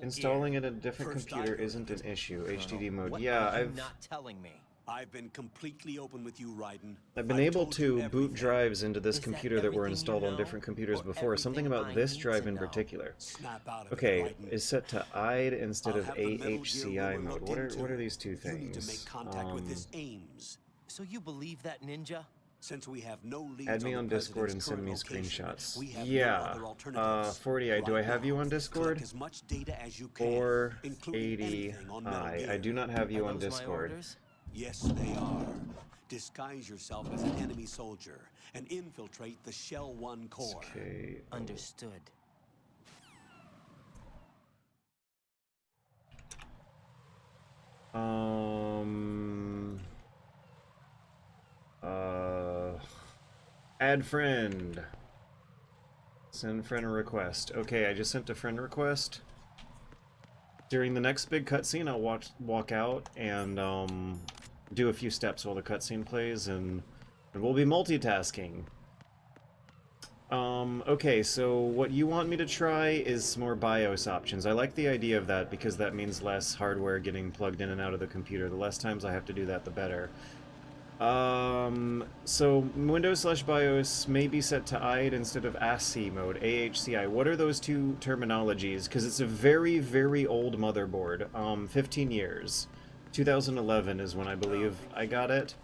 installing it in a different computer isn't an issue. HDD mode. Yeah, I've been completely open with you, Raiden. I've been able to boot drives into this computer that were installed on different computers before. Something about this drive in particular. Okay, is set to IDE instead of AHCI mode. What are these two things? So you believe that ninja? Since we have no leads Add me on the Discord and send me president's current screenshots. location, we have no Yeah. other alternatives. 40i, do I have you on Discord? Collect as much data as you can, Or including anything on Metal 80i. Gear. I do not have you Are on those my Discord. orders? Yes, they are. Disguise yourself as an enemy soldier and infiltrate the Shell 1 core. Okay. Understood. Add friend. Send friend a request. Okay, I just sent a friend request. During the next big cutscene, I'll walk out and do a few steps while the cutscene plays, and we'll be multitasking. Okay, so what you want me to try is more BIOS options. I like the idea of that because that means less hardware getting plugged in and out of the computer. The less times I have to do that, the better. So Windows/BIOS may be set to IDE instead of ASCII mode, AHCI. What are those two terminologies? Because it's a very, very old motherboard. 15 years. 2011 is when I believe I got it.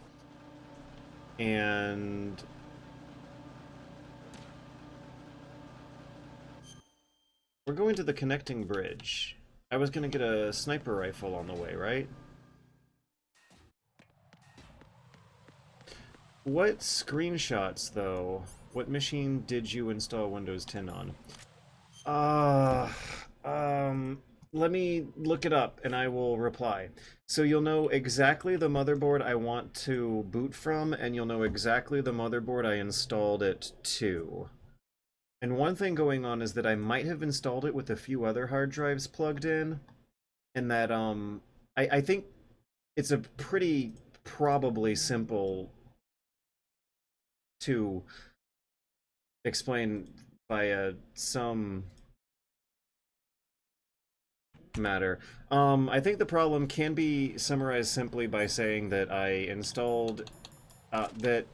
And we're going to the connecting bridge. I was gonna get a sniper rifle on the way, right? What screenshots, though? What machine did you install Windows 10 on? Let me look it up and I will reply. So you'll know exactly the motherboard I want to boot from, and you'll know exactly the motherboard I installed it to. And one thing going on is that I might have installed it with a few other hard drives plugged in, and that, I think it's a pretty probably simple to explain via some matter. I think the problem can be summarized simply by saying that I installed that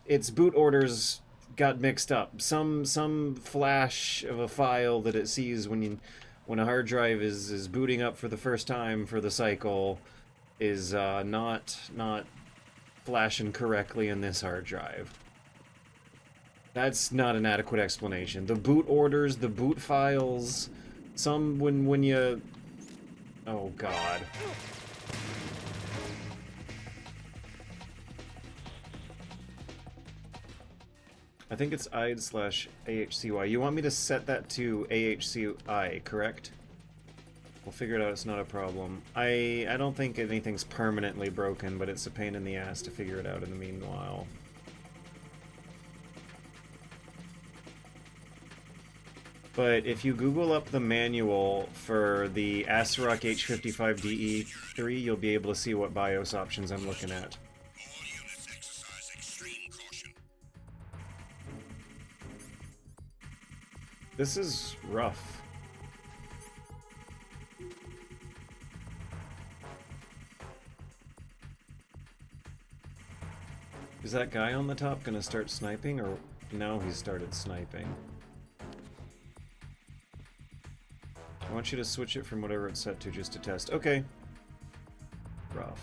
its boot orders got mixed up. Some flash of a file that it sees when a hard drive is booting up for the first time for the cycle is not flashing correctly in this hard drive. That's not an adequate explanation. The boot orders, the boot files, some when you... Oh god. I think it's IDE/AHCY. You want me to set that to AHCI, correct? We'll figure it out, it's not a problem. I don't think anything's permanently broken, but it's a pain in the ass to figure it out in the meanwhile. But if you Google up the manual for the ASRock H55DE3, you'll be able to see what BIOS options I'm looking at. All units exercise extreme caution. This is rough. Is that guy on the top gonna start sniping, or no, he started sniping? I want you to switch it from whatever it's set to just to test. Okay. Rough.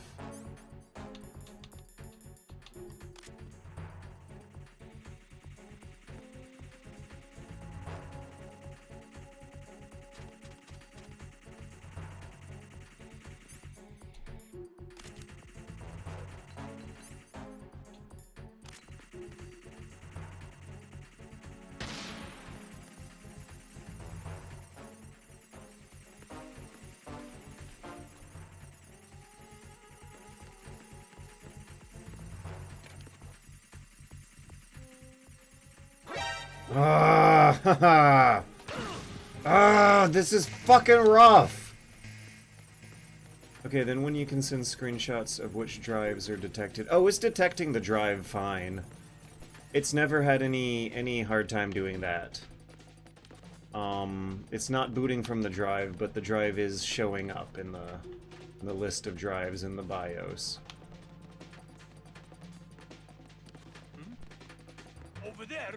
This is fucking rough! Okay, then when you can send screenshots of which drives are detected... Oh, it's detecting the drive fine. It's never had any hard time doing that. It's not booting from the drive, but the drive is showing up in the list of drives in the BIOS. Over there.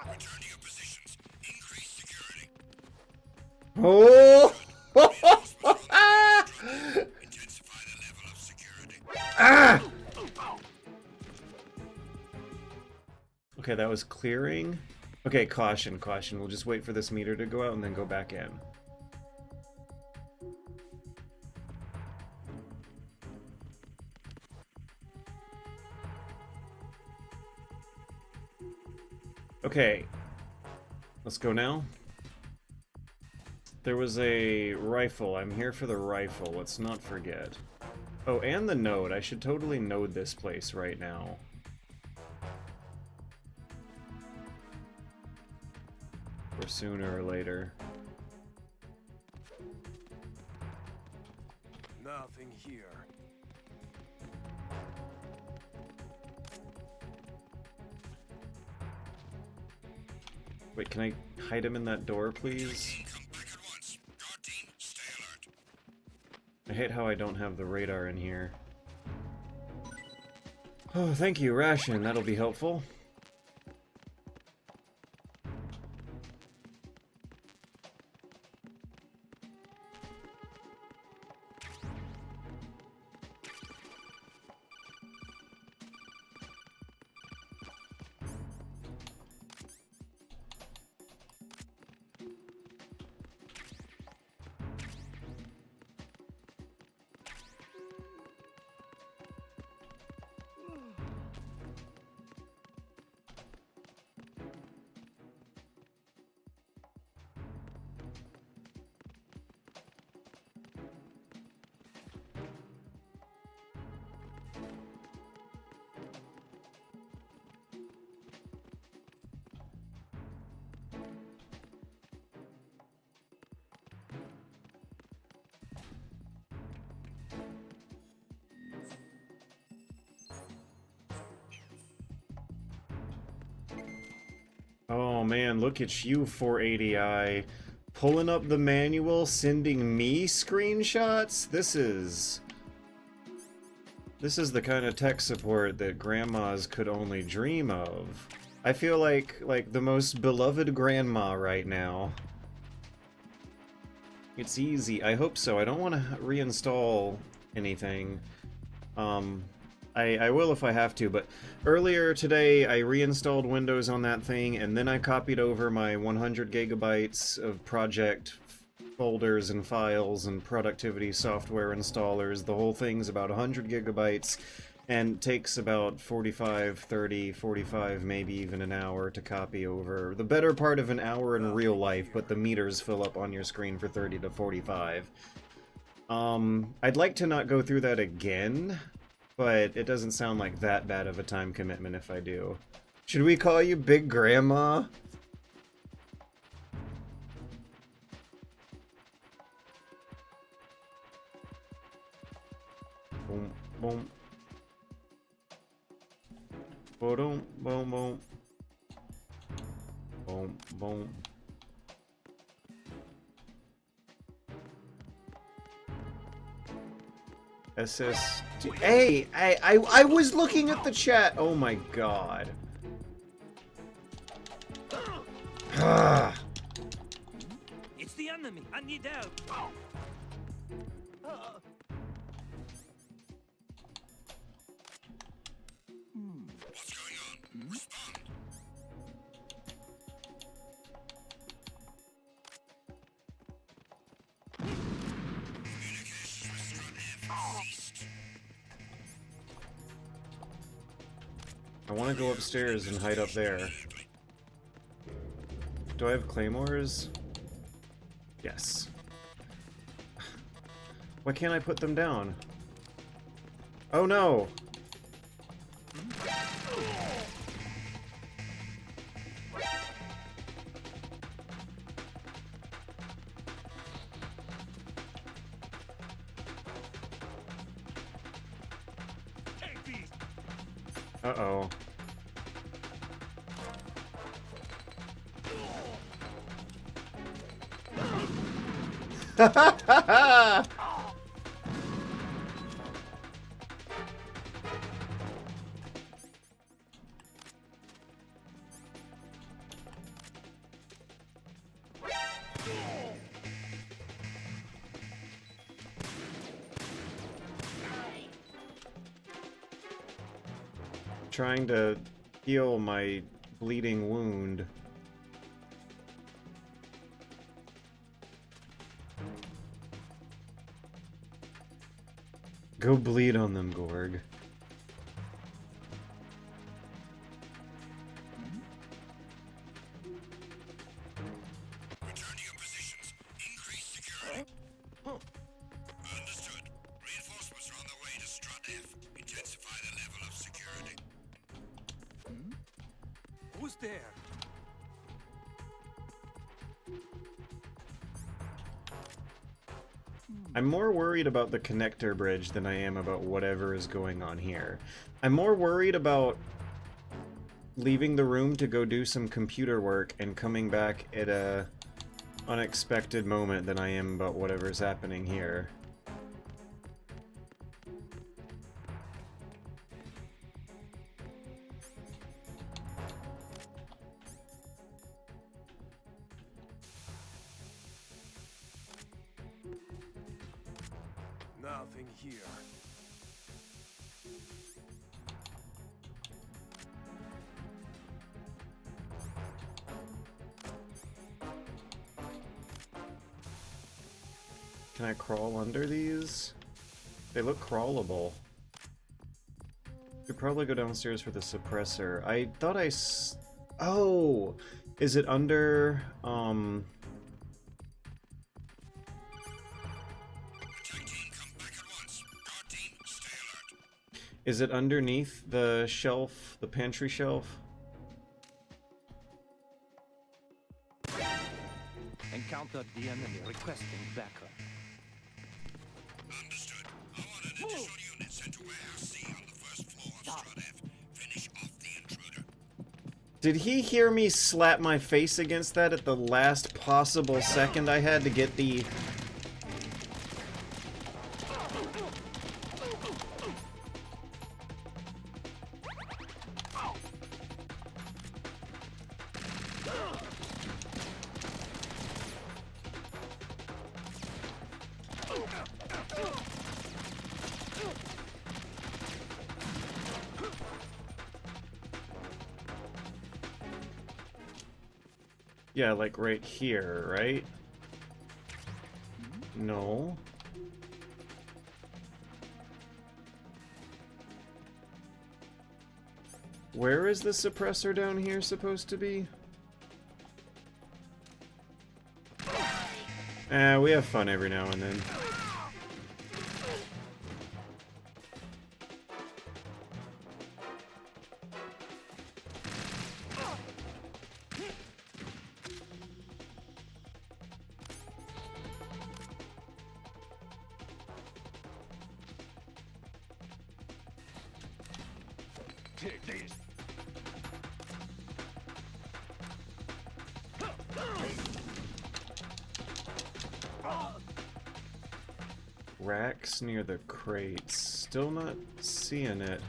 Return to your positions. Increase security. Oh! that was clearing. Okay, caution, caution. We'll just wait for this meter to go out and then go back in. Okay, let's go now. There was a rifle. I'm here for the rifle. Let's not forget. Oh, and the node. I should totally node this place right now. Or sooner or later. Nothing here. Wait, can I hide him in that door, please? I hate how I don't have the radar in here. Oh, thank you, ration. That'll be helpful. Oh man, look at you, 480i. Pulling up the manual, sending me screenshots? This is the kind of tech support that grandmas could only dream of. I feel like the most beloved grandma right now. It's easy. I hope so. I don't want to reinstall anything. I will if I have to, but earlier today I reinstalled Windows on that thing, and then I copied over my 100 gigabytes of project folders and files and productivity software installers. The whole thing's about 100 gigabytes and takes about 45, 30, 45, maybe even an hour to copy over. The better part of an hour in real life, but the meters fill up on your screen for 30 to 45. I'd like to not go through that again, but it doesn't sound like that bad of a time commitment if I do. Should we call you Big Grandma? Boom, boom. Boom, boom, boom. Boom, boom. SSD. Hey, I was looking at the chat. Oh my god. It's the enemy. I need help. What's going on? Respond. Communications with Strut have ceased. I want to go upstairs and hide up there. Do I have claymores? Yes. Why can't I put them down? Oh no! Uh-oh. Trying to heal my bleeding wound. Go bleed on them, Gorg. Return to your positions. Increase security. Understood. Reinforcements are on their way to Strut F. Intensify the level of security. Who's there? I'm more worried about the connector bridge than I am about whatever is going on here. I'm more worried about leaving the room to go do some computer work and coming back at a unexpected moment than I am about whatever's happening here. Nothing here. Can I crawl under these? They look crawlable. Could probably go downstairs for the suppressor. I thought Oh! Is it under, Is it underneath the shelf, the pantry shelf? Encountered the enemy requesting backup. Understood. I want an additional unit sent to warehouse C on the first floor of Strut F. Finish off the intruder. Did he hear me slap my face against that at the last possible second I had to get the... Yeah, like right here, right? No. Where is the suppressor down here supposed to be? We have fun every now and then. Take this. Racks near the crates. Still not seeing it.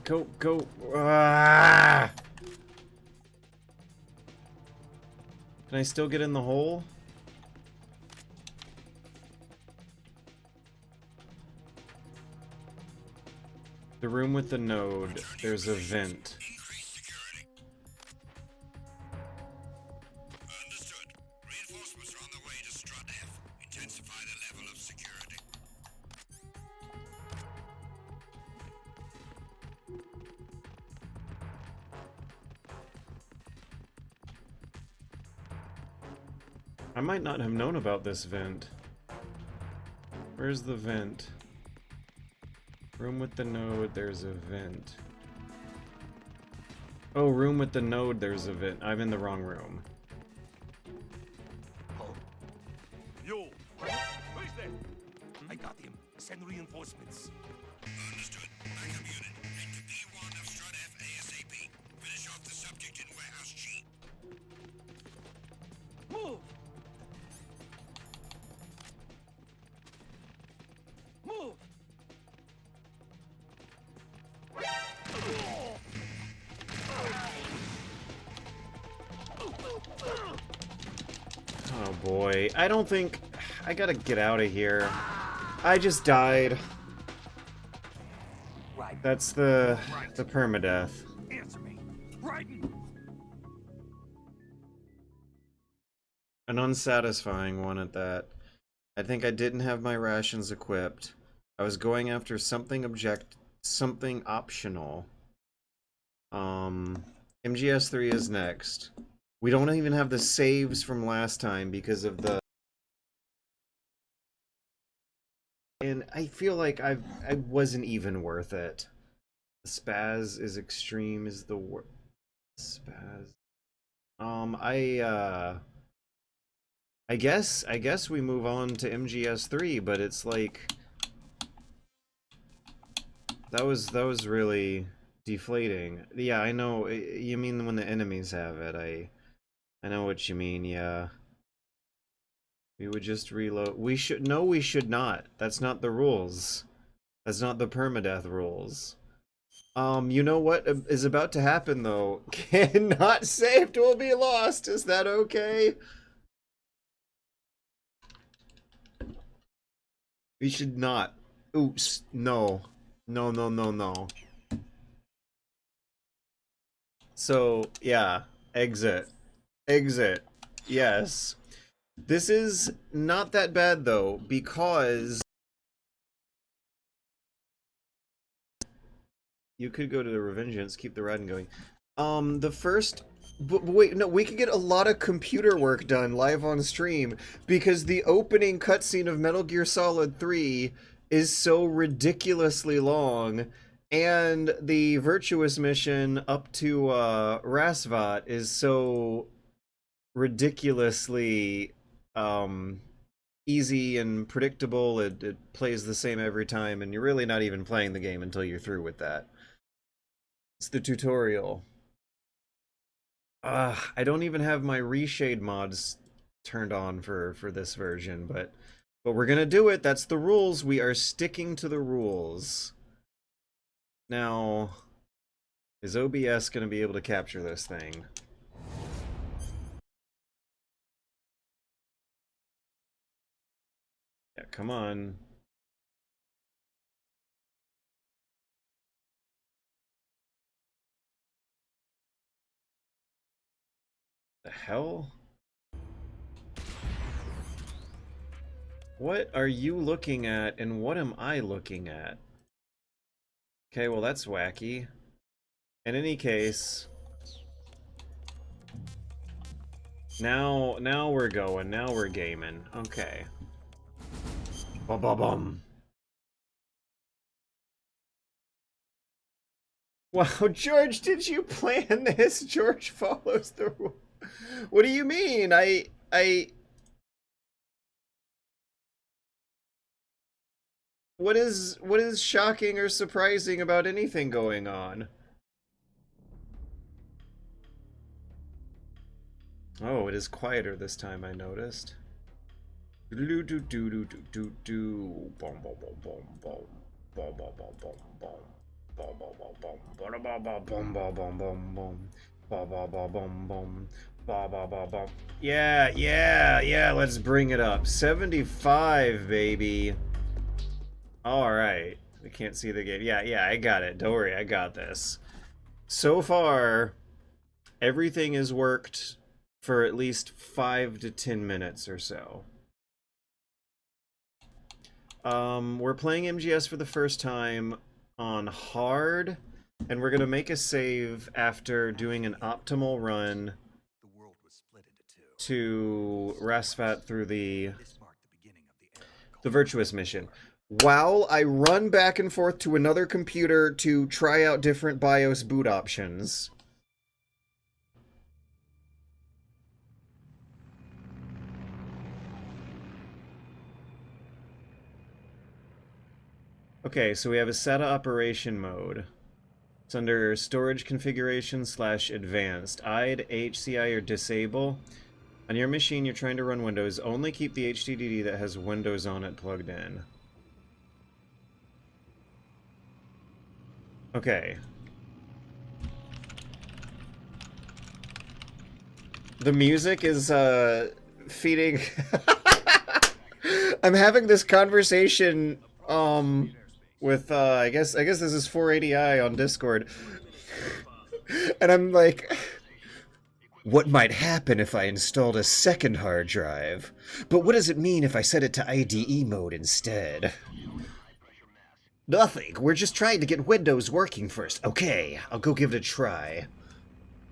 Oh, go. Ah! Can I still get in the hole? The room with the node. There's a vent. Understood. Reinforcements are on their way to Strut F. Intensify the level of security. I might not have known about this vent. Where's the vent? Room with the node, there's a vent. Oh, room with the node, there's a vent. I'm in the wrong room. Yo! Who's there? I got him. Send reinforcements. Understood. Backup unit. Head to B1 of Strut F ASAP. Finish off the subject in warehouse G. Move! Move! Oh boy, I don't think... I gotta get out of here. I just died. That's the permadeath. Answer me. Raiden! An unsatisfying one at that. I think I didn't have my rations equipped. I was going after something optional. MGS3 is next. We don't even have the saves from last time because of the... And I feel like I wasn't even worth it. The spaz is extreme is the worst. Spaz. I guess we move on to MGS3, but it's like that was really deflating. Yeah, I know. You mean when the enemies have it? I know what you mean. Yeah. We would just reload. We should not. That's not the rules. That's not the permadeath rules. You know what is about to happen though? Cannot saved will be lost. Is that okay? We should not. Oops. No. No, no, no, no. So, yeah. Exit. Exit. Yes. This is not that bad though, because you could go to the Revengeance, keep the riding going. The first... But wait, no, we could get a lot of computer work done live on stream, because the opening cutscene of Metal Gear Solid 3 is so ridiculously long, and the Virtuous mission up to Rasvat is so ridiculously easy and predictable. It plays the same every time, and you're really not even playing the game until you're through with that. It's the tutorial. I don't even have my reshade mods turned on for this version, but we're gonna do it. That's the rules. We are sticking to the rules. Now, is OBS gonna be able to capture this thing? Yeah, come on. The hell? What are you looking at, and what am I looking at? Okay, well that's wacky. In any case, now we're going. Now we're gaming. Okay. Ba-ba-bum. Wow, George, did you plan this? George follows the rule. What do you mean? What is shocking or surprising about anything going on? Oh, it is quieter this time, I noticed. Do do do do do do do. Boom boom boom boom boom. Boom boom boom boom boom. Boom boom boom boom. Boom boom boom boom boom boom boom. Boom boom boom boom boom. Boom boom boom boom. Yeah, yeah, yeah. Let's bring it up. 75, baby. All right. I can't see the game. Yeah, yeah. I got it. Don't worry. I got this. So far, everything is worked for at least 5 to 10 minutes or so. We're playing MGS for the first time on hard, and we're gonna make a save after doing an optimal run to Rasvat through the virtuous mission. While I run back and forth to another computer to try out different BIOS boot options. Okay, so we have a SATA operation mode. It's under storage configuration / advanced. IDE, HCI, or disable. On your machine, you're trying to run Windows. Only keep the HDD that has Windows on it plugged in. Okay. The music is, feeding... I'm having this conversation, with, I guess this is 480i on Discord. And I'm like, what might happen if I installed a second hard drive? But what does it mean if I set it to IDE mode instead? Nothing. We're just trying to get Windows working first. Okay, I'll go give it a try.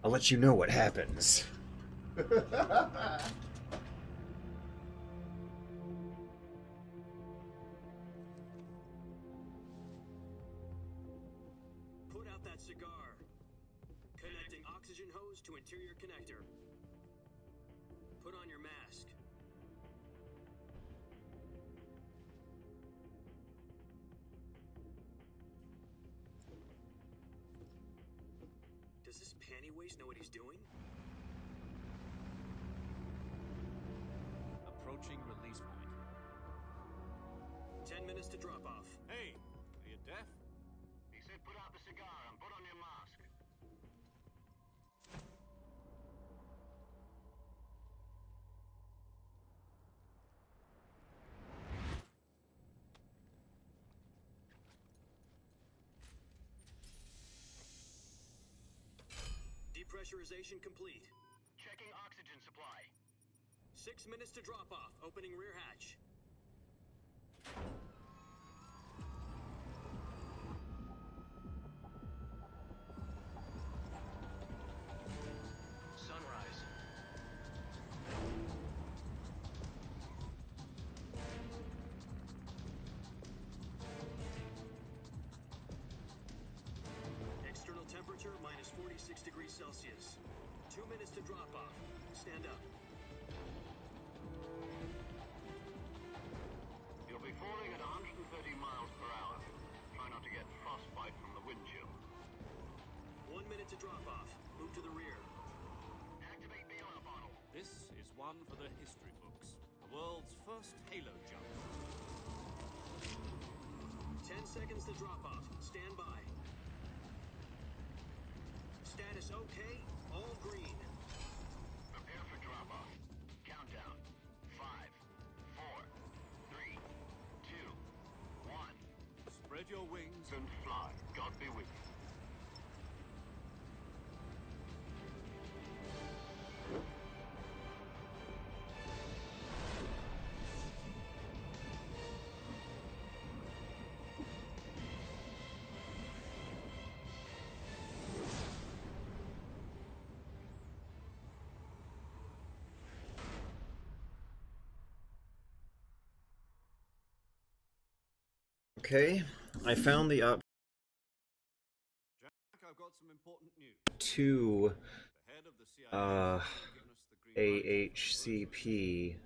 I'll let you know what happens. Put out that cigar. Connecting oxygen hose to interior connector. Put on your mask. Does this panty waste know what he's doing? Approaching release point. 10 minutes to drop off. Hey, are you deaf? He said put out the cigar and put on your mask. Depressurization complete. Checking oxygen supply. 6 minutes to drop off. Opening rear hatch. Sunrise. External temperature minus 46 degrees Celsius. 2 minutes to drop off. Stand up. You'll be falling at 130 miles per hour. Try not to get frostbite from the wind chill. 1 minute to drop off. Move to the rear. Activate the alarm bottle. This is one for the history books. The world's first halo jump. 10 seconds to drop off. Stand by. Status okay. All green. Prepare for drop-off. Countdown. 5, 4, 3, 2, 1. Spread your wings And fly. God be with you. Okay, I found the option Jack, I've got some important news. to The head of the CIA has given us the green AHCP,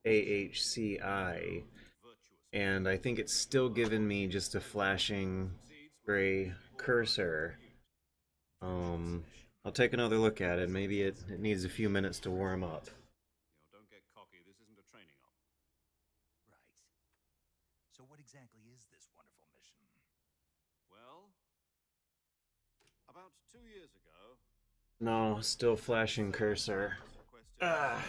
AHCI, and I think it's still giving me just a flashing gray cursor. I'll take another look at it. Maybe it needs a few minutes to warm up. Don't get cocky. This isn't a training op. Right. So what exactly is this wonderful mission? Well, about 2 years ago, No, still flashing cursor. Ah.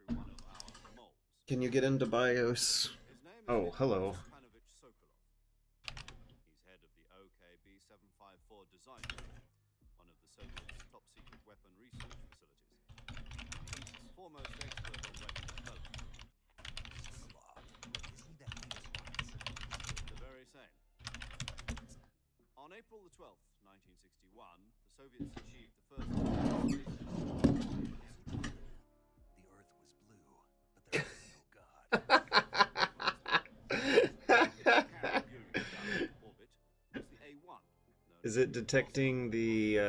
through one of our moles. Can you get into BIOS? Oh, hello. He's head of the OKB-754 design unit, one of the Soviet's top-secret weapon research facilities. He's foremost expert on weapon development. Isn't that latest The very same. On April the 12th, 1961, the Soviets achieved the first The Earth was blue, but there was no God. Is it detecting the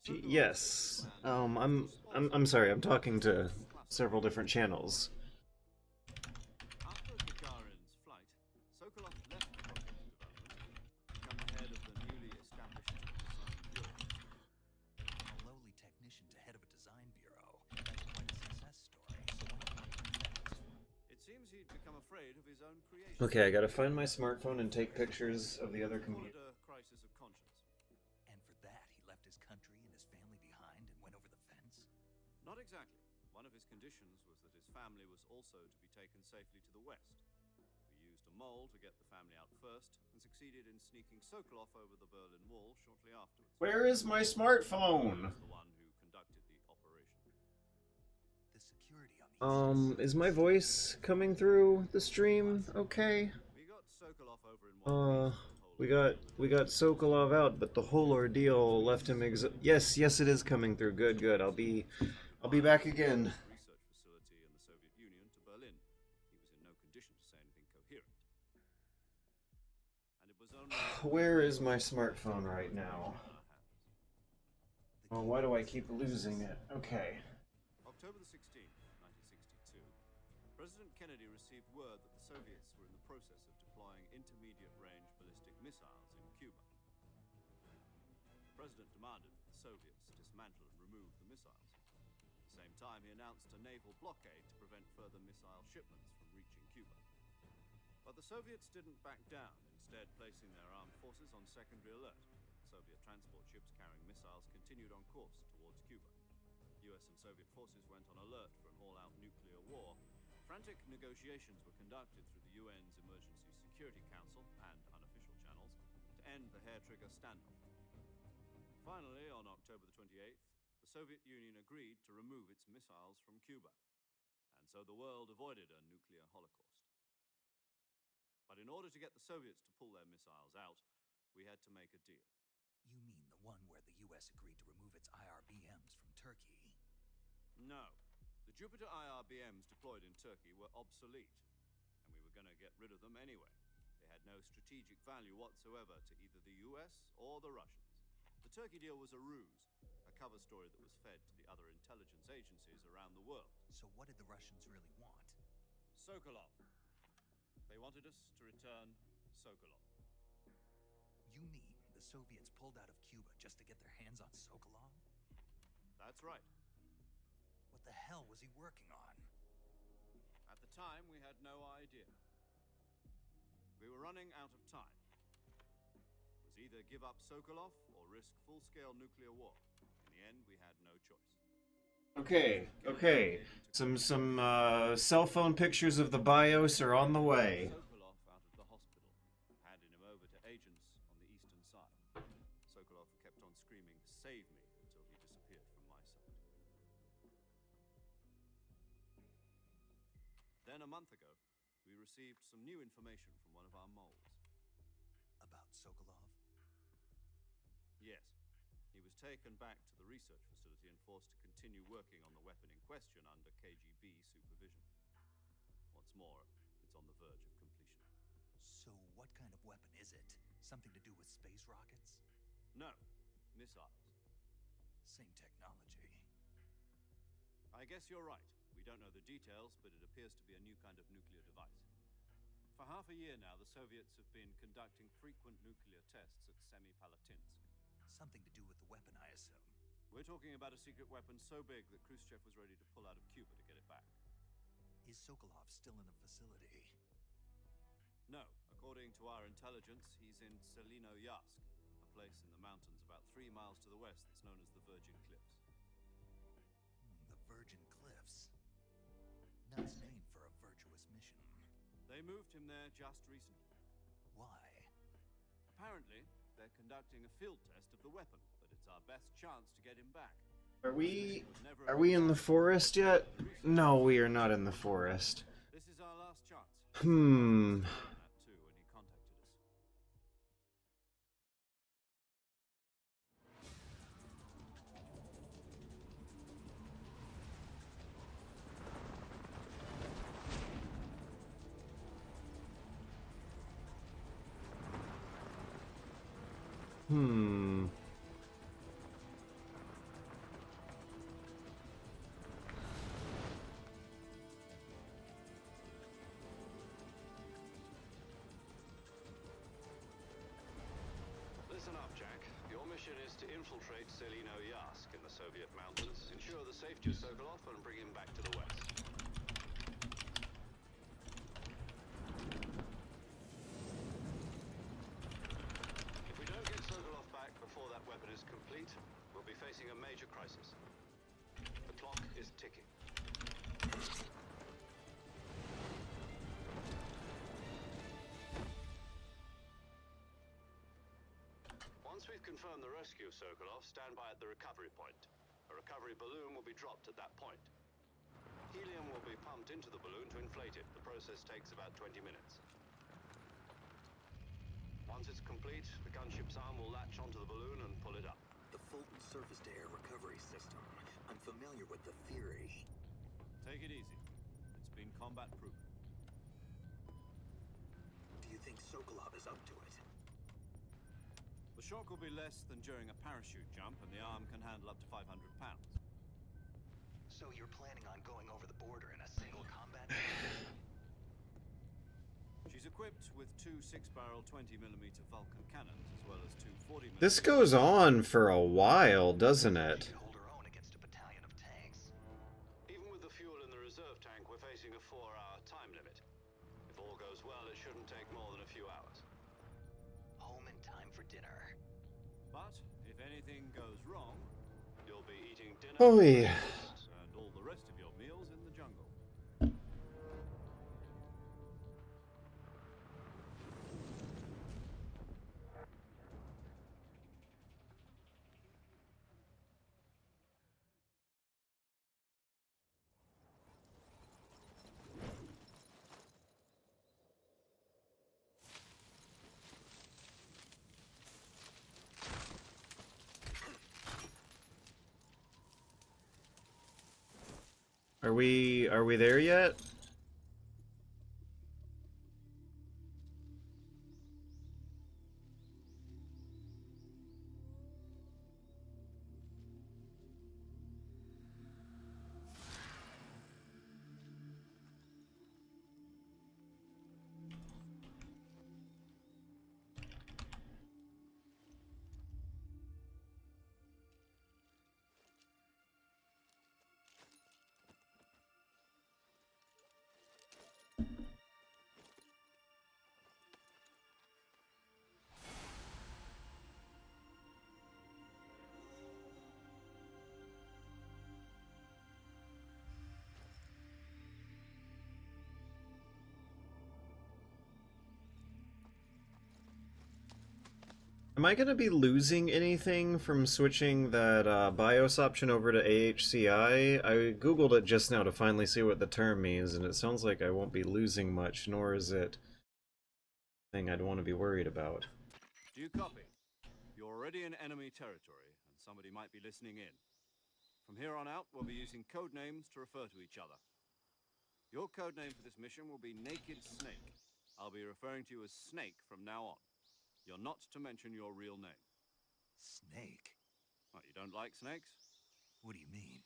yes. I'm sorry, I'm talking to several different channels. After Gagarin's flight, Sokolov left the rocket development to become the head of the newly established design bureau. A lowly technician to head of a design bureau. That's quite a success story. So why not that? It seems he'd become afraid of his own creation. Okay, I gotta find my smartphone and take pictures of the other computer. A crisis of conscience. And for that, he left his country and his family behind and went over the fence? Not exactly. One of his conditions was that his family was also to be taken safely to the west. We used a mole to get the family out first, and succeeded in sneaking Sokolov over the Berlin Wall shortly afterwards. Where is my smartphone? The one who conducted the operation. The security on the Is my voice coming through the stream okay? We got Sokolov over in one piece. We got Sokolov out, but the whole ordeal left him Yes, it is coming through. Good. I'll be back again. Research facility in the Soviet Union to Berlin. He was in no condition to say anything coherent. And it was only Where is my smartphone right now? Oh, why do I keep losing it? Okay. October the 16th, 1962, President Kennedy received word that the Soviets were in the process of deploying intermediate-range ballistic missiles in Cuba. The President demanded that the Soviets dismantle and remove the missiles. At the same time, he announced a naval blockade to prevent further missile shipments from reaching Cuba. But the Soviets didn't back down, instead placing their armed forces on secondary alert. Soviet transport ships carrying missiles continued on course towards Cuba. US and Soviet forces went on alert for an all-out nuclear war. Frantic negotiations were conducted through the UN's Emergency Security Council and unofficial channels to end the hair-trigger standoff. Finally, on October the 28th, the Soviet Union agreed to remove its missiles from Cuba, and so the world avoided a nuclear holocaust. But in order to get the Soviets to pull their missiles out, we had to make a deal. You mean the one where the US agreed to remove its IRBMs from Turkey? No. The Jupiter IRBMs deployed in Turkey were obsolete, and we were going to get rid of them anyway. They had no strategic value whatsoever to either the US or the Russians. The Turkey deal was a ruse, a cover story that was fed to the other intelligence agencies around the world. So what did the Russians really want? Sokolov. They wanted us to return Sokolov. You mean the Soviets pulled out of Cuba just to get their hands on Sokolov? That's right. What the hell was he working on? At the time, we had no idea. We were running out of time. It was either give up Sokolov or risk full-scale nuclear war. In the end, we had no choice. Okay. Some cell phone pictures of the BIOS are on the way. Sokolov out of the hospital, handing him over to agents on the eastern side. Sokolov kept on screaming, "Save me," until he disappeared from my sight. Then a month ago, we received some new information from one of our moles. About Sokolov? Yes. He was taken back to the research facility and forced to continue working on the weapon in question under KGB supervision. What's more, it's on the verge of completion. So what kind of weapon is it? Something to do with space rockets? No, missiles. Same technology. I guess you're right. We don't know the details, but it appears to be a new kind of nuclear device. For half a year now, the Soviets have been conducting frequent nuclear tests at Semipalatinsk. Something to do with the weapon, I assume. We're talking about a secret weapon so big that Khrushchev was ready to pull out of Cuba to get it back. Is Sokolov still in the facility? No. According to our intelligence, he's in Selino-Yarsk, a place in the mountains about 3 miles to the west that's known as the Virgin Cliffs. The Virgin Cliffs? Nice name for a virtuous mission. They moved him there just recently. Why? Apparently, they're conducting a field test of the weapon, but it's our best chance to get him back. Are we in the forest yet? No, we are not in the forest. This is our last chance. That too, when he contacted us. Listen up, Jack. Your mission is to infiltrate Selino-Yarsk in the Soviet mountains, ensure the safety of Sokolov, and bring him back to the west. If we don't get Sokolov back before that weapon is complete, we'll be facing a major crisis. The clock is ticking. we've confirmed the rescue of Sokolov, stand by at the recovery point. A recovery balloon will be dropped at that point. Helium will be pumped into the balloon to inflate it. The process takes about 20 minutes. Once it's complete, the gunship's arm will latch onto the balloon and pull it up. The Fulton surface-to-air recovery system. I'm familiar with the theory. Take it easy. It's been combat-proof. Do you think Sokolov is up to it? The shock will be less than during a parachute jump, and the arm can handle up to 500 pounds. So you're planning on going over the border in a single combat? She's equipped with two 6-barrel 20mm Vulcan cannons, as well as two 40mm... This goes on for a while, doesn't it? Hold her own against a battalion of tanks. Even with the fuel in the reserve tank, we're facing a 4-hour time limit. If all goes well, it shouldn't take more than a few hours. Home in time for dinner. But if anything goes wrong, you'll be eating dinner Oh yeah. and all the rest of your meals in the jungle. Are we there yet? Am I going to be losing anything from switching that BIOS option over to AHCI? I googled it just now to finally see what the term means, and it sounds like I won't be losing much, nor is it a thing I'd want to be worried about. Do you copy? You're already in enemy territory, and somebody might be listening in. From here on out, we'll be using code names to refer to each other. Your code name for this mission will be Naked Snake. I'll be referring to you as Snake from now on. You're not to mention your real name. Snake? What, you don't like snakes? What do you mean?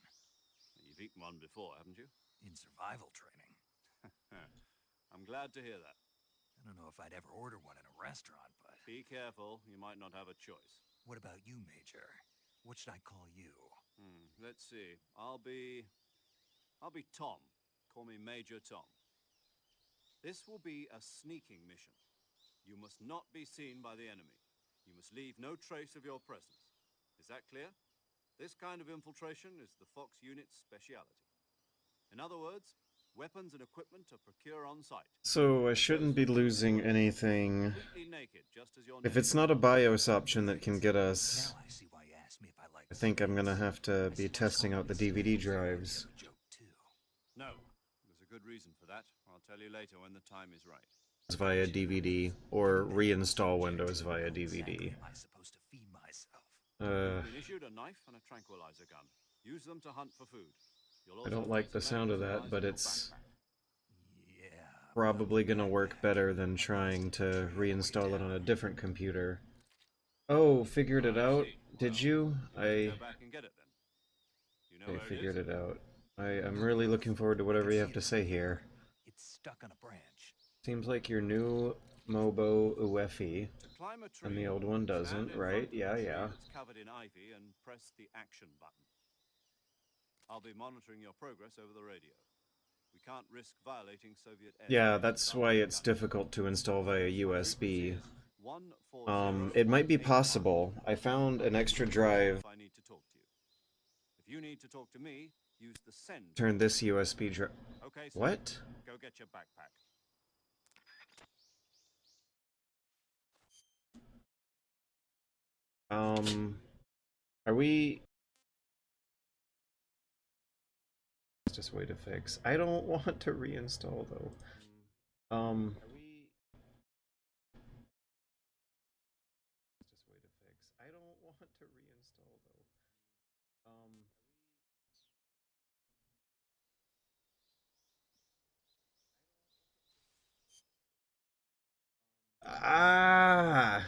You've eaten one before, haven't you? In survival training. I'm glad to hear that. I don't know if I'd ever order one in a restaurant, but... Be careful, you might not have a choice. What about you, Major? What should I call you? Let's see. I'll be Tom. Call me Major Tom. This will be a sneaking mission. You must not be seen by the enemy. You must leave no trace of your presence. Is that clear? This kind of infiltration is the Fox unit's speciality. In other words, weapons and equipment are procured on site. So I shouldn't be losing anything. Completely naked, just as your If name it's not a BIOS option that can get us, Now I see why you asked me if I like... I think I'm gonna have to be testing out the DVD drives. No, there's a good reason for that. I'll tell you later when the time is right. Via DVD, or reinstall Windows via DVD. Am I supposed to feed myself? You've been issued a knife and a tranquilizer gun. Use them to hunt for food. I don't like the sound of that, but it's Yeah. probably gonna work better than trying to reinstall it on a different computer. Oh, figured it out? Did you? Go back and get it then. You know I where figured it is? it out. I'm really looking forward to whatever you have to say here. It's stuck on a branch. Seems like your new Mobo UEFI, Climb a tree, and the old one stand doesn't, in right? front of the Yeah, tree yeah. that's covered in ivy and press the action button. I'll be monitoring your progress over the radio. We can't risk violating Soviet air. Yeah, that's why it's difficult to install via USB. It might be possible. I found an extra drive. I need to talk to you. If you need to talk to me, use the send. Turn this USB drive. Okay, so What? Go get your backpack. Are we... It's just a way to fix. I don't want to reinstall though. Just way to fix. I don't want to reinstall though. Ah.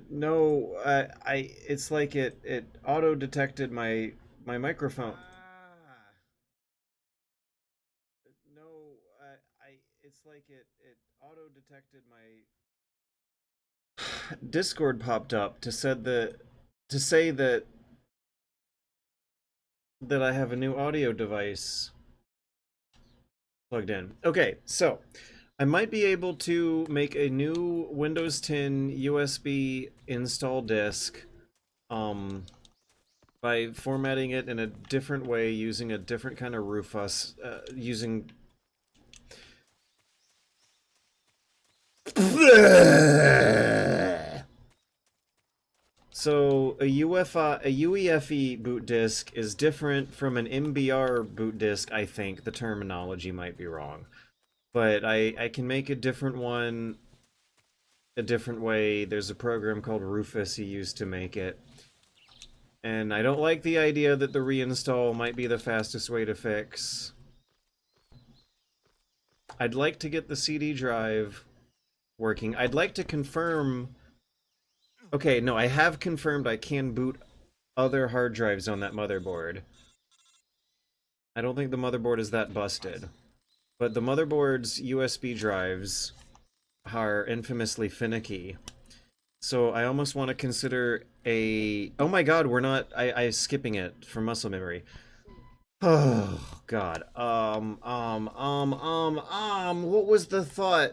No, it's like it auto detected my microphone. No, it's like it auto detected my Discord popped up to say that I have a new audio device plugged in. Okay, so I might be able to make a new Windows 10 USB install disk by formatting it in a different way, using a different kind of Rufus, using... So a UEFI boot disk is different from an MBR boot disk, I think. The terminology might be wrong. But I can make a different one a different way. There's a program called Rufus he used to make it. And I don't like the idea that the reinstall might be the fastest way to fix. I'd like to get the CD drive working. I'd like to confirm... Okay, no, I have confirmed I can boot other hard drives on that motherboard. I don't think the motherboard is that busted. But the motherboard's USB drives are infamously finicky. So I almost want to consider a... Oh my god, we're not... I'm skipping it for muscle memory. Oh, god. What was the thought?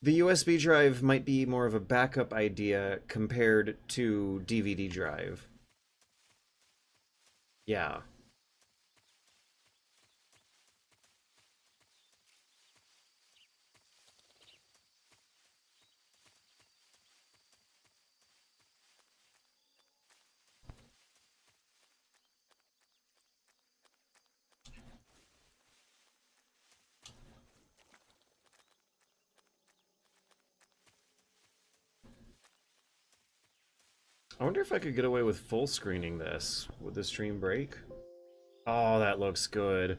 The USB drive might be more of a backup idea compared to DVD drive. Yeah. I wonder if I could get away with full screening this. Would the stream break? Oh, that looks good.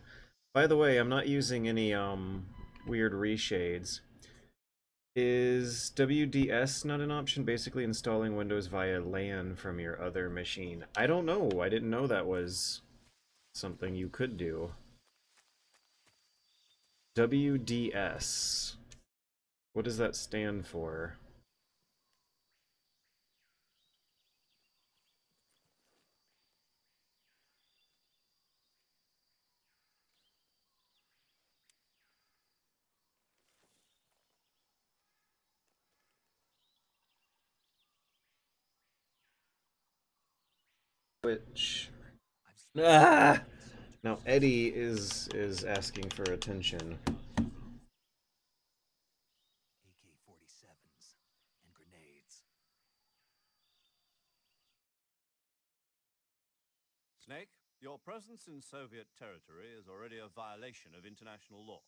By the way, I'm not using any, weird reshades. Is WDS not an option? Basically installing Windows via LAN from your other machine. I don't know. I didn't know that was something you could do. WDS. What does that stand for? Which... Ah! Now Eddie is asking for attention. AK-47s and grenades. Snake, your presence in Soviet territory is already a violation of international law.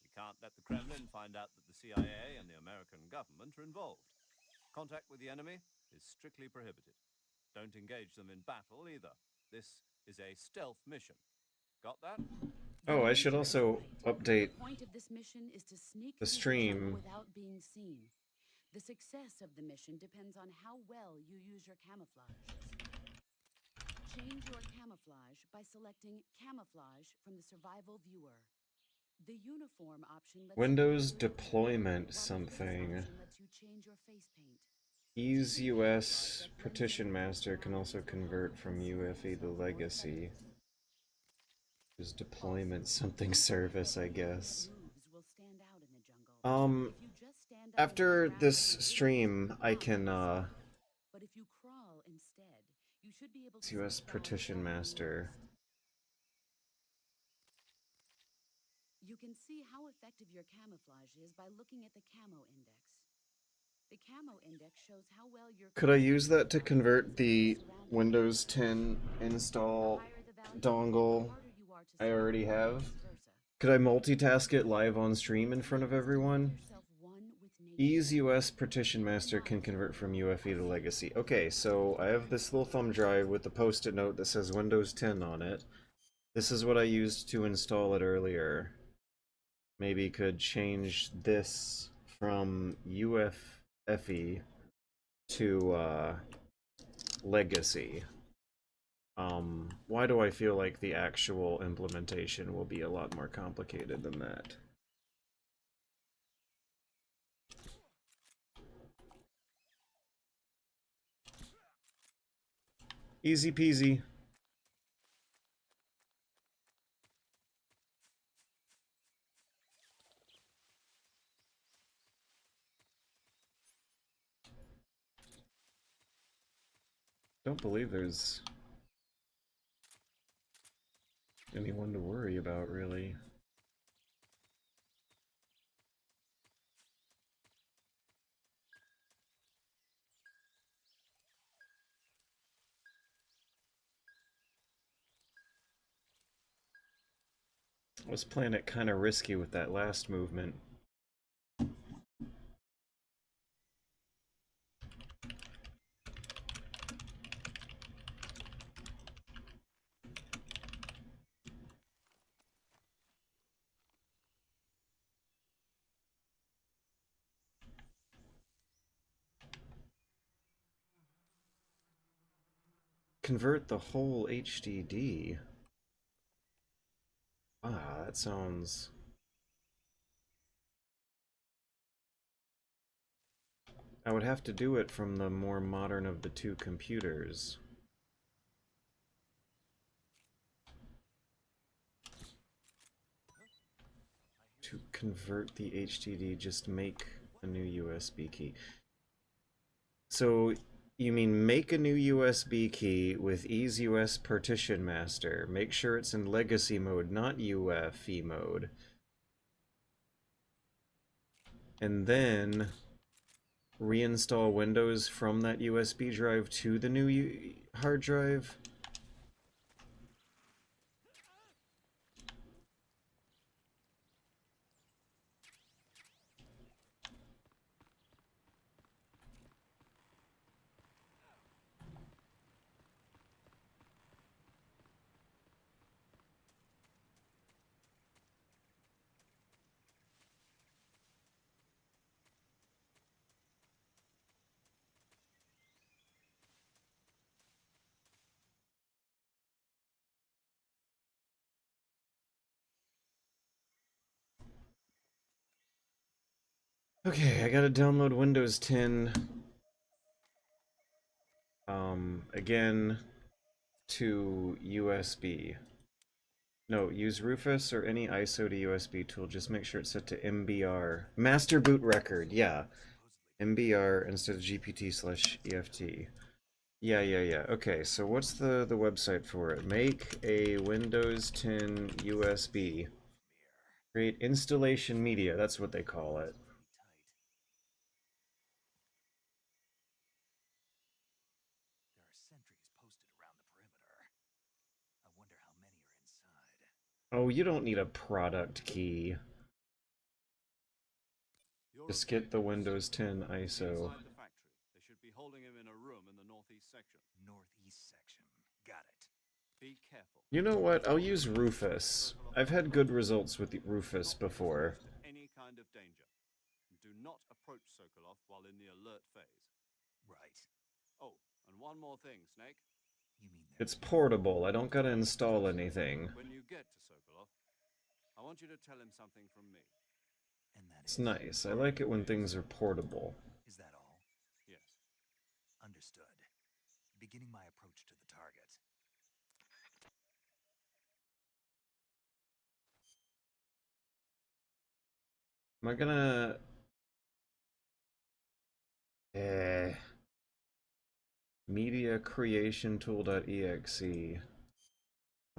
We can't let the Kremlin find out that the CIA and the American government are involved. Contact with the enemy is strictly prohibited. Don't engage them in battle either. This is a stealth mission. Got that? Oh, I should also update The point of this mission is to sneak the through stream. jungle without being seen. The success of the mission depends on how well you use your camouflage. Change your camouflage by selecting Camouflage from the Survival Viewer. The uniform option lets Windows deployment something. lets you change your face paint. Ease US Partition Master can also convert from UEFI to Legacy. Is deployment something service, I guess. After this stream, I can, But if you crawl instead, you should be able it's to US Partition Master. You can see how effective your camouflage is by looking at the camo index. The camo index shows how well your Could I use that to convert the Windows 10 install dongle I already have? Could I multitask it live on stream in front of everyone? Ease US Partition Master can convert from UFE to Legacy. Okay, so I have this little thumb drive with the post-it note that says Windows 10 on it. This is what I used to install it earlier. Maybe could change this from UFE to Legacy. Why do I feel like the actual implementation will be a lot more complicated than that? Easy peasy. Don't believe there's anyone to worry about, really. I was playing it kind of risky with that last movement. Convert the whole HDD. Ah, that sounds... I would have to do it from the more modern of the two computers. To convert the HDD, just make a new USB key. So, you mean make a new USB key with Ease US Partition Master. Make sure it's in Legacy mode, not UFE mode. And then reinstall Windows from that USB drive to the new hard drive. Okay, I gotta download Windows 10. Again, to USB. No, use Rufus or any ISO to USB tool. Just make sure it's set to MBR. Master boot record, yeah. MBR instead of GPT/EFT. Yeah. Okay, so what's the website for it? Make a Windows 10 USB. Create installation media, that's what they call it. Oh, you don't need a product key. Just get the Windows 10 ISO. They should be holding him in a room in the northeast section. Northeast section. Got it. Be careful. You know what? I'll use Rufus. I've had good results with Rufus before. Any kind of danger. Do not approach Sokolov while in the alert phase. Right. Oh, and one more thing, Snake. You mean It's portable. I don't gotta install anything. When you get to Sokolov, I want you to tell him something from me. And that It's nice. I like it when things are portable. is that all? Yes. Understood. Beginning my approach to the target. Am I gonna... Media creation tool.exe.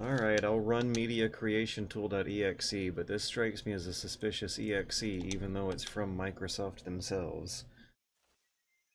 Alright, I'll run media creation tool.exe, but this strikes me as a suspicious exe, even though it's from Microsoft themselves.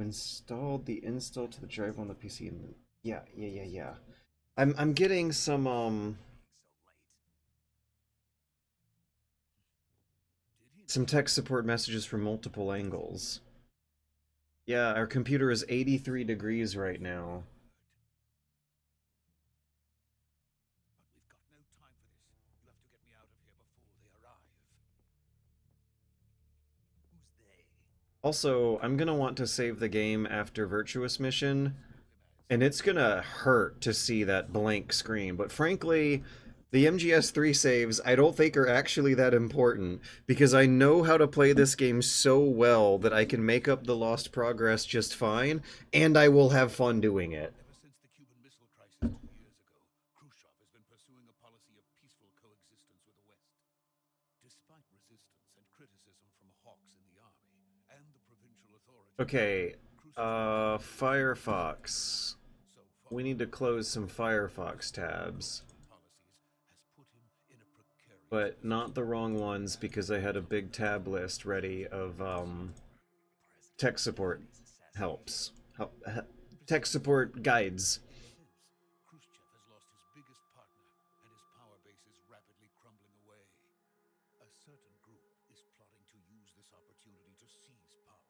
Installed the install to the drive on the PC. And yeah. I'm getting some tech support messages from multiple angles. Yeah, our computer is 83 degrees right now. Also, I'm gonna want to save the game after Virtuous mission, and it's gonna hurt to see that blank screen, but frankly, the MGS3 saves I don't think are actually that important, because I know how to play this game so well that I can make up the lost progress just fine, and I will have fun doing it. Okay, Firefox. We need to close some Firefox tabs. But not the wrong ones, because I had a big tab list ready of tech support helps. Tech support guides.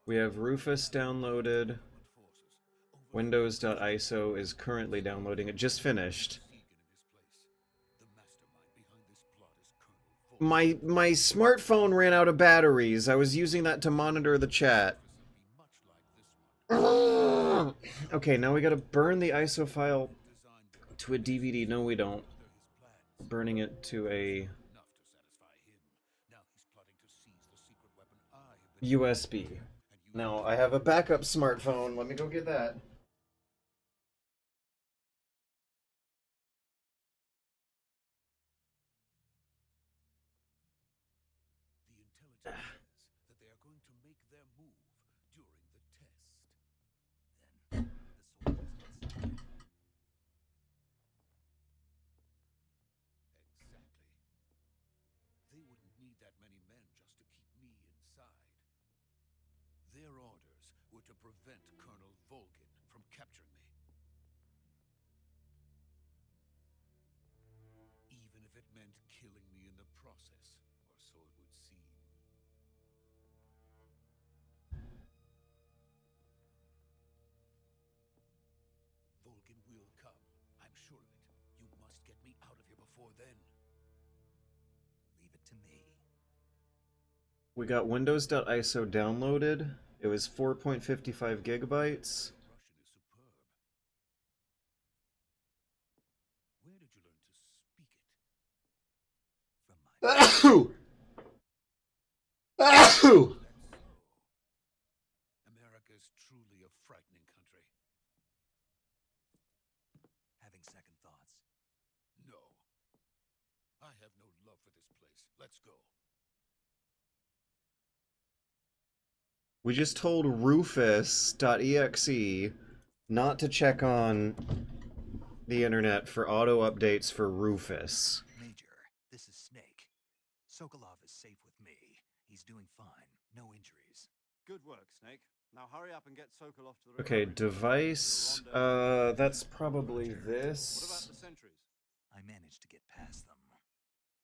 We have Rufus downloaded. Windows.iso is currently downloading. It just finished. My smartphone ran out of batteries. I was using that to monitor the chat. Okay, now we gotta burn the ISO file to a DVD. No, we don't. We're burning it to a USB. Now, I have a backup smartphone. Let me go get that. Their orders were to prevent Colonel Volgin from capturing me. Even if it meant killing me in the process, or so it would seem. Volgin will come. I'm sure of it. You must get me out of here before then. Leave it to me. We got Windows.iso downloaded. It was 4.55 gigabytes. Where did you learn to speak it? From my Achoo! Achoo! America is truly a frightening country. Having second thoughts? No. I have no love for this place. Let's go. We just told Rufus.exe not to check on the internet for auto updates for Rufus. Major, this is Snake. Sokolov is safe with me. He's doing fine. No injuries. Good work, Snake. Now hurry up and get Sokolov to the Okay, recovery. device. That's probably this. What about the sentries? I managed to get past them.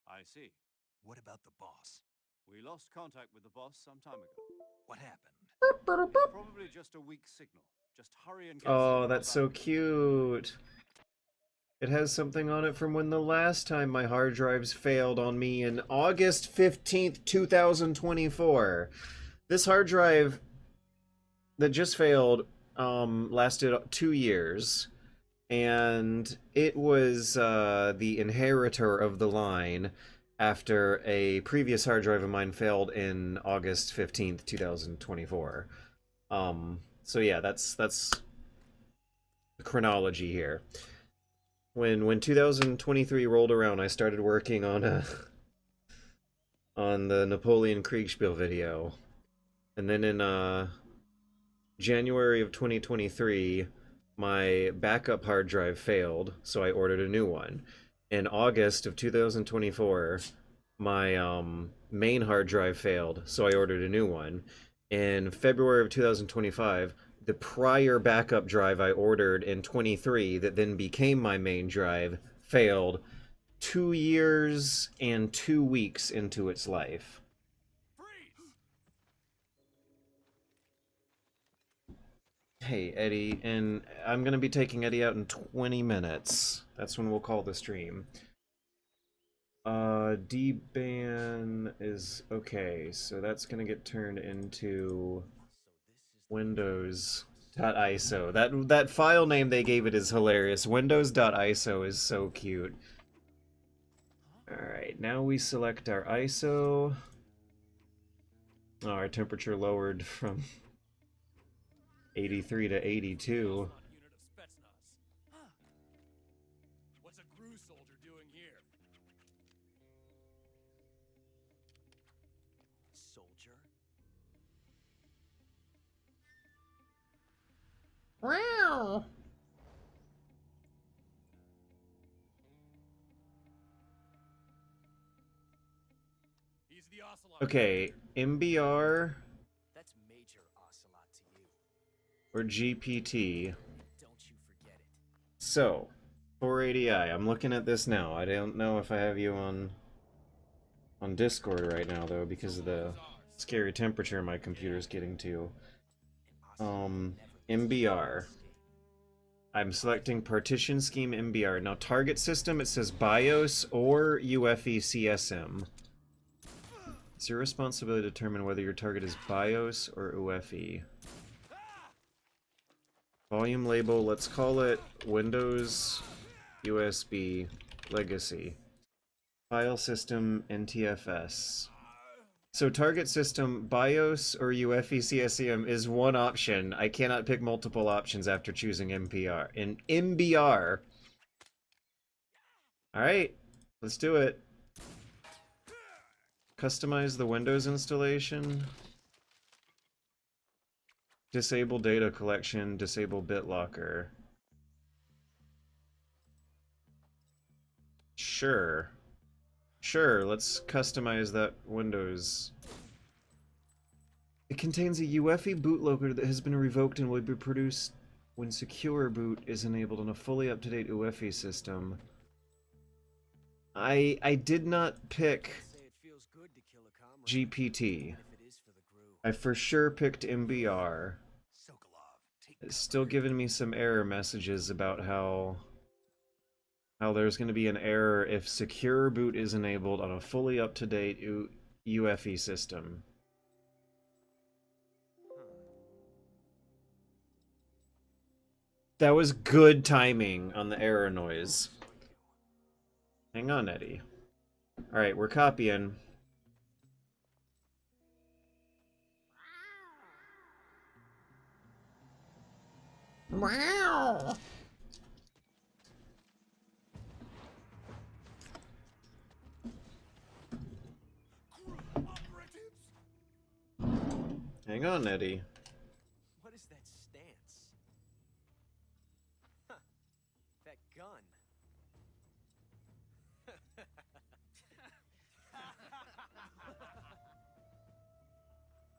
I see. What about the boss? We lost contact with the boss some time ago. What happened? Probably just a weak signal. Just hurry and get Oh, that's so cute. It has something on it from when the last time my hard drives failed on me in August 15th, 2024. This hard drive that just failed lasted 2 years, and it was the inheritor of the line after a previous hard drive of mine failed in August 15th, 2024. So yeah, that's the chronology here. When 2023 rolled around, I started working on the Napoleon Kriegspiel video. And then in January of 2023, my backup hard drive failed, so I ordered a new one. In August of 2024, my main hard drive failed, so I ordered a new one. In February of 2025, the prior backup drive I ordered in 23 that then became my main drive failed 2 years and 2 weeks into its life. Hey, Eddie, and I'm going to be taking Eddie out in 20 minutes. That's when we'll call the stream. D-ban is okay, so that's going to get turned into Windows.iso. That file name they gave it is hilarious. Windows.iso is so cute. Alright, now we select our ISO. Oh, our temperature lowered from 83 to 82. What's a crew soldier doing here? Soldier? Wow. He's the ocelot. Okay, MBR That's major ocelot to you. or GPT. Don't you forget it. So, 480i. I'm looking at this now. I don't know if I have you on Discord right now though, because of the scary temperature my computer's getting to. MBR. I'm selecting partition scheme MBR. Now target system, it says BIOS or UEFI CSM. It's your responsibility to determine whether your target is BIOS or UEFI. Volume label, let's call it Windows USB Legacy. File system NTFS. So target system BIOS or UEFI CSM is one option. I cannot pick multiple options after choosing MPR. In MBR. Alright, let's do it. Customize the Windows installation. Disable data collection, disable BitLocker. Sure. Sure, let's customize that Windows. It contains a UEFI bootloader that has been revoked and will be produced when secure boot is enabled on a fully up-to-date UEFI system. I did not pick GPT. I for sure picked MBR. It's still giving me some error messages about how there's going to be an error if secure boot is enabled on a fully up-to-date UEFI system. That was good timing on the error noise. Hang on, Eddie. Alright, we're copying. Wow. Hang on, Eddie. What is that stance? Huh. That gun.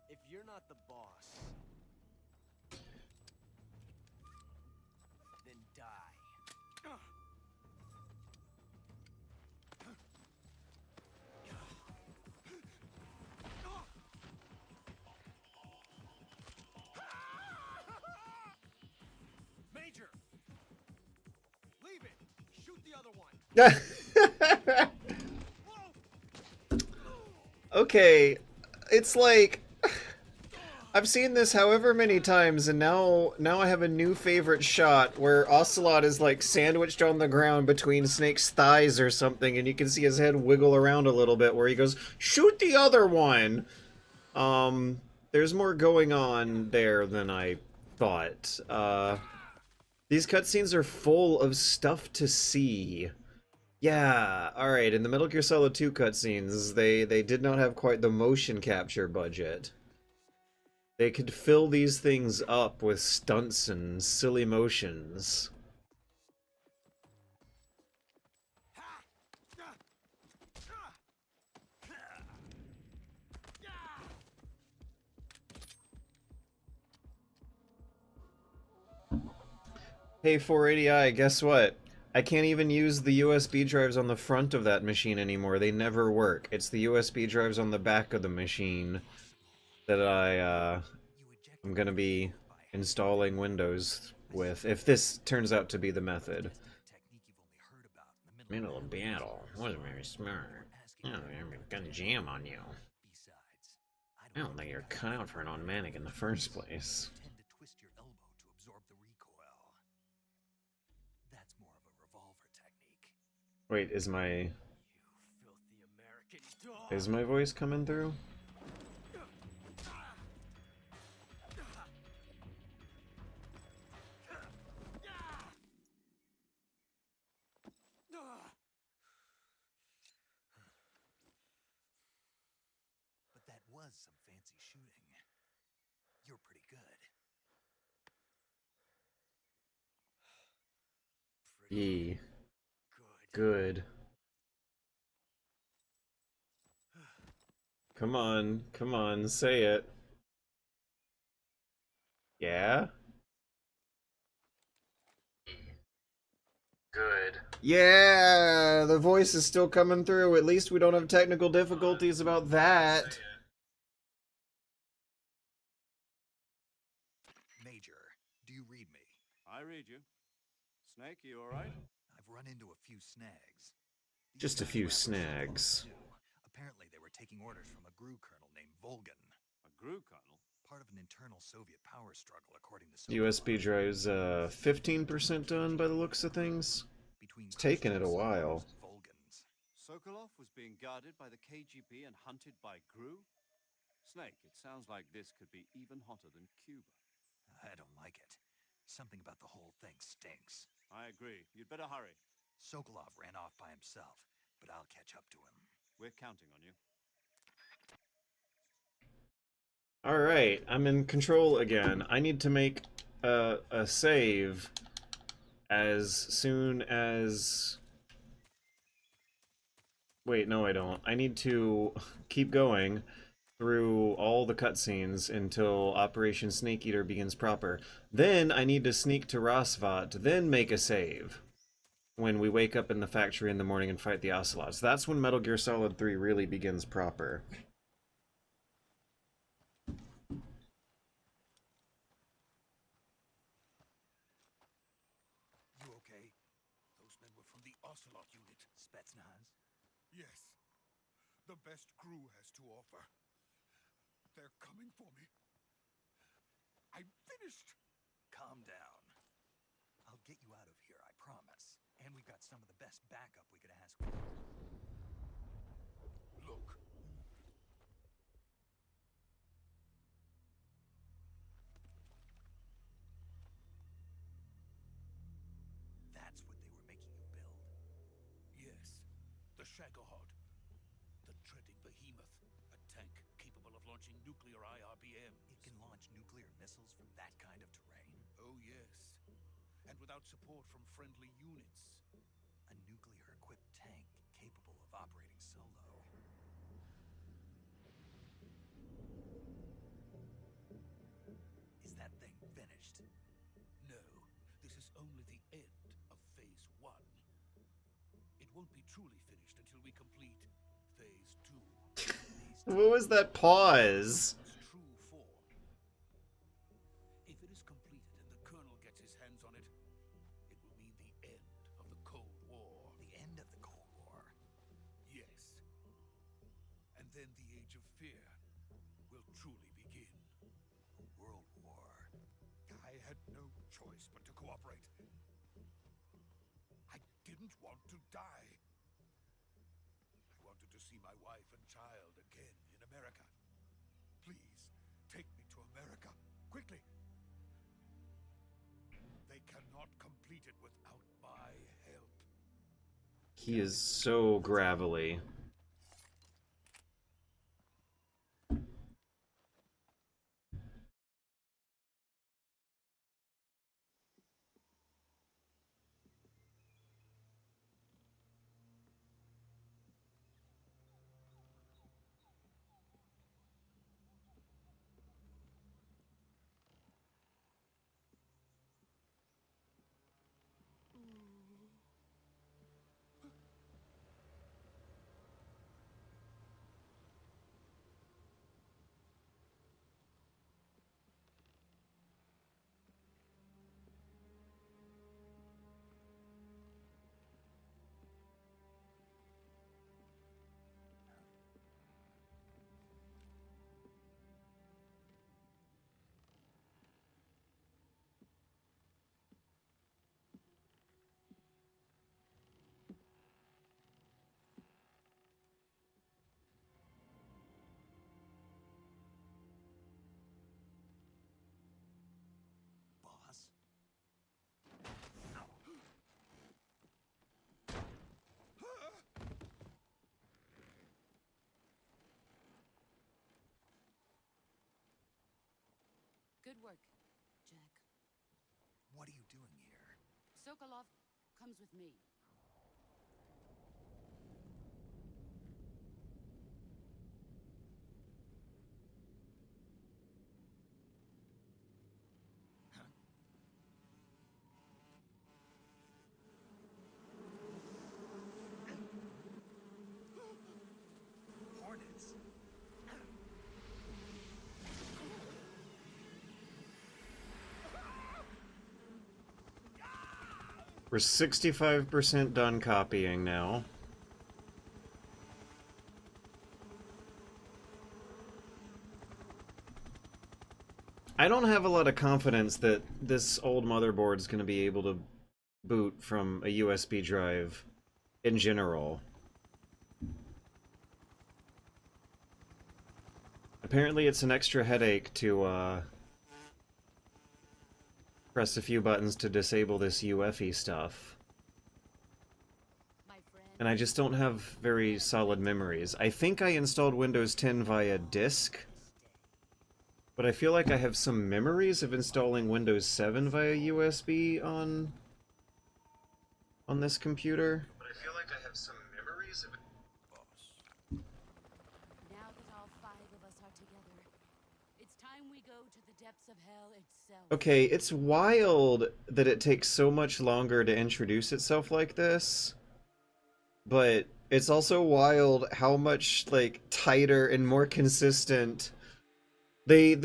If you're not the boss, then die. Major! Leave it! Shoot the other one! Okay, it's like I've seen this however many times, and now I have a new favorite shot where Ocelot is like sandwiched on the ground between Snake's thighs or something, and you can see his head wiggle around a little bit where he goes, "Shoot the other one!" There's more going on there than I thought. These cutscenes are full of stuff to see. Yeah, alright, in the Metal Gear Solid 2 cutscenes, they did not have quite the motion capture budget. They could fill these things up with stunts and silly motions. Hey 480i, guess what? I can't even use the USB drives on the front of that machine anymore. They never work. It's the USB drives on the back of the machine that I'm gonna be installing Windows with, if this turns out to be the method. Middle of battle. Wasn't very smart. Oh, I'm gonna jam on you. I don't think you're cut out for an automatic in the first place. Wait, is my voice coming through? But that was some fancy shooting. You're pretty good. Good. Come on, say it. Yeah? Good. Yeah, the voice is still coming through. At least we don't have technical difficulties about that. Major, do you read me? I read you. Snake, you alright? I've run into a few snags. Just a few snags. Apparently they were taking orders from a GRU colonel named Volgan. A GRU colonel? Part of an internal Soviet power struggle, according to USB drive's 15% done by the looks of things. It's taken it a while. Sokolov was being guarded by the KGB and hunted by GRU? Snake, it sounds like this could be even hotter than Cuba. I don't like it. Something about the whole thing stinks. I agree. You'd better hurry. Sokolov ran off by himself, but I'll catch up to him. We're counting on you. Alright, I'm in control again. I need to make a save as soon as... Wait, no I don't. I need to keep going through all the cutscenes until Operation Snake Eater begins proper. Then I need to sneak to Rosvat, then make a save. When we wake up in the factory in the morning and fight the Ocelots. That's when Metal Gear Solid 3 really begins proper. You okay? Those men were from the Ocelot unit. Spetsnaz? Yes. The best crew has to offer. They're coming for me. I'm finished. Calm down. I'll get you out of here, I promise. And we've got some of the best backup we could ask for. Look. That's what they were making you build? Yes. The Shagohod. The treading behemoth. A tank capable of launching nuclear IRBMs. It can launch nuclear missiles from that kind of terrain? Oh, yes. And without support from friendly units. A nuclear-equipped tank capable of operating solo. Is that thing finished? No, this is only the end of Phase 1. It won't be truly finished until we complete Phase 2. What was that pause? True form. If it is completed and the Colonel gets his hands on it, it will mean the end of the Cold War. The end of the Cold War? Yes. And then the Age of Fear will truly begin. A world war. I had no choice but to cooperate. I didn't want to die. I wanted to see my wife and child again in America. Please, take me to America, quickly. They cannot complete it without my help. He is so gravelly. Good work, Jack. What are you doing here? Sokolov comes with me. Hornets. We're 65% done copying now. I don't have a lot of confidence that this old motherboard is going to be able to boot from a USB drive in general. Apparently it's an extra headache to press a few buttons to disable this UEFI stuff. And I just don't have very solid memories. I think I installed Windows 10 via disk, but I feel like I have some memories of installing Windows 7 via USB on this computer. But I feel like I have some memories of it. Now that all 5 of us are together, it's time we go to the depths of hell itself. Okay, it's wild that it takes so much longer to introduce itself like this, but it's also wild how much, like, tighter and more consistent. They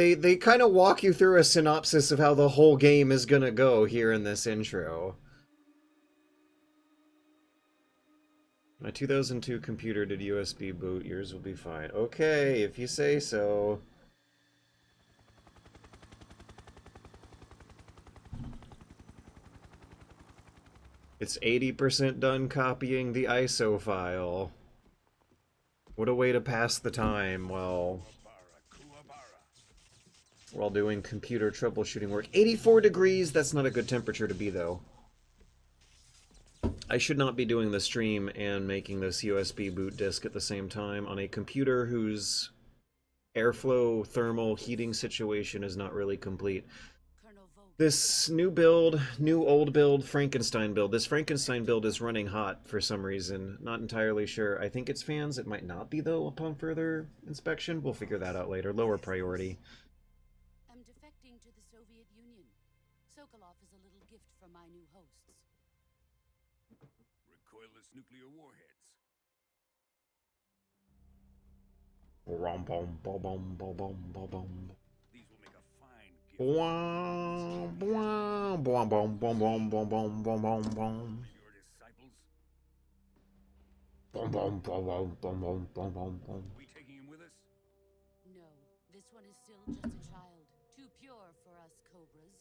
kind of walk you through a synopsis of how the whole game is gonna go here in this intro. My 2002 computer did USB boot, yours will be fine. Okay, if you say so. It's 80% done copying the ISO file. What a way to pass the time while doing computer troubleshooting work. 84 degrees, that's not a good temperature to be, though. I should not be doing the stream and making this USB boot disk at the same time on a computer whose airflow thermal heating situation is not really complete. This new old build, Frankenstein build. This Frankenstein build is running hot for some reason. Not entirely sure. I think it's fans. It might not be, though, upon further inspection. We'll figure that out later. Lower priority. I'm defecting to the Soviet Union. Sokolov is a little gift from my new hosts. Recoilless nuclear warheads. Bom bom bom bom bom bom bom bom. These will make a fine gift. Bwah, bwah, bwah, bom bom bom bom bom bom bom bom. Your disciples? Bom bom bom bom bom bom bom bom bom. We taking him with us? No, this one is still just a child. Too pure for us Cobras.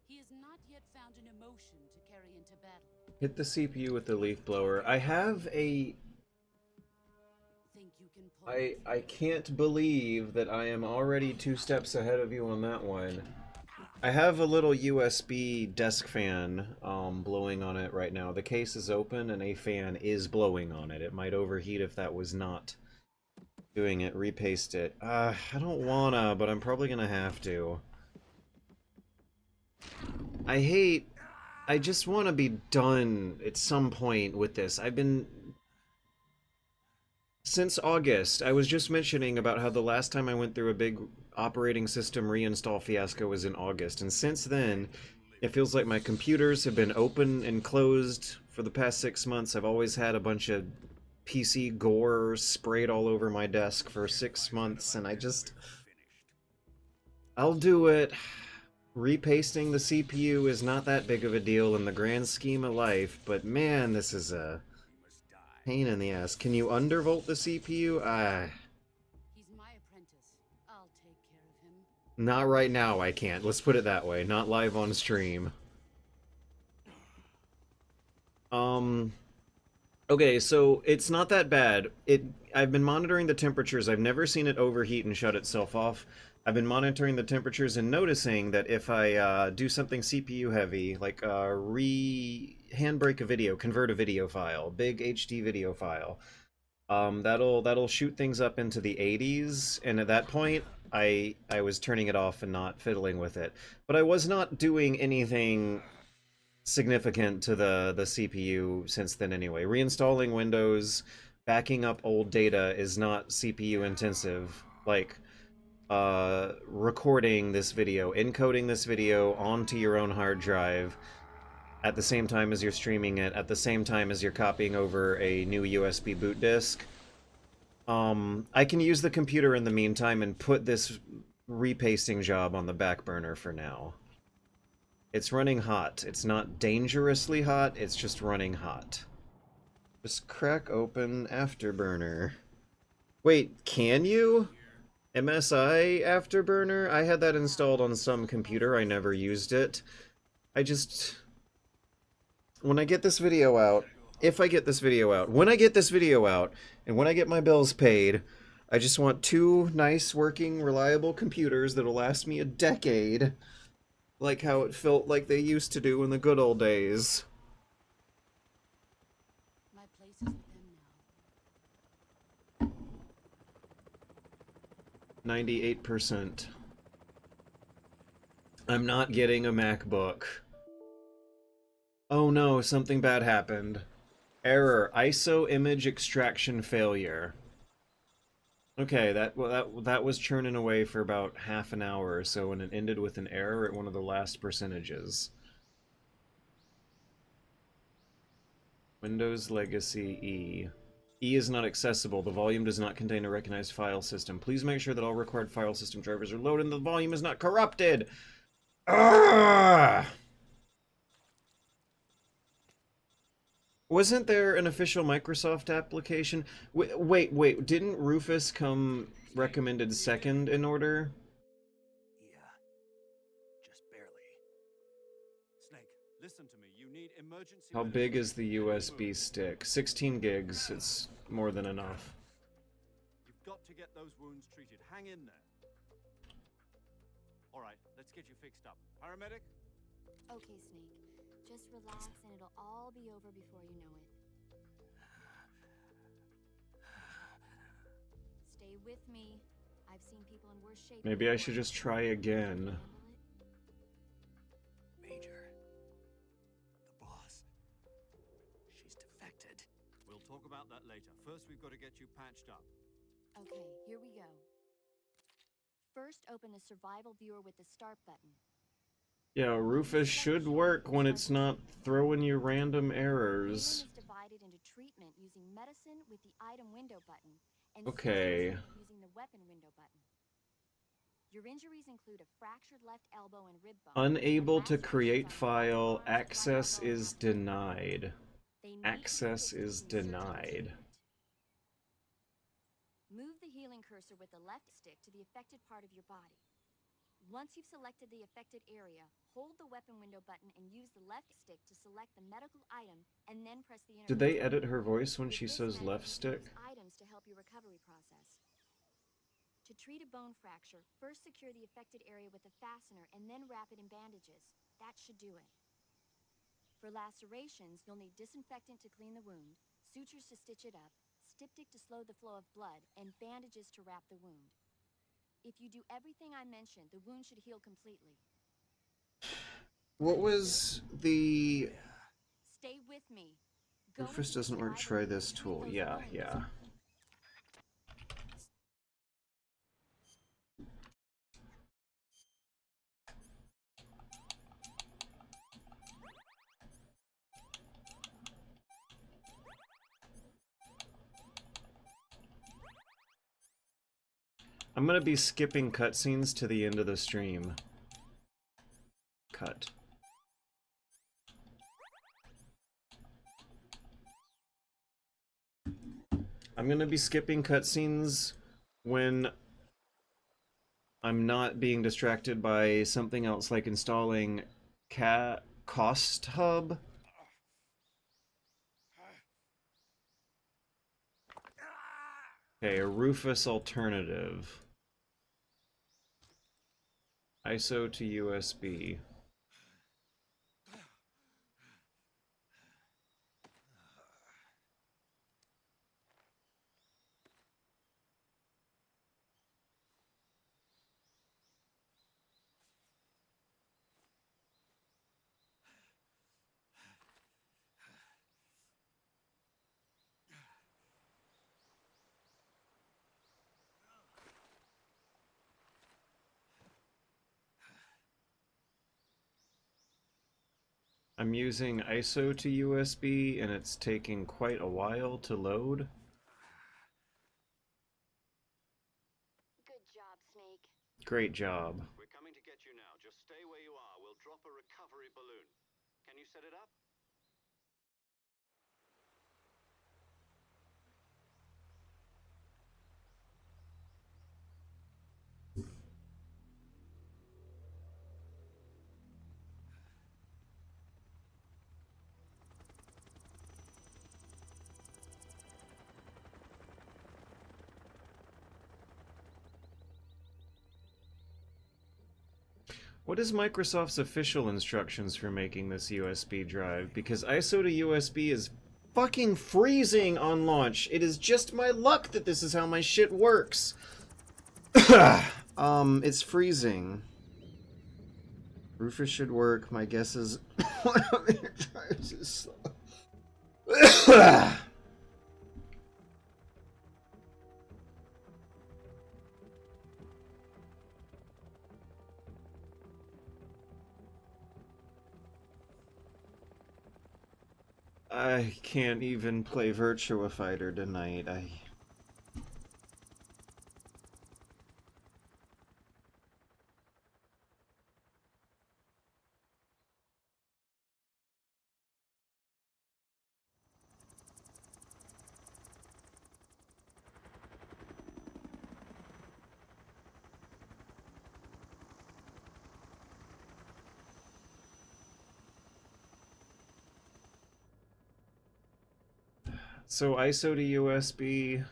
He has not yet found an emotion to carry into battle. Hit the CPU with the leaf blower. I have a... Think you can pull I can't believe that I am already 2 steps ahead of you on that one. I have a little USB desk fan blowing on it right now. The case is open and a fan is blowing on it. It might overheat if that was not doing it. Repaste it. I don't wanna, but I'm probably gonna have to. I just want to be done at some point with this. I've been... Since August, I was just mentioning about how the last time I went through a big operating system reinstall fiasco was in August, and since then, it feels like my computers have been open and closed for the past 6 months. I've always had a bunch of PC gore sprayed all over my desk for 6 months, and I'll do it. Repasting the CPU is not that big of a deal in the grand scheme of life, but man, this is a pain in the ass. Can you undervolt the CPU? He's my apprentice. I'll take care of him. Not right now, I can't. Let's put it that way. Not live on stream. Okay, so it's not that bad. I've been monitoring the temperatures. I've never seen it overheat and shut itself off. I've been monitoring the temperatures and noticing that if I do something CPU heavy, like handbrake a video, convert a video file, big HD video file, that'll shoot things up into the 80s, and at that point, I was turning it off and not fiddling with it. But I was not doing anything significant to the CPU since then anyway. Reinstalling Windows, backing up old data is not CPU intensive. Like, recording this video, encoding this video onto your own hard drive at the same time as you're streaming it, at the same time as you're copying over a new USB boot disk. I can use the computer in the meantime and put this repasting job on the back burner for now. It's running hot. It's not dangerously hot, it's just running hot. Just crack open Afterburner. Wait, can you? MSI Afterburner? I had that installed on some computer, I never used it. When I get this video out, if I get this video out, when I get this video out, and when I get my bills paid, I just want 2 nice, working, reliable computers that'll last me a decade, like how it felt like they used to do in the good old days. My place is with them now. 98%. I'm not getting a MacBook. Oh no, something bad happened. Error, ISO image extraction failure. Okay, that was churning away for about half an hour or so, and it ended with an error at one of the last percentages. Windows Legacy E. E is not accessible. The volume does not contain a recognized file system. Please make sure that all required file system drivers are loaded and the volume is not corrupted. Arrgh! Wasn't there an official Microsoft application? Wait, didn't Rufus come recommended second in order? Yeah, just barely. Snake, listen to me. You need emergency. How big is the USB stick? 16 gigs. It's more than enough. You've got to get those wounds treated. Hang in there. All right, let's get you fixed up. Paramedic? Okay, Snake. Just relax and it'll all be over before you know it. Stay with me. I've seen people in worse shape. Maybe I should just try again. Major. The boss. She's defected. We'll talk about that later. First, we've got to get you patched up. Okay, here we go. First, open the survival viewer with the start button. Yeah, Rufus should work when it's not throwing you random errors. Is divided into treatment using medicine with the item window button and okay. Using the weapon window button. Your injuries include a fractured left elbow and rib bone. Unable to create file. Access is denied. Access is denied. Move the healing cursor with the left stick to the affected part of your body. Once you've selected the affected area, hold the weapon window button and use the left stick to select the medical item, and then press the Did they edit her voice when she says left stick? Items to help your recovery process. To treat a bone fracture, first secure the affected area with a fastener and then wrap it in bandages. That should do it. For lacerations, you'll need disinfectant to clean the wound, sutures to stitch it up, styptic to slow the flow of blood, and bandages to wrap the wound. If you do everything I mentioned, the wound should heal completely. What was the... Stay with me. Rufus doesn't work, try this tool. Yeah. I'm gonna be skipping cutscenes to the end of the stream. Cut. I'm gonna be skipping cutscenes when I'm not being distracted by something else, like installing Cost Hub. Okay, a Rufus alternative. ISO to USB. I'm using ISO to USB and it's taking quite a while to load. Good job, Snake. Great job. We're coming to get you now. Just stay where you are. We'll drop a recovery balloon. Can you set it up? What is Microsoft's official instructions for making this USB drive? Because ISO to USB is fucking freezing on launch. It is just my luck that this is how my shit works. It's freezing. Rufus should work. My guess is one of your drives is slow. I can't even play Virtua Fighter tonight. So ISO to USB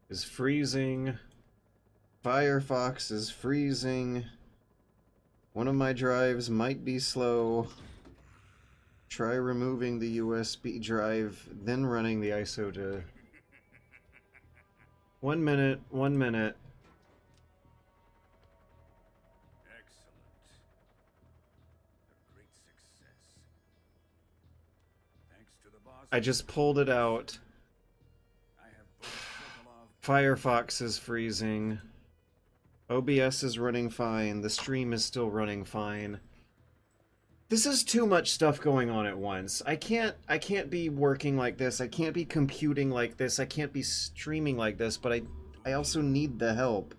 is freezing. Firefox is freezing. One of my drives might be slow. Try removing the USB drive, then running the ISO to... 1 minute, 1 minute. I just pulled it out. Firefox is freezing. OBS is running fine. The stream is still running fine. This is too much stuff going on at once. I can't be working like this. I can't be computing like this. I can't be streaming like this, but I also need the help.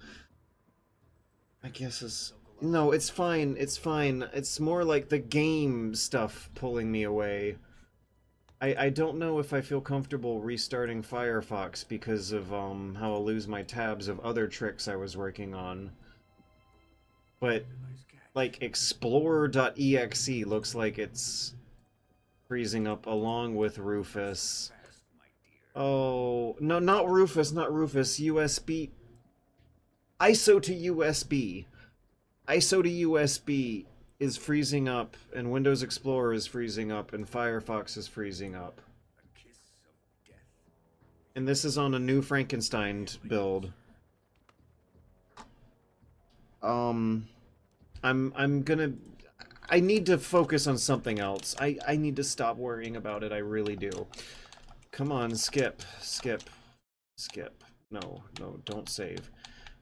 I guess it's... No, it's fine. It's fine. It's more like the game stuff pulling me away. I don't know if I feel comfortable restarting Firefox because of how I'll lose my tabs of other tricks I was working on. But, like, Explorer.exe looks like it's freezing up along with Rufus. Oh, no, not Rufus, not Rufus. USB. ISO to USB. ISO to USB is freezing up, and Windows Explorer is freezing up, and Firefox is freezing up. And this is on a new Frankenstein build. I'm gonna... I need to focus on something else. I need to stop worrying about it, I really do. Come on, skip, skip, skip. No, no, don't save.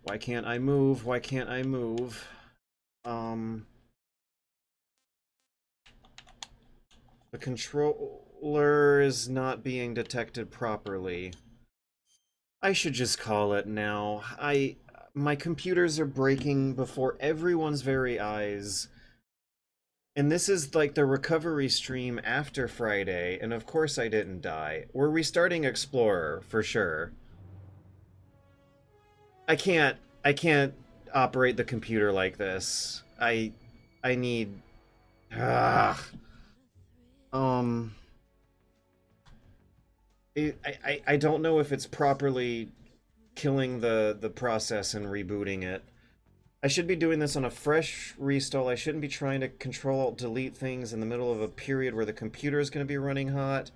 Why can't I move? Why can't I move? The controller is not being detected properly. I should just call it now. My computers are breaking before everyone's very eyes. And this is like the recovery stream after Friday, and of course I didn't die. We're restarting Explorer, for sure. I can't operate the computer like this. I need... Ugh. I don't know if it's properly killing the process and rebooting it. I should be doing this on a fresh restall. I shouldn't be trying to Control-Alt-Delete things in the middle of a period where the computer is going to be running hot.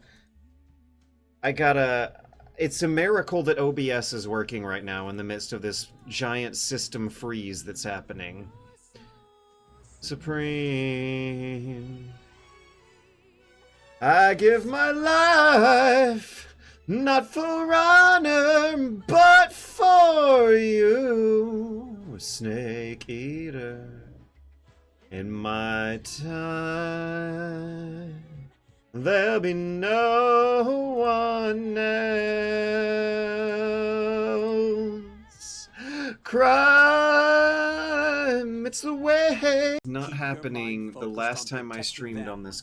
It's a miracle that OBS is working right now in the midst of this giant system freeze that's happening. Supreme... I give my life, not for honor, but for you, Snake Eater. In my time, there'll be no one else. Crime, it's the way. Not happening the last time I streamed on this